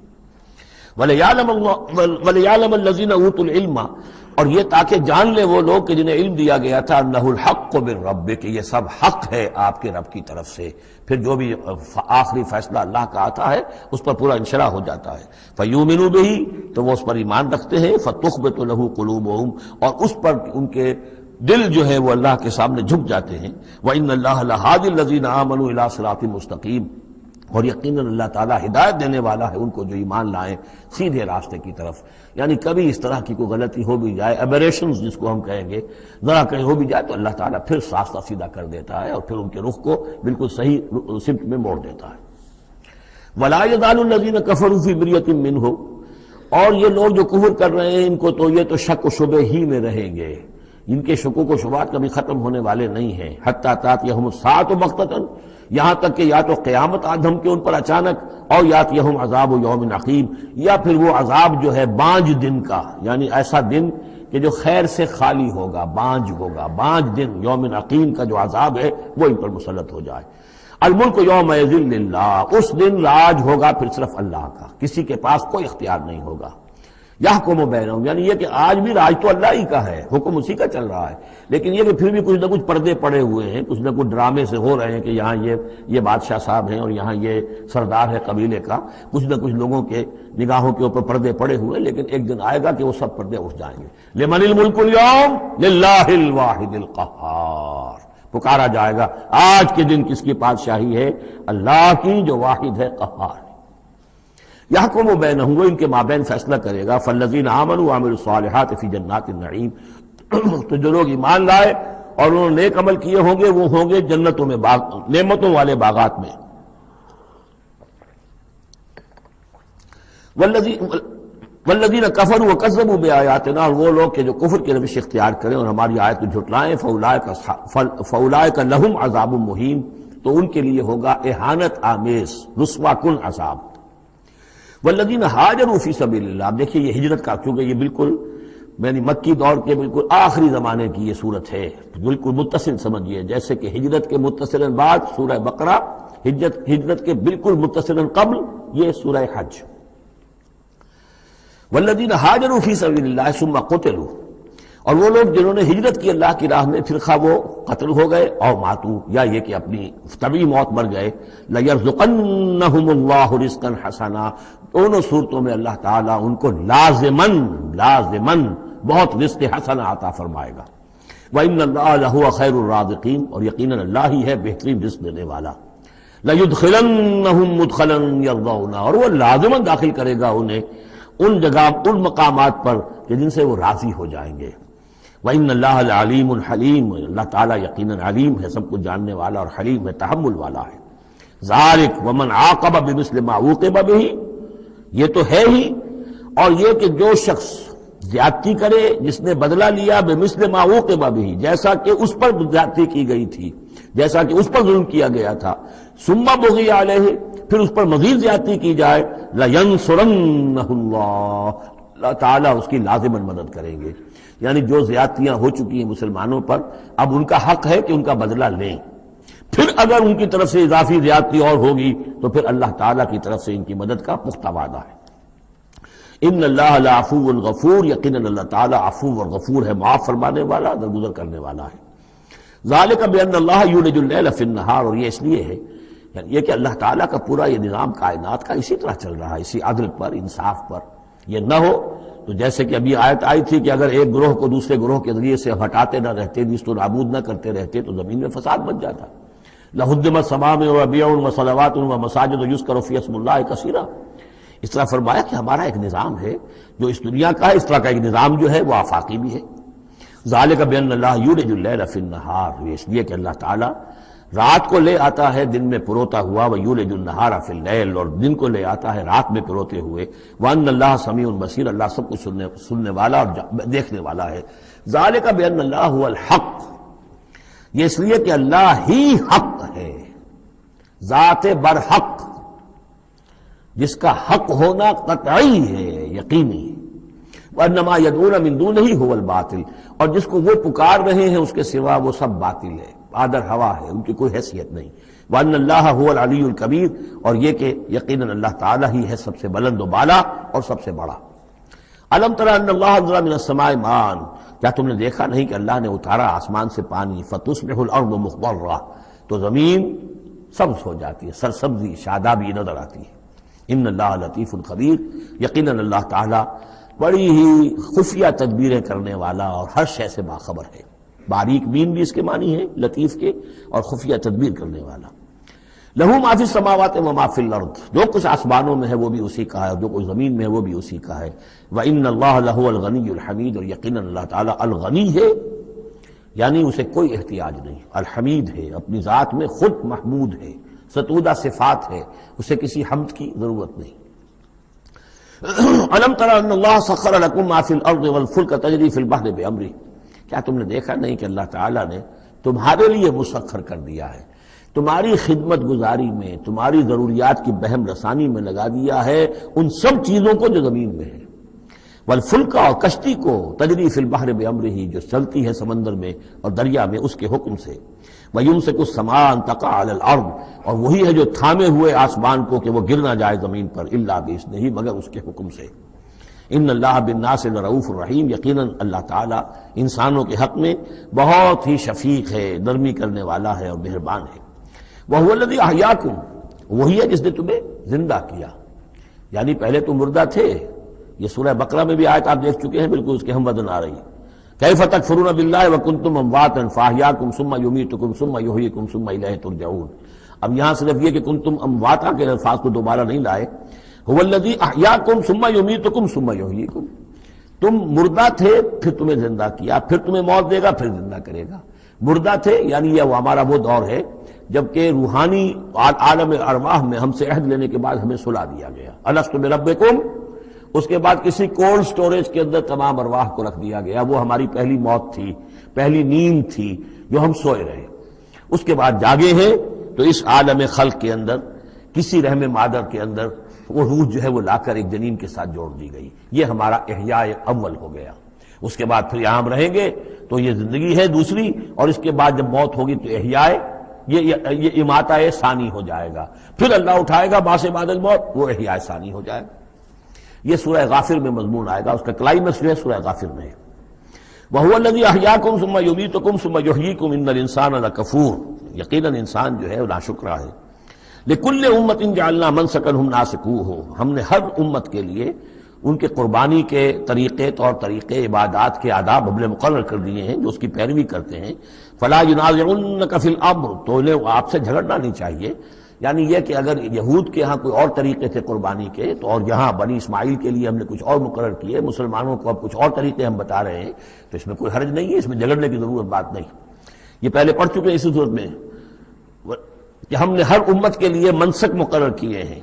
وَلِيَعْلَمَ الَّذِينَ أُوتُوا الْعِلْمَ، اور یہ تاکہ جان لے وہ لوگ کہ جنہیں علم دیا گیا تھا، انہ الحق من ربک، کہ یہ سب حق ہے آپ کے رب کی طرف سے۔ پھر جو بھی آخری فیصلہ اللہ کا آتا ہے اس پر پورا انشراح ہو جاتا ہے۔ فیؤمنوا بہ، تو وہ اس پر ایمان رکھتے ہیں، فتخبت لہ قلوبہم، اور اس پر ان کے دل جو ہے وہ اللہ کے سامنے جھک جاتے ہیں۔ وان اللہ لہادی الذین آمنوا الی صراط مستقیم، اور یقیناً اللہ تعالیٰ ہدایت دینے والا ہے ان کو جو ایمان لائیں سیدھے راستے کی طرف۔ یعنی کبھی اس طرح کی کوئی غلطی ہو بھی جائے، ایبریشنز جس کو ہم کہیں گے، ذرا کہیں ہو بھی جائے تو اللہ تعالیٰ پھر راستہ سیدھا کر دیتا ہے اور پھر ان کے رخ کو بالکل صحیح سمت میں موڑ دیتا ہے۔ وَلَا يَزَالُ الَّذِينَ كَفَرُوا فِي مِرْيَةٍ مِّنْهُ، اور یہ لوگ جو کفر کر رہے ہیں ان کو تو یہ تو شک و شبہ ہی میں رہیں گے، ان کے شکوک و شبہات کبھی ختم ہونے والے نہیں ہیں۔ حتیٰ تأتیہم الساعۃ بغتۃ، یہاں تک کہ یا تو قیامت آ دھمکے ان پر اچانک، اور یاتیہم عذاب یوم عقیم، یا پھر وہ عذاب جو ہے بانج دن کا، یعنی ایسا دن کہ جو خیر سے خالی ہوگا، بانج ہوگا، بانج دن، یوم عقیم کا جو عذاب ہے وہ ان پر مسلط ہو جائے۔ الملک یومئذ للہ، اس دن راج ہوگا پھر صرف اللہ کا، کسی کے پاس کوئی اختیار نہیں ہوگا۔ یحکم بینہم، یعنی یہ کہ آج بھی راج تو اللہ ہی کا ہے، حکم اسی کا چل رہا ہے، لیکن یہ کہ پھر بھی کچھ نہ کچھ پردے پڑے ہوئے ہیں، کچھ نہ کچھ ڈرامے سے ہو رہے ہیں کہ یہاں یہ بادشاہ صاحب ہیں اور یہاں یہ سردار ہے قبیلے کا، کچھ نہ کچھ لوگوں کے نگاہوں کے اوپر پردے پڑے ہوئے ہیں، لیکن ایک دن آئے گا کہ وہ سب پردے اٹھ جائیں گے۔ لمن الملک اليوم للہ الواحد القہار، پکارا جائے گا آج کے دن کس کی بادشاہی ہے؟ اللہ کی جو واحد ہے، قہار۔ یحکم بینہم، وہ ان کے مابین فیصلہ کرے گا۔ فالذین آمنوا وعملوا الصالحات فی جنات النعیم، تو جو لوگ ایمان لائے اور انہوں نے نیک عمل کیے ہوں گے وہ ہوں گے جنتوں میں، نعمتوں والے باغات میں۔ والذین کفروا وکذبوا بآیاتنا، اور وہ لوگ کہ جو کفر کی روش اختیار کریں اور ہماری آیت کو جھٹلائیں، فاولئک لہم عذاب مہین، تو ان کے لیے ہوگا اہانت آمیز رسوا کن عذاب۔ والذین ہاجروا فی سبیل اللہ، اب دیکھیے یہ ہجرت کا، کیونکہ یہ بالکل یعنی مکی دور کے بالکل آخری زمانے کی یہ صورت ہے، بالکل متصل سمجھیے، جیسے کہ ہجرت کے متصل بعد سورہ بقرہ، ہجرت کے بالکل متصل قبل یہ سورہ حج۔ والذین ہاجروا فی سبیل اللہ ثم قتلوا، اور وہ لوگ جنہوں نے ہجرت کی اللہ کی راہ میں، پھر خواہ وہ قتل ہو گئے اور ماتو، یا یہ کہ اپنی طبعی موت مر گئے، لَيَرْزُقَنَّهُمُ اللَّهُ رِزْقًا حَسَنًا، دونوں صورتوں میں اللہ تعالیٰ ان کو لازماً بہت رزق حسن عطا فرمائے گا۔ وَإِنَّ اللَّهَ لَهُوَ خَيْرُ الرَّازِقِينَ، اور یقیناً اللہ ہی ہے بہترین رزق دینے والا۔ لَيُدْخِلَنَّهُمْ مُدْخَلًا يَرْضَوْنَ، اور وہ لازماً داخل کرے گا انہیں ان جگہ، ان مقامات پر کہ جن سے وہ راضی ہو جائیں گے۔ وَإِنَّ اللَّهَ لَعَلِيمٌ حَلِيمٌ، اللہ تعالیٰ یقیناً علیم ہے، سب کچھ جاننے والا، اور حلیم ہے، تحمل والا ہے۔ ذَلِكَ وَمَنْ عَاقَبَ بِمِثْلِ مَا عُوقِبَ بِهِ، یہ تو ہے ہی، اور یہ کہ جو شخص زیادتی کرے جس نے بدلہ لیا بِمِثْلِ مَا عُوقِبَ بِهِ، جیسا کہ اس پر زیادتی کی گئی تھی، جیسا کہ اس پر ظلم کیا گیا تھا، ثُمَّ بُغِيَ عَلَيْهِ، پھر اس پر مزید زیادتی کی جائے، لَيَنْصُرَنَّهُ اللَّهُ، اللہ تعالیٰ اس کی لازماً مدد کریں گے۔ یعنی جو زیادتیاں ہو چکی ہیں مسلمانوں پر، اب ان کا حق ہے کہ ان کا بدلہ لیں، پھر اگر ان کی طرف سے اضافی زیادتی اور ہوگی تو پھر اللہ تعالیٰ کی طرف سے ان کی مدد کا پختہ وعدہ ہے۔ ان اللہ لعفو غفور، یقیناً اللہ تعالیٰ عفو اور غفور ہے، معاف فرمانے والا، درگزر کرنے والا ہے۔ ذالک بان اللہ یولج اللیل فی النہار، اور یہ اس لیے ہے یعنی یہ کہ اللہ تعالیٰ کا پورا یہ نظام کائنات کا اسی طرح چل رہا ہے، اسی عدل پر، انصاف پر۔ یہ نہ ہو تو جیسے کہ ابھی آیت آئی تھی کہ اگر ایک گروہ کو دوسرے گروہ کے ذریعے سے ہٹاتے نہ رہتے، نیست و نابود نہ کرتے رہتے، تو زمین میں فساد بن جاتا۔ لہدمت صوامع وبیع وصلوات ومساجد یذکر فی اسم اللہ کثیرا۔ اس طرح فرمایا کہ ہمارا ایک نظام ہے جو اس دنیا کا ہے، اس طرح کا ایک نظام جو ہے وہ آفاقی بھی ہے۔ ذالک بان اللہ یولج اللیل فی النہار، یہ اس لیے کہ اللہ تعالیٰ رات کو لے آتا ہے دن میں پروتا ہوا، ویولج النہار فی اللیل، اور دن کو لے آتا ہے رات میں پروتے ہوئے، وان اللہ سمیع بصیر، اللہ سب کچھ سننے والا اور دیکھنے والا ہے۔ ذالک بان اللہ هو الحق، یہ اس لیے کہ اللہ ہی حق ہے، ذات برحق، جس کا حق ہونا قطعی ہے، یقینی۔ وانما يدعون من دونه هو الباطل، اور جس کو وہ پکار رہے ہیں اس کے سوا وہ سب باطل ہے، آدر ہوا ہے، ان کی کوئی حیثیت نہیں۔ وان اللہ هو العلی الکبیر، اور یہ کہ یقیناً اللہ تعالیٰ ہی ہے سب سے بلند و بالا اور سب سے بڑا۔ الم تر ان اللہ انزل من السماء ماء، کیا تم نے دیکھا نہیں کہ اللہ نے اتارا آسمان سے پانی، فتصبح الارض مخضرا، تو زمین سبز ہو جاتی ہے، سرسبزی شادابی نظر آتی ہے۔ ان اللہ لطیف خبیر، یقیناً اللہ تعالیٰ بڑی ہی خفیہ تدبیریں کرنے والا اور ہر شے سے باخبر ہے۔ باریک بین بھی اس کے معنی ہے لطیف کے، اور خفیہ تدبیر کرنے والا۔ لہو ما فی السماوات و ما فی الارض، جو کچھ آسمانوں میں ہے وہ بھی اسی کا ہے، اور جو کچھ زمین میں ہے وہ بھی اسی کا ہے۔ وان اللہ لہو الغنی الحمید، اور یقیناً اللہ تعالیٰ الغنی ہے، یعنی اسے کوئی احتیاج نہیں، الحمید ہے، اپنی ذات میں خود محمود ہے، ستودہ صفات ہے، اسے کسی حمد کی ضرورت نہیں۔ الم تر ان اللہ سخر لکم ما فی الارض والفلک تجری فی البحر بامرہ، کیا تم نے دیکھا نہیں کہ اللہ تعالیٰ نے تمہارے لیے مسخر کر دیا ہے، تمہاری خدمت گزاری میں، تمہاری ضروریات کی بہم رسانی میں لگا دیا ہے ان سب چیزوں کو جو زمین میں ہے، والفلک، اور کشتی کو، تجری فی البحر بامرہ، جو چلتی ہے سمندر میں اور دریا میں اس کے حکم سے، وَيُمْسِكُ السَّمَاءَ أَن تَقَعَ عَلَى الْأَرْضِ، اور وہی ہے جو تھامے ہوئے آسمان کو کہ وہ گر نہ جائے زمین پر، الا بإذنہ، مگر اس کے حکم سے۔ ان اللہ بالناس لرؤوف الرحیم، یقیناً اللہ تعالیٰ انسانوں کے حق میں بہت ہی شفیق ہے، نرمی کرنے والا ہے اور مہربان ہے۔ وَهُوَ الَّذِي أَحْيَاكُمْ، وہی ہے جس نے تمہیں زندہ کیا، یعنی پہلے تم مردہ تھے۔ یہ سورہ بقرہ میں بھی آیت آپ دیکھ چکے ہیں، بالکل اس کے ہم وزن آ رہی ہے۔ کیف تکفرون باللہ وکنتم امواتا فاحیاکم ثم یمیتکم ثم یحییکم ثم الیہ ترجعون۔ اب یہاں صرف یہ کہ کنتم امواتا کے الفاظ کو دوبارہ نہیں لائے، هو الذی احیاکم ثم یمیتکم ثم یحییکم، تم مردہ تھے پھر تمہیں زندہ کیا، پھر تمہیں موت دے گا، پھر زندہ کرے گا۔ مردہ تھے یعنی یہ ہمارا وہ دور ہے جبکہ روحانی عالم ارواح میں ہم سے عہد لینے کے بعد ہمیں سلا دیا گیا، الست بربکم، اس کے بعد کسی کولڈ سٹوریج کے اندر تمام ارواح کو رکھ دیا گیا، وہ ہماری پہلی موت تھی، پہلی نیند تھی جو ہم سوئے رہے۔ اس کے بعد جاگے ہیں تو اس عالم خلق کے اندر کسی رحم مادر کے اندر وہ روح جو ہے وہ لا کر ایک جنین کے ساتھ جوڑ دی گئی، یہ ہمارا احیاء اول ہو گیا۔ اس کے بعد پھر یہاں ہم رہیں گے تو یہ زندگی ہے دوسری، اور اس کے بعد جب موت ہوگی تو احیاء یہ اماتہ ثانی ہو جائے گا، پھر اللہ اٹھائے گا بعد بعد الموت، وہ احیاء ثانی ہو جائے گا۔ یہ سورہ غافر میں مضمون آئے گا، اس کا کلائمیکس جو ہے سورہ غافر میں ہے۔ وَهُوَ الَّذِي أَحْيَاكُمْ ثُمَّ يُمِيتُكُمْ ثُمَّ يُحْيِيكُمْ إِنَّ الْإِنسَانَ لَكَفُورٌ، یقیناً انسان جو ہے وہ ناشکرا ہے۔ لِكُلِّ أُمَّةٍ جَعَلْنَا مَنْسَكًا هُمْ نَاسِكُوهُ، ہم نے ہر امت کے لیے ان کے قربانی کے طریقے، طور طریقے، عبادات کے آداب ہم نے مقرر کر دیے ہیں جو اس کی پیروی کرتے ہیں۔ فَلَا يُنَازِعُنَّكَ فِي الْأَمْرِ، تو انہیں آپ سے جھگڑنا نہیں چاہیے، یعنی یہ کہ اگر یہود کے ہاں کوئی اور طریقے تھے قربانی کے تو، اور یہاں بنی اسماعیل کے لیے ہم نے کچھ اور مقرر کیے، مسلمانوں کو اب کچھ اور طریقے ہم بتا رہے ہیں، تو اس میں کوئی حرج نہیں ہے، اس میں جھگڑنے کی ضرورت بات نہیں۔ یہ پہلے پڑھ چکے ہیں اسی صورت میں کہ ہم نے ہر امت کے لیے منسک مقرر کیے ہیں۔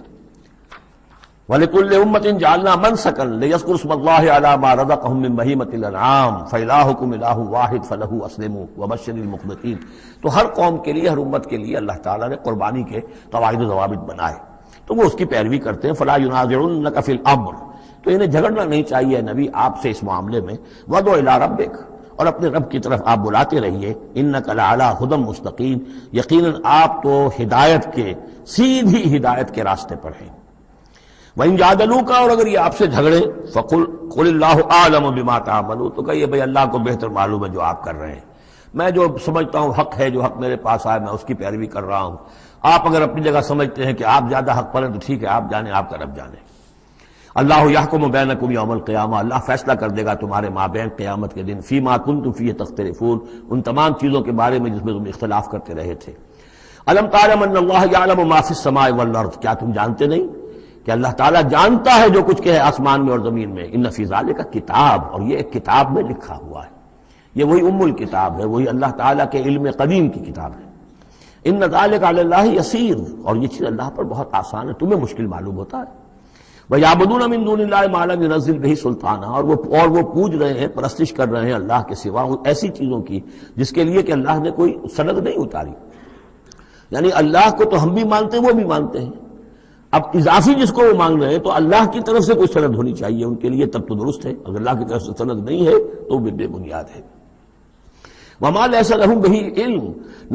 وَلِكُلِّ أُمَّةٍ جَعَلْنَا مَنْسَكًا لِيَذْكُرُوا اسْمَ اللَّهِ عَلَىٰ مَا رَزَقَهُم مِّن بَهِيمَةِ الْأَنْعَامِ فَإِلَٰهُكُمْ إِلَٰهٌ وَاحِدٌ فَلَهُ أَسْلِمُوا وَبَشِّرِ الْمُخْبِتِينَ، تو ہر قوم کے لیے، ہر امت کے لیے اللہ تعالیٰ نے قربانی کے قواعد و ضوابط بنائے، تو وہ اس کی پیروی کرتے ہیں۔ فَلَا يُنَازِعُنَّكَ فِي الْأَمْرِ، تو انہیں جھگڑنا نہیں چاہیے نبی آپ سے اس معاملے میں۔ وَادْعُ إِلَىٰ رَبِّكَ، اور اپنے رب کی طرف آپ بلاتے رہیے۔ إِنَّكَ لَعَلَىٰ هُدًى مُسْتَقِيمٍ، یقیناً آپ تو ہدایت کے، سیدھی ہدایت کے راستے پر ہیں۔ وَإِن جَادَلُوكَ، اور اگر یہ آپ سے جھگڑے، فَقُلْ اللَّهُ أَعْلَمُ بِمَا تَعْمَلُونَ، تو کہیے بھئی اللہ کو بہتر معلوم ہے جو آپ کر رہے ہیں۔ میں جو سمجھتا ہوں حق ہے، جو حق میرے پاس آئے میں اس کی پیروی کر رہا ہوں. آپ اگر اپنی جگہ سمجھتے ہیں کہ آپ زیادہ حق پر ہیں تو ٹھیک ہے، آپ جانیں، آپ کا رب جانے. اللہ یحکم بینکم یوم القیامہ، اللہ فیصلہ کر دے گا تمہارے مابین قیامت کے دن، فیما کنتم فیہ تختلفون، ان تمام چیزوں کے بارے میں جس میں تم اختلاف کرتے رہے تھے. الم تعلم ان اللہ یعلم ما فی السماء والارض، کیا تم جانتے نہیں کہ اللہ تعالیٰ جانتا ہے جو کچھ کہ ہے آسمان میں اور زمین میں. ان فی ذالک کتاب، اور یہ ایک کتاب میں لکھا ہوا ہے، یہ وہی ام الکتاب ہے، وہی اللہ تعالیٰ کے علم قدیم کی کتاب ہے. ان ذالک علی اللہ یسیر، اور یہ چیز اللہ پر بہت آسان ہے، تمہیں مشکل معلوم ہوتا ہے. وَيَعْبُدُونَ مِن دُونِ اللَّهِ مَا لَمْ يُنَزِّلْ بِهِ سُلْطَانًا، اور وہ پوج رہے ہیں، پرستش کر رہے ہیں اللہ کے سوا ایسی چیزوں کی جس کے لیے کہ اللہ نے کوئی سند نہیں اتاری. یعنی اللہ کو تو ہم بھی مانتے ہیں، وہ بھی مانتے ہیں. اب اضافی جس کو وہ مانگ رہے ہیں تو اللہ کی طرف سے کوئی سند ہونی چاہیے ان کے لیے، تب تو درست ہے. اگر اللہ کی طرف سے سند نہیں ہے تو وہ بے بنیاد ہے. وَمَا لَيْسَ لَهُم بِهِ علم،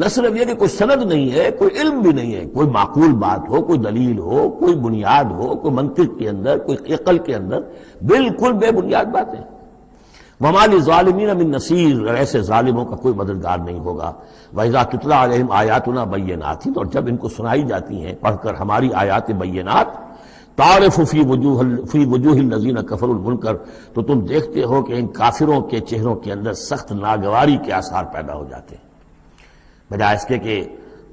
نہ صرف یہ کہ کوئی سند نہیں ہے، کوئی علم بھی نہیں ہے، کوئی معقول بات ہو، کوئی دلیل ہو، کوئی بنیاد ہو، کوئی منطق کے اندر، کوئی عقل کے اندر، بالکل بے بنیاد باتیں. وَمَا لِلظَّالِمِينَ مِن نَصِيرٍ، ایسے ظالموں کا کوئی مددگار نہیں ہوگا. وَإِذَا تُتْلَىٰ عَلَيْهِمْ آيَاتُنَا بَيِّنَاتٍ، اور جب ان کو سنائی جاتی ہیں پڑھ کر ہماری آیات بینات، تعرف فی وجوہ الذین کفروا المنکر، تو تم دیکھتے ہو کہ ان کافروں کے چہروں کے اندر سخت ناگواری کے آثار پیدا ہو جاتے ہیں. بجائے اس کے کہ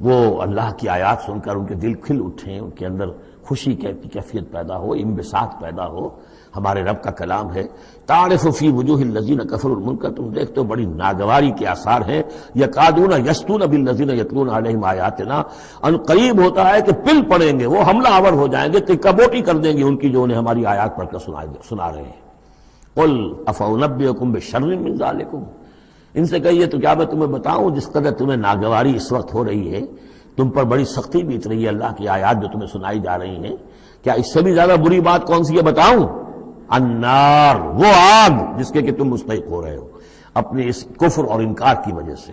وہ اللہ کی آیات سن کر ان کے دل کھل اٹھیں، ان کے اندر خوشی کی کیفیت پیدا ہو، انبساط پیدا ہو. ہمارے رب کا کلام ہے. تعرف فی وجوہ الذین کفروا المنکر، تم دیکھتے ہو بڑی ناگواری کے آثار ہیں. یکادون یسطون بالذین یتلون علیہم آیاتنا، ان قریب ہوتا ہے کہ پل پڑیں گے، وہ حملہ آور ہو جائیں گے، تکبوٹی کر دیں گے ان کی جو انہیں ہماری آیات پڑھ کر سنا رہے ہیں. قل افانبئکم بشر من ذالکم، ان سے کہیے تو کیا میں تمہیں بتاؤں جس قدر تمہیں ناگواری اس وقت ہو رہی ہے، تم پر بڑی سختی بیت رہی ہے اللہ کی آیات جو تمہیں سنائی جا رہی ہیں، کیا اس سے بھی زیادہ بری بات کون سی ہے بتاؤں؟ النار، وہ آگ جس کے کہ تم مستحق ہو رہے ہو اپنے اس کفر اور انکار کی وجہ سے.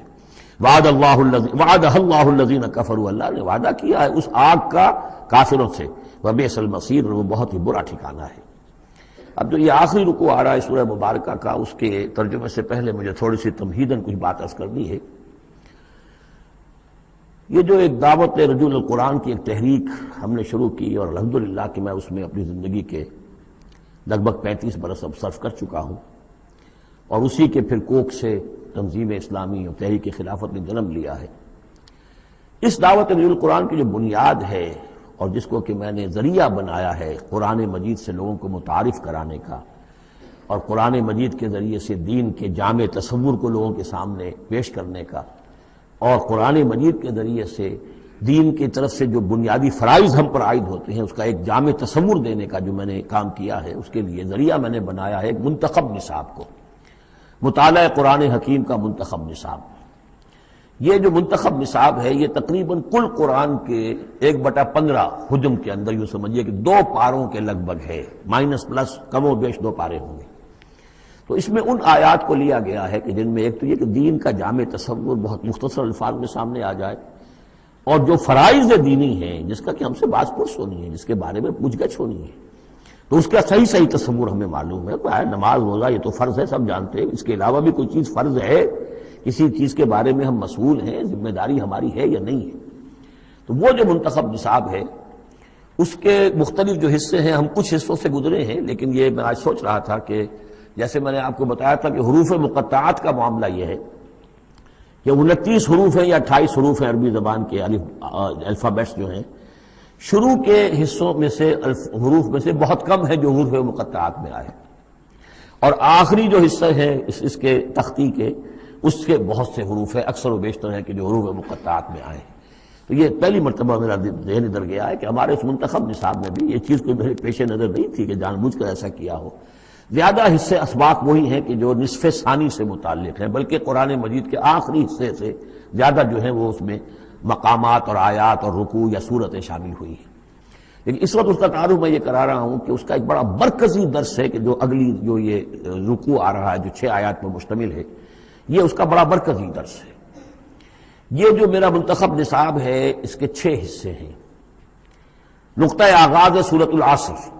وعدہ اللہ الذین کفروا، اللہ نے وعدہ کیا ہے اس آگ کا کافروں سے. وبئس المصیر، وہ بہت ہی برا ٹھکانہ ہے. اب جو یہ آخری رکوع آ رہا ہے سورہ مبارکہ کا، اس کے ترجمے سے پہلے مجھے تھوڑی سی تمہیداً کچھ بات عرض کرنی ہے. یہ جو ایک دعوت رجوع القرآن کی ایک تحریک ہم نے شروع کی، اور الحمدللہ کہ میں اس میں اپنی زندگی کے لگ بھگ 35 برس اب صرف کر چکا ہوں، اور اسی کے پھر کوکھ سے تنظیم اسلامی اور تحریک خلافت نے جنم لیا ہے. اس دعوت رجوع القرآن کی جو بنیاد ہے اور جس کو کہ میں نے ذریعہ بنایا ہے قرآن مجید سے لوگوں کو متعارف کرانے کا، اور قرآن مجید کے ذریعے سے دین کے جامع تصور کو لوگوں کے سامنے پیش کرنے کا، اور قرآن مجید کے ذریعے سے دین کی طرف سے جو بنیادی فرائض ہم پر عائد ہوتے ہیں اس کا ایک جامع تصور دینے کا جو میں نے کام کیا ہے، اس کے لیے ذریعہ میں نے بنایا ہے ایک منتخب نصاب کو، مطالعہ قرآن حکیم کا منتخب نصاب. یہ جو منتخب نصاب ہے یہ تقریباً کل قرآن کے 1/15 حجم کے اندر یوں سمجھیے کہ 2 پاروں کے لگ بھگ ہے، مائنس پلس کم و بیش 2 پارے ہوں گے. تو اس میں ان آیات کو لیا گیا ہے کہ جن میں ایک تو یہ کہ دین کا جامع تصور بہت مختصر الفاظ میں سامنے آ جائے، اور جو فرائض دینی ہیں جس کا کہ ہم سے باز پرس ہونی ہے، جس کے بارے میں پوچھ گچھ ہونی ہے، تو اس کا صحیح تصور ہمیں معلوم ہے. نماز روزہ یہ تو فرض ہے، سب جانتے ہیں. اس کے علاوہ بھی کوئی چیز فرض ہے، کسی چیز کے بارے میں ہم مسئول ہیں، ذمہ داری ہماری ہے یا نہیں ہے. تو وہ جو منتخب نصاب ہے اس کے مختلف جو حصے ہیں، ہم کچھ حصوں سے گزرے ہیں، لیکن یہ میں آج سوچ رہا تھا کہ جیسے میں نے آپ کو بتایا تھا کہ حروف مقطعات کا معاملہ یہ ہے کہ 29 حروف ہیں یا 28 حروف ہیں عربی زبان کے الفابیٹس جو ہیں، شروع کے حصوں میں سے حروف میں سے بہت کم ہے جو حروف مقطعات میں آئے، اور آخری جو حصہ ہے اس کے تختی کے، اس کے بہت سے حروف ہیں، اکثر و بیشتر ہے کہ جو حروف مقطعات میں آئے. تو یہ پہلی مرتبہ میرا ذہن ادھر گیا ہے کہ ہمارے اس منتخب نصاب میں بھی یہ چیز کوئی میرے پیش نظر نہیں تھی کہ جان بوجھ کر ایسا کیا ہو. زیادہ حصے اسباق وہی ہیں کہ جو نصف ثانی سے متعلق ہیں، بلکہ قرآن مجید کے آخری حصے سے زیادہ جو ہیں وہ اس میں مقامات اور آیات اور رکوع یا صورتیں شامل ہوئی ہیں. لیکن اس وقت اس کا تعارف میں یہ کرا رہا ہوں کہ اس کا ایک بڑا مرکزی درس ہے کہ جو اگلی جو یہ رکوع آ رہا ہے جو 6 آیات پر مشتمل ہے، یہ اس کا بڑا مرکزی درس ہے. یہ جو میرا منتخب نصاب ہے اس کے 6 حصے ہیں. نقطہ آغاز ہے سورۃ العصر،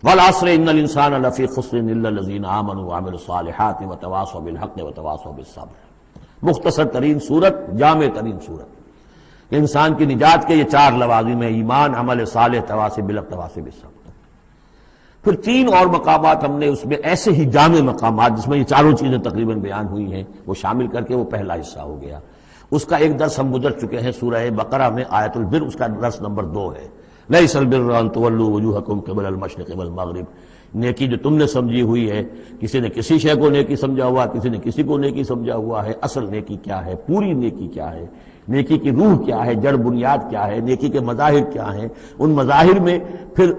والعصر ان الانسان لفی خسر الا الذین آمنوا وعملوا الصالحات وتواصوا بالحق وتواصوا بالصبر. مختصر ترین صورت، جامع ترین صورت. انسان کی نجات کے یہ 4 لوازم ہیں: ایمان، عمل صالح، تواصی بالحق، تواصی بالصبر. پھر 3 اور مقامات ہم نے اس میں ایسے ہی جامع مقامات جس میں یہ چاروں چیزیں تقریباً بیان ہوئی ہیں وہ شامل کر کے وہ پہلا حصہ ہو گیا. اس کا ایک درس ہم گزر چکے ہیں سورہ بقرہ میں، آیت البر، اس کا درس نمبر 2 ہے. لیس البر ان تولوا وجوہکم قبل المشرق والمغرب. نیکی جو تم نے سمجھی ہوئی ہے، کسی نے کسی شے کو نیکی سمجھا ہوا، کسی نے کسی کو نیکی سمجھا ہوا ہے. اصل نیکی کیا ہے، پوری نیکی کیا ہے، نیکی کی روح کیا ہے، جڑ بنیاد کیا ہے، نیکی کے مظاہر کیا ہیں، ان مظاہر میں پھر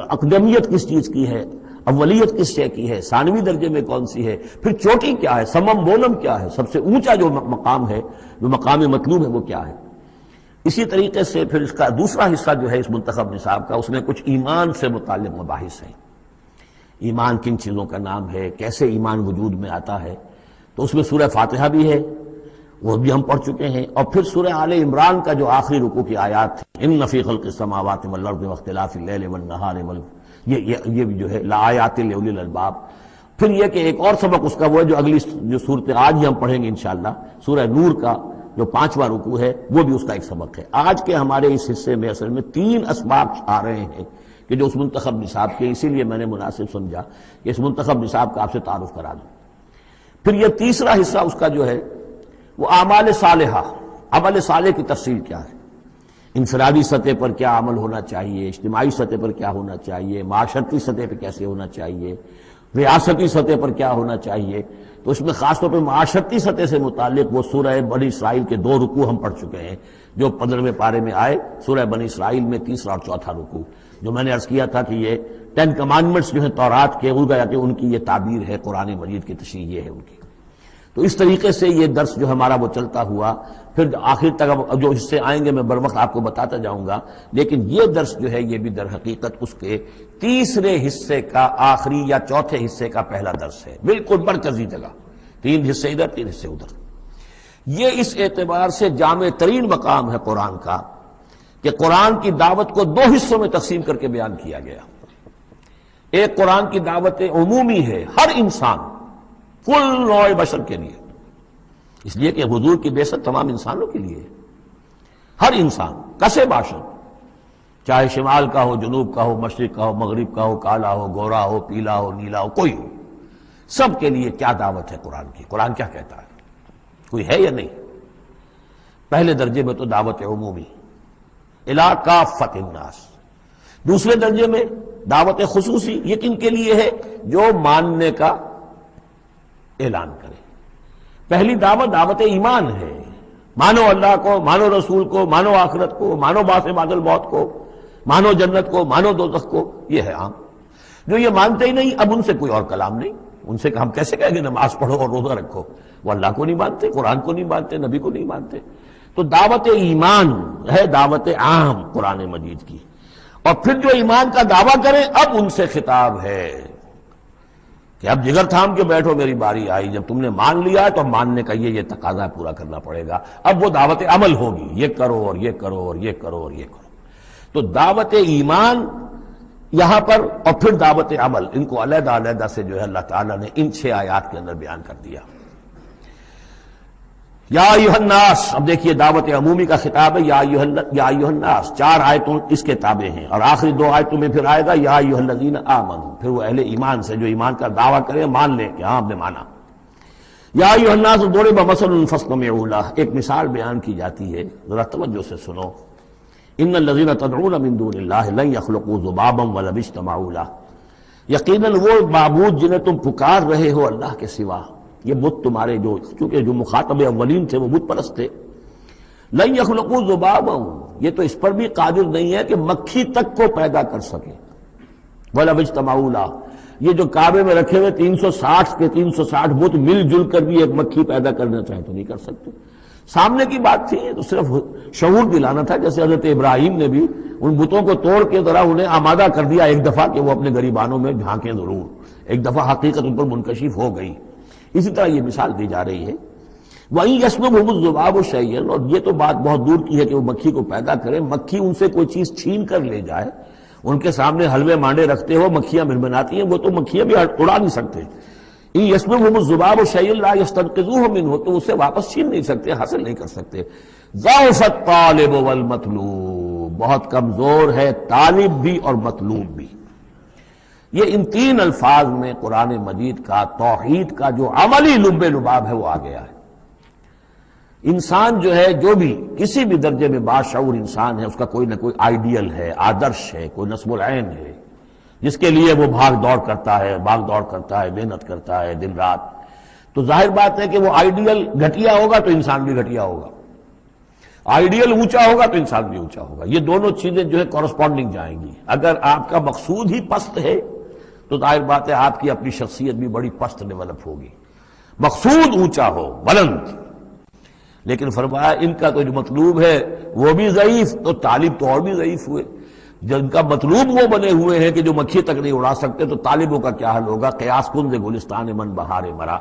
اقدمیت کس چیز کی ہے، اولیت کس شے کی ہے، ثانوی درجے میں کون سی ہے، پھر چوٹی کیا ہے، سمم بولم کیا ہے، سب سے اونچا جو مقام ہے، جو مقام مطلوب ہے وہ کیا ہے. اسی طریقے سے پھر اس کا دوسرا حصہ جو ہے اس منتخب نصاب کا، اس میں کچھ ایمان سے متعلق مباحث ہیں. ایمان کن چیزوں کا نام ہے، کیسے ایمان وجود میں آتا ہے. تو اس میں سورہ فاتحہ بھی ہے، وہ بھی ہم پڑھ چکے ہیں. اور پھر سورہ آل عمران کا جو آخری رکوع کی آیات تھی، ان فی خلق السماوات والارض واختلاف اللیل والنہار یہ بھی جو ہے لآیات لأولی الالباب. پھر یہ کہ ایک اور سبق اس کا وہ ہے جو اگلی جو صورت آج ہی ہم پڑھیں گے انشاءاللہ، سورہ نور کا جو 5واں رکوع ہے وہ بھی اس کا ایک سبق ہے. آج کے ہمارے اس حصے میں اصل میں 3 اسباق آ رہے ہیں کہ جو اس منتخب نصاب کے، اسی لیے میں نے مناسب سمجھا کہ اس منتخب نصاب کا آپ سے تعارف کرا دوں. پھر یہ تیسرا حصہ اس کا جو ہے وہ اعمال صالحہ، عمل صالح کی تفصیل کیا ہے، انفرادی سطح پر کیا عمل ہونا چاہیے، اجتماعی سطح پر کیا ہونا چاہیے، معاشرتی سطح پہ کیسے ہونا چاہیے، ریاستی سطح پر کیا ہونا چاہیے. تو اس میں خاص طور پہ معاشرتی سطح سے متعلق وہ سورہ بنی اسرائیل کے 2 رکوع ہم پڑھ چکے ہیں جو 15ویں پارے میں آئے. سورہ بنی اسرائیل میں 3 اور 4 رکوع جو میں نے عرض کیا تھا کہ یہ 10 کمانڈمنٹس جو ہیں تورات کے، وہ گیا کہ ان کی یہ تعبیر ہے، قرآن مجید کی تشریح یہ ہے ان کی. تو اس طریقے سے یہ درس جو ہمارا وہ چلتا ہوا پھر آخر تک جو حصے آئیں گے میں بر وقت آپ کو بتاتا جاؤں گا. لیکن یہ درس جو ہے یہ بھی در حقیقت اس کے تیسرے حصے کا آخری یا چوتھے حصے کا پہلا درس ہے، بالکل مرکزی جگہ. 3 حصے ادھر 3 حصے ادھر. یہ اس اعتبار سے جامع ترین مقام ہے قرآن کا کہ قرآن کی دعوت کو 2 حصوں میں تقسیم کر کے بیان کیا گیا. ایک قرآن کی دعوت عمومی ہے، ہر انسان، کل نوع بشر کے لیے، اس لیے کہ حضور کی بعثت تمام انسانوں کے لیے، ہر انسان کسے باشد، چاہے شمال کا ہو، جنوب کا ہو، مشرق کا ہو، مغرب کا ہو، کالا ہو، گورا ہو، پیلا ہو، نیلا ہو، کوئی ہو، سب کے لیے کیا دعوت ہے قرآن کی. قرآن کیا کہتا ہے، کوئی ہے یا نہیں؟ پہلے درجے میں تو دعوت عمومی الی کافۃ الناس. دوسرے درجے میں دعوت خصوصی، یہ کن کے لیے ہے؟ جو ماننے کا اعلان کرے. پہلی دعوت دعوت ایمان ہے، مانو اللہ کو، مانو رسول کو، مانو آخرت کو، مانو بعث بعد الموت کو، مانو جنت کو، مانو دوزخ کو. یہ ہے عام. جو یہ مانتے ہی نہیں، اب ان سے کوئی اور کلام نہیں. ان سے ہم کیسے کہیں گے نماز پڑھو اور روزہ رکھو؟ وہ اللہ کو نہیں مانتے، قرآن کو نہیں مانتے، نبی کو نہیں مانتے. تو دعوت ایمان ہے دعوت عام قرآن مجید کی. اور پھر جو ایمان کا دعویٰ کریں اب ان سے خطاب ہے کہ اب جگر تھام کے بیٹھو، میری باری آئی. جب تم نے مان لیا ہے تو ماننے کا یہ تقاضا پورا کرنا پڑے گا. اب وہ دعوت عمل ہوگی، یہ کرو اور یہ کرو اور یہ کرو اور یہ کرو. تو دعوت ایمان یہاں پر اور پھر دعوت عمل، ان کو علیحدہ علیحدہ سے جو ہے اللہ تعالیٰ نے ان 6 آیات کے اندر بیان کر دیا. یا ایھا الناس، اب دیکھیے دعوت عمومی کا خطاب ہے، یا ایھا الناس. 4 آیتوں اس کے تابع ہیں اور آخری 2 آیتوں میں پھر آئے گا یا ایھا الذین آمنوا. پھر وہ اہل ایمان سے جو ایمان کا دعویٰ کریں مان لیں کہ ہاں ہم نے مانا. یا ایھا الناس ضرب مثل فاستمعوا لہ، ایک مثال بیان کی جاتی ہے، ذرا توجہ سے سنو. ان الذین تدعون من دون اللہ لن یخلقوا ذبابا ولو اجتمعوا لہ، یقیناً وہ معبود جنہیں تم پکار رہے ہو اللہ کے سوا، یہ بت تمہارے جو، چونکہ جو مخاطب اولین تھے وہ بت پرست تھے، لن یخلقوا ذبابا، یہ تو اس پر بھی قادر نہیں ہے کہ مکھی تک کو پیدا کر سکے. ولو اجتمعوا لہ، یہ جو کعبے میں رکھے ہوئے 360 کے 360 بت مل جل کر بھی ایک مکھی پیدا کرنا چاہے تو نہیں کر سکتے. سامنے کی بات تھی، تو صرف شعور دلانا تھا. جیسے حضرت ابراہیم نے بھی ان بتوں کو توڑ کے ذرا انہیں آمادہ کر دیا ایک دفعہ کہ وہ اپنے گریبانوں میں جھانکیں ضرور، ایک دفعہ حقیقت ان پر منکشف ہو گئی. اسی طرح یہ مثال دی جا رہی ہے. وَإِن يَسْلُبْهُمُ الذُّبَابُ شَيْئًا، اور یہ تو بات بہت دور کی ہے کہ وہ مکھی کو پیدا کرے، مکھی ان سے کوئی چیز چھین کر لے جائے، ان کے سامنے حلوے مانڈے رکھتے ہو، مکھیاں بنبناتی ہیں، وہ تو مکھیاں بھی اڑا نہیں سکتے. ان یسلبہم الذباب شیئا لا یستنقذوہ منہ، تو اسے واپس چھین نہیں سکتے، حاصل نہیں کر سکتے۔ ضعف الطالب والمطلوب، بہت کمزور ہے طالب بھی اور مطلوب بھی۔ یہ ان تین الفاظ میں قرآن مجید کا توحید کا جو عملی لب لباب ہے وہ آ گیا ہے۔ انسان جو ہے، جو بھی کسی بھی درجے میں باشعور انسان ہے، اس کا کوئی نہ کوئی آئیڈیل ہے، آدرش ہے، کوئی نصب العین ہے جس کے لیے وہ بھاگ دوڑ کرتا ہے، محنت کرتا ہے دن رات۔ تو ظاہر بات ہے کہ وہ آئیڈیل گھٹیا ہوگا تو انسان بھی گھٹیا ہوگا، آئیڈیل اونچا ہوگا تو انسان بھی اونچا ہوگا۔ یہ دونوں چیزیں جو ہے کورسپونڈنگ جائیں گی۔ اگر آپ کا مقصود ہی پست ہے تو ظاہر بات ہے آپ کی اپنی شخصیت بھی بڑی پست ڈیولپ ہوگی۔ مقصود اونچا ہو، بلند، لیکن فرمایا ان کا تو جو مطلوب ہے وہ بھی ضعیف، تو طالب تو اور بھی ضعیف ہوئے۔ جن کا مطلوب وہ بنے ہوئے ہیں کہ جو مکھی تک نہیں اڑا سکتے، تو طالبوں کا کیا حل ہوگا؟ قیاس کن سے گلستان من بہار مرا۔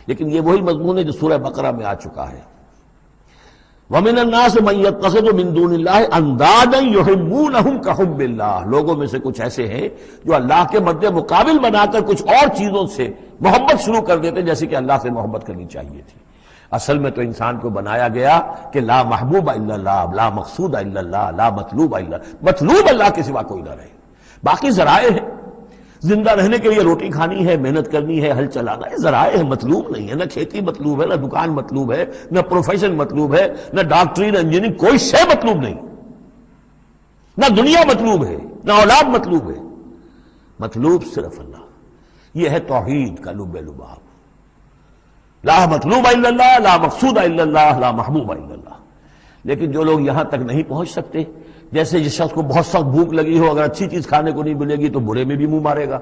لیکن یہ وہی مضمون ہے جو سورہ بقرہ میں آ چکا ہے۔ وَمِنَ النَّاسِ مَن يَتَّخِذُ مِن دُونِ اللَّهِ أَندَادًا يُحِبُّونَهُمْ كَحُبِّ اللَّهِ، لوگوں میں سے کچھ ایسے ہیں جو اللہ کے مد مقابل بنا کر کچھ اور چیزوں سے محبت شروع کر دیتے جیسے کہ اللہ سے محبت کرنی چاہیے تھی۔ اصل میں تو انسان کو بنایا گیا کہ لا محبوب الا اللہ، لا مقصود الا اللہ، لا مطلوب الا اللہ، مطلوب اللہ کے سوا کوئی نہ رہے۔ باقی ذرائع ہیں، زندہ رہنے کے لیے روٹی کھانی ہے، محنت کرنی ہے، ہل چلانا ہے، ذرائع ہے، مطلوب نہیں ہے۔ نہ کھیتی مطلوب ہے، نہ دکان مطلوب ہے، نہ پروفیشن مطلوب ہے، نہ ڈاکٹری، نہ انجینئرنگ، کوئی شے مطلوب نہیں۔ نہ دنیا مطلوب ہے، نہ اولاد مطلوب ہے، مطلوب صرف اللہ۔ یہ ہے توحید کا لب لباب۔ لا مطلوب الا اللہ، لا مقصود الا اللہ، لا محبوب الا اللہ۔ لیکن جو لوگ یہاں تک نہیں پہنچ سکتے، جیسے جس شخص کو بہت سخت بھوک لگی ہو، اگر اچھی چیز کھانے کو نہیں ملے گی تو برے میں بھی منہ مارے گا۔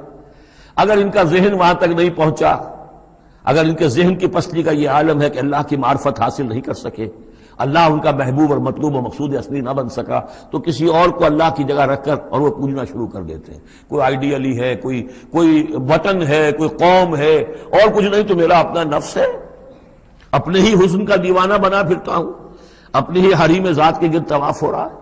اگر ان کا ذہن وہاں تک نہیں پہنچا، اگر ان کے ذہن کی پستی کا یہ عالم ہے کہ اللہ کی معرفت حاصل نہیں کر سکے، اللہ ان کا محبوب اور مطلوب و مقصود اصلی نہ بن سکا، تو کسی اور کو اللہ کی جگہ رکھ کر اور وہ پوجنا شروع کر دیتے ہیں۔ کوئی آئیڈیلی ہے، کوئی وطن ہے، کوئی قوم ہے، اور کچھ نہیں تو میرا اپنا نفس ہے، اپنے ہی حسن کا دیوانہ بنا پھرتا ہوں، اپنی ہی حریم ذات کے گرد طواف ہو رہا ہے۔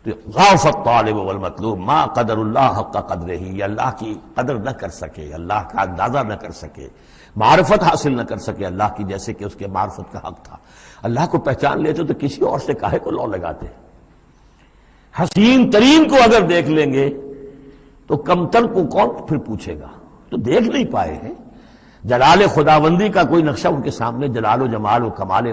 تو ضعف الطالب والمطلوب ما قدر اللہ حق قدرہ، یہ اللہ کی قدر نہ کر سکے، اللہ کا اندازہ نہ کر سکے، معرفت حاصل نہ کر سکے اللہ کی جیسے کہ اس کے معرفت کا حق تھا۔ اللہ کو پہچان لیتے تو کسی اور سے کاہے کو لو لگاتے؟ حسین ترین کو اگر دیکھ لیں گے تو کمتر کو کون پھر پوچھے گا؟ تو دیکھ نہیں پائے ہیں جلال خداوندی کا کوئی نقشہ ان کے سامنے، جلال و جمال و کمال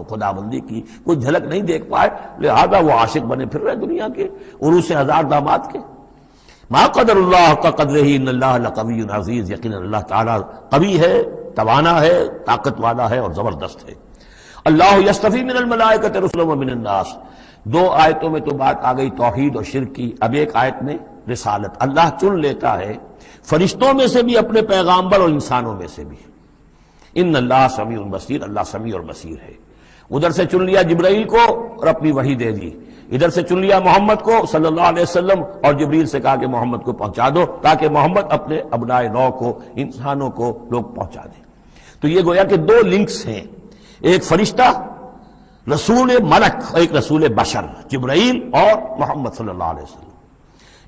خداوندی کی کوئی جھلک نہیں دیکھ پائے، لہذا وہ عاشق بنے پھر رہے دنیا کے عروس ہزار داماد کے۔ ما قدر اللہ حق قدرہ ان اللہ لقوی عزیز، یقینا اللہ تعالیٰ قوی ہے، توانا ہے، طاقت والا ہے اور زبردست ہے۔ اللہ یصطفی من الملائکۃ رسلا ومن الناس، دو آیتوں میں تو بات آ گئی توحید اور شرک کی، اب ایک آیت میں رسالت۔ اللہ چن لیتا ہے فرشتوں میں سے بھی اپنے پیغامبر اور انسانوں میں سے بھی۔ ان اللہ سمیع بصیر، اللہ سمیع اور بصیر ہے۔ ادھر سے چن لیا جبرائیل کو اور اپنی وحی دے دی، ادھر سے چن لیا محمد کو صلی اللہ علیہ وسلم اور جبریل سے کہا کہ محمد کو پہنچا دو، تاکہ محمد اپنے ابنائے نو کو، انسانوں کو لوگ پہنچا دیں۔ تو یہ گویا کہ دو لنکس ہیں، ایک فرشتہ رسول ملک اور ایک رسول بشر، جبرائیل اور محمد صلی اللہ علیہ وسلم۔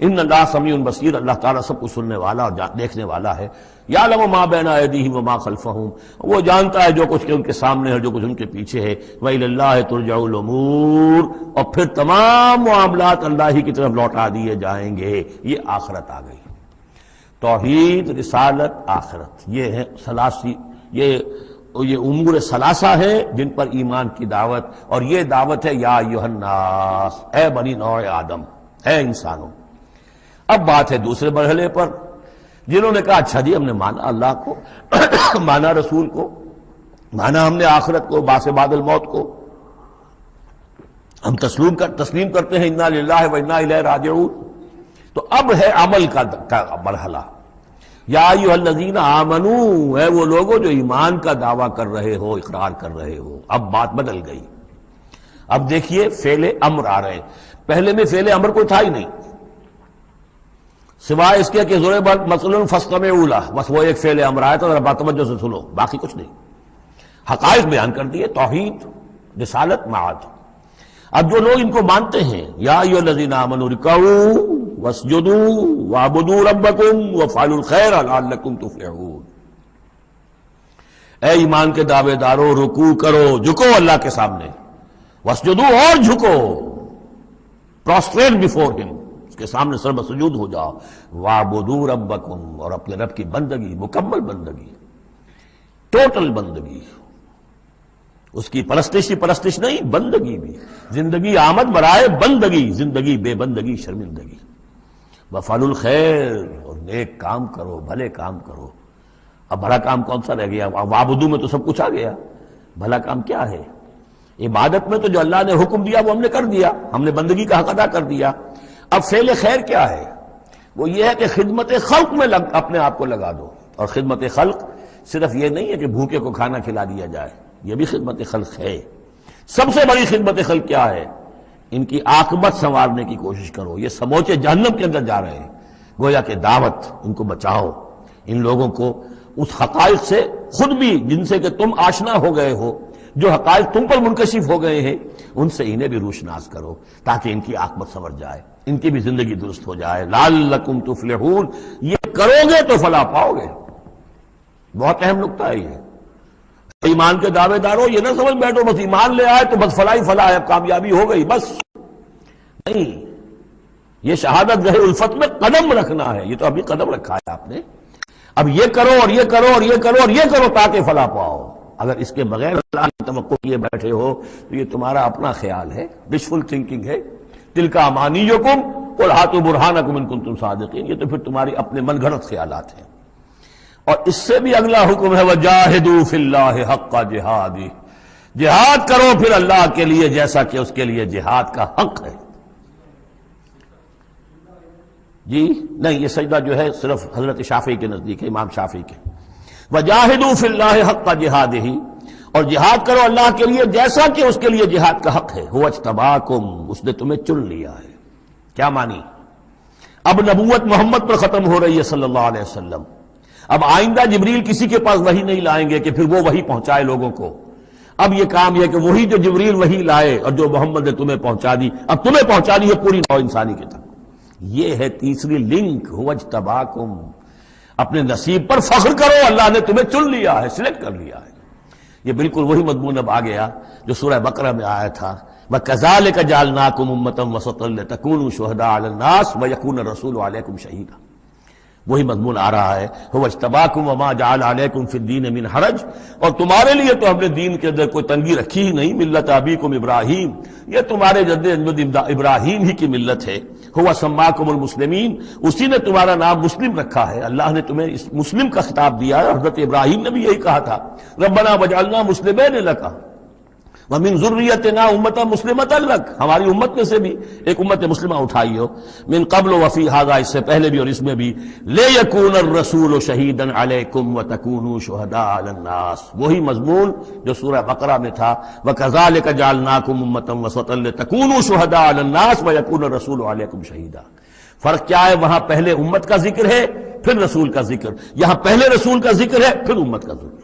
ان اللہ سمیع بصیر، اللہ تعالیٰ سب کو سننے والا اور دیکھنے والا ہے۔ یعلم ما بین ایدیہم وما خلفہم، وہ جانتا ہے جو کچھ ان کے سامنے ہے، جو کچھ ان کے پیچھے ہے۔ وإلی اللہ ترجع الامور، اور پھر تمام معاملات اللہ ہی کی طرف لوٹا دیے جائیں گے۔ یہ آخرت آ گئی، توحید، رسالت، آخرت، یہ ہے ثلاثی، یہ امور ثلاثہ ہیں جن پر ایمان کی دعوت، اور یہ دعوت ہے یا ایھا الناس، اے بنی نوع آدم، اے انسانوں۔ اب بات ہے دوسرے مرحلے پر، جنہوں نے کہا اچھا جی ہم نے مانا اللہ کو، مانا رسول کو، مانا ہم نے آخرت کو، بعث بعد الموت کو، ہم تسلیم کرتے ہیں انا للہ و انا الیہ راجعون۔ تو اب ہے عمل کا مرحلہ۔ یا ایھا الذین آمنوا، اے وہ لوگوں جو ایمان کا دعویٰ کر رہے ہو، اقرار کر رہے ہو۔ اب بات بدل گئی، اب دیکھیے فعل امر آ رہے ہیں۔ پہلے میں فعل امر کوئی تھا ہی نہیں، سوائے اس کے کہ ضرب مثلا فاستمعوا لہ، بس وہ ایک فعل امر آیا تھا، ذرا توجہ سے سنو، باقی کچھ نہیں۔ حقائق بیان کر دیے، توحید، رسالت، معاد۔ اب جو لوگ ان کو مانتے ہیں، یا ایھا الذین آمنوا ارکعوا واسجدوا واعبدوا ربکم وافعلوا الخیر لعلکم تفلحون، اے ایمان کے دعوے دارو رکوع کرو، جھکو اللہ کے سامنے، واسجدوا اور جھکو، پروسٹریٹ بیفور ہم، اس کے سامنے سر بسجود ہو جاؤ، وَاعْبُدُوا رَبَّكُمْ اور اپنے رب کی بندگی، مکمل بندگی، ٹوٹل بندگی، اس کی پرستش نہیں، بندگی بھی، زندگی آمد برائے بندگی، زندگی بے بندگی شرمندگی، وَافْعَلُوا الْخَيْرَ اور نیک کام کرو، بھلے کام کرو۔ اب بھلا کام کون سا رہ گیا؟ وَاعْبُدُوا میں تو سب کچھ آ گیا، بھلا کام کیا ہے؟ عبادت میں تو جو اللہ نے حکم دیا وہ ہم نے کر دیا، ہم نے بندگی کا حق ادا کر دیا۔ اب فعل خیر کیا ہے؟ وہ یہ ہے کہ خدمت خلق میں اپنے آپ کو لگا دو، اور خدمت خلق صرف یہ نہیں ہے کہ بھوکے کو کھانا کھلا دیا جائے، یہ بھی خدمت خلق ہے۔ سب سے بڑی خدمت خلق کیا ہے؟ ان کی عاقبت سنوارنے کی کوشش کرو، یہ سموچے جہنم کے اندر جا رہے ہیں، گویا کہ دعوت، ان کو بچاؤ، ان لوگوں کو اس حقائق سے خود بھی جن سے کہ تم آشنا ہو گئے ہو، جو حقائق تم پر منکشف ہو گئے ہیں، ان سے انہیں بھی روشناس کرو تاکہ ان کی عاقبت سنور جائے، ان کی بھی زندگی درست ہو جائے۔ لعلکم تفلحون، یہ کرو گے تو فلاح پاؤ گے۔ بہت اہم نکتہ ہے یہ۔ ایمان کے دعوے دارو یہ نہ سمجھ بیٹھو بس ایمان لے آئے تو بس فلاح ہی فلاح ہے، کامیابی ہو گئی بس، نہیں، یہ شہادت گاہ الفت میں قدم رکھنا ہے، یہ تو ابھی قدم رکھا ہے آپ نے، اب یہ کرو اور یہ کرو اور یہ کرو اور یہ کرو تاکہ فلاح پاؤ۔ اگر اس کے بغیر اللہ کی توقع کیے بیٹھے ہو تو یہ تمہارا اپنا خیال ہے، وشفل تھنکنگ ہے۔ تلک امانیکم قل ہاتوا برہانکم ان کنتم صادقین، یہ تو پھر تمہاری اپنے من گھڑت خیالات ہیں۔ اور اس سے بھی اگلا حکم ہے وجاہدوا فی اللہ حق جہادہ، جہاد کرو پھر اللہ کے لیے جیسا کہ اس کے لیے جہاد کا حق ہے۔ جی نہیں، یہ سجدہ جو ہے صرف حضرت شافعی کے نزدیک ہے، امام شافعی کے۔ وجاہدوا فی اللہ حق جہادہ، اور جہاد کرو اللہ کے لیے جیسا کہ اس کے لیے جہاد کا حق ہے۔ هو اجتباکم، اس نے تمہیں چن لیا ہے۔ کیا مانی؟ اب نبوت محمد پر ختم ہو رہی ہے صلی اللہ علیہ وسلم، اب آئندہ جبریل کسی کے پاس وحی نہیں لائیں گے کہ پھر وہ وحی پہنچائے لوگوں کو۔ اب یہ کام یہ کہ وہی جو جبریل وحی لائے اور جو محمد نے تمہیں پہنچا دی، اب تمہیں پہنچانی ہے پوری نوع انسانی کی تک۔ یہ ہے تیسری لنک، هو اجتباکم، اپنے نصیب پر فخر کرو، اللہ نے تمہیں چن لیا ہے، سلیکٹ کر لیا ہے۔ یہ بالکل وہی مضمون اب آ گیا جو سورہ بقرہ میں آیا تھا، وَكَذَلِكَ جَعَلْنَاكُمْ أُمَّةً وَسَطًا لِتَكُونُوا شُهَدَاءَ عَلَى النَّاسِ وَيَكُونَ الرَّسُولُ عَلَيْكُمْ شَهِيدًا، وہی مضمون آ رہا ہے، هُوَ اجْتَبَاكُمْ وَمَا جَعَلَ عَلَيْكُمْ فِي الدِّينِ مِنْ حَرَجٍ، اور تمہارے لیے تو ہم نے دین کے اندر کوئی تنگی رکھی ہی نہیں، ملت ابیکم ابراہیم، یہ تمہارے جد ابراہیم ہی کی ملت ہے۔ هُوَ سَمَّاكُمُ الْمُسْلِمِينَ، اسی نے تمہارا نام مسلم رکھا ہے، اللہ نے تمہیں اس مسلم کا خطاب دیا ہے۔ حضرت ابراہیم نے بھی یہی کہا تھا، ربنا وجعلنا مسلمین لک ومن ذریتنا امۃ مسلمۃ لک، ہماری امت میں سے بھی ایک امت مسلمہ اٹھائی ہو، من قبل وفی ھذا، اس سے پہلے بھی اور اس میں بھی، لیکون الرسول شہیدا علیکم وتکونوا شہداء علی الناس، وہی مضمون جو سورہ بقرہ میں تھا، وکذالک جعلناکم امۃ وسطا لتکونوا شہداء علی الناس ویکون الرسول علیکم شہیدا۔ فرق کیا ہے؟ وہاں پہلے امت کا ذکر ہے پھر رسول کا ذکر، یہاں پہلے رسول کا ذکر ہے پھر امت کا ذکر۔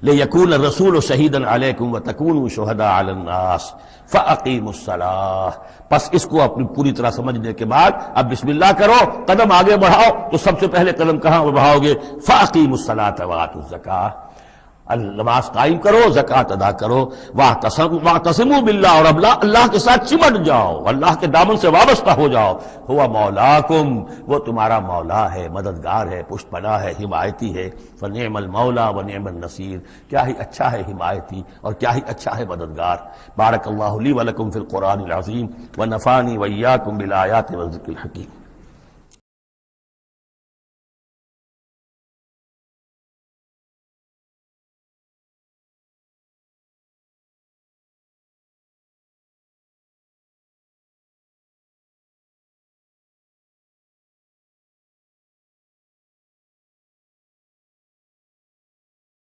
لِيَكُونَ الرَّسُولُ شَهِيدًا عَلَيْكُمْ وَتَكُونُوا شُهَدَاءَ عَلَى النَّاسِ فَأَقِيمُوا الصَّلَاةَ، پس اس کو اپنی پوری طرح سمجھنے کے بعد اب بسم اللہ کرو، قدم آگے بڑھاؤ، تو سب سے پہلے قدم کہاں بڑھاؤ گے؟ فَأَقِيمُوا الصَّلَاةَ وَآتُوا الزَّكَاةَ، نماز قائم کرو، زکوٰۃ ادا کرو، واعتصموا باللہ، اور اللہ کے ساتھ چمٹ جاؤ، اللہ کے دامن سے وابستہ ہو جاؤ، ہوا مولاکم، وہ تمہارا مولا ہے، مددگار ہے، پشت پناہ ہے، حمایتی ہے، فنعم المولا ونعم النصیر، کیا ہی اچھا ہے حمایتی اور کیا ہی اچھا ہے مددگار۔ بارک اللہ لی ولکم فی القرآن العظیم ونفعنی وإیاکم بالآیات والذکر الحکیم۔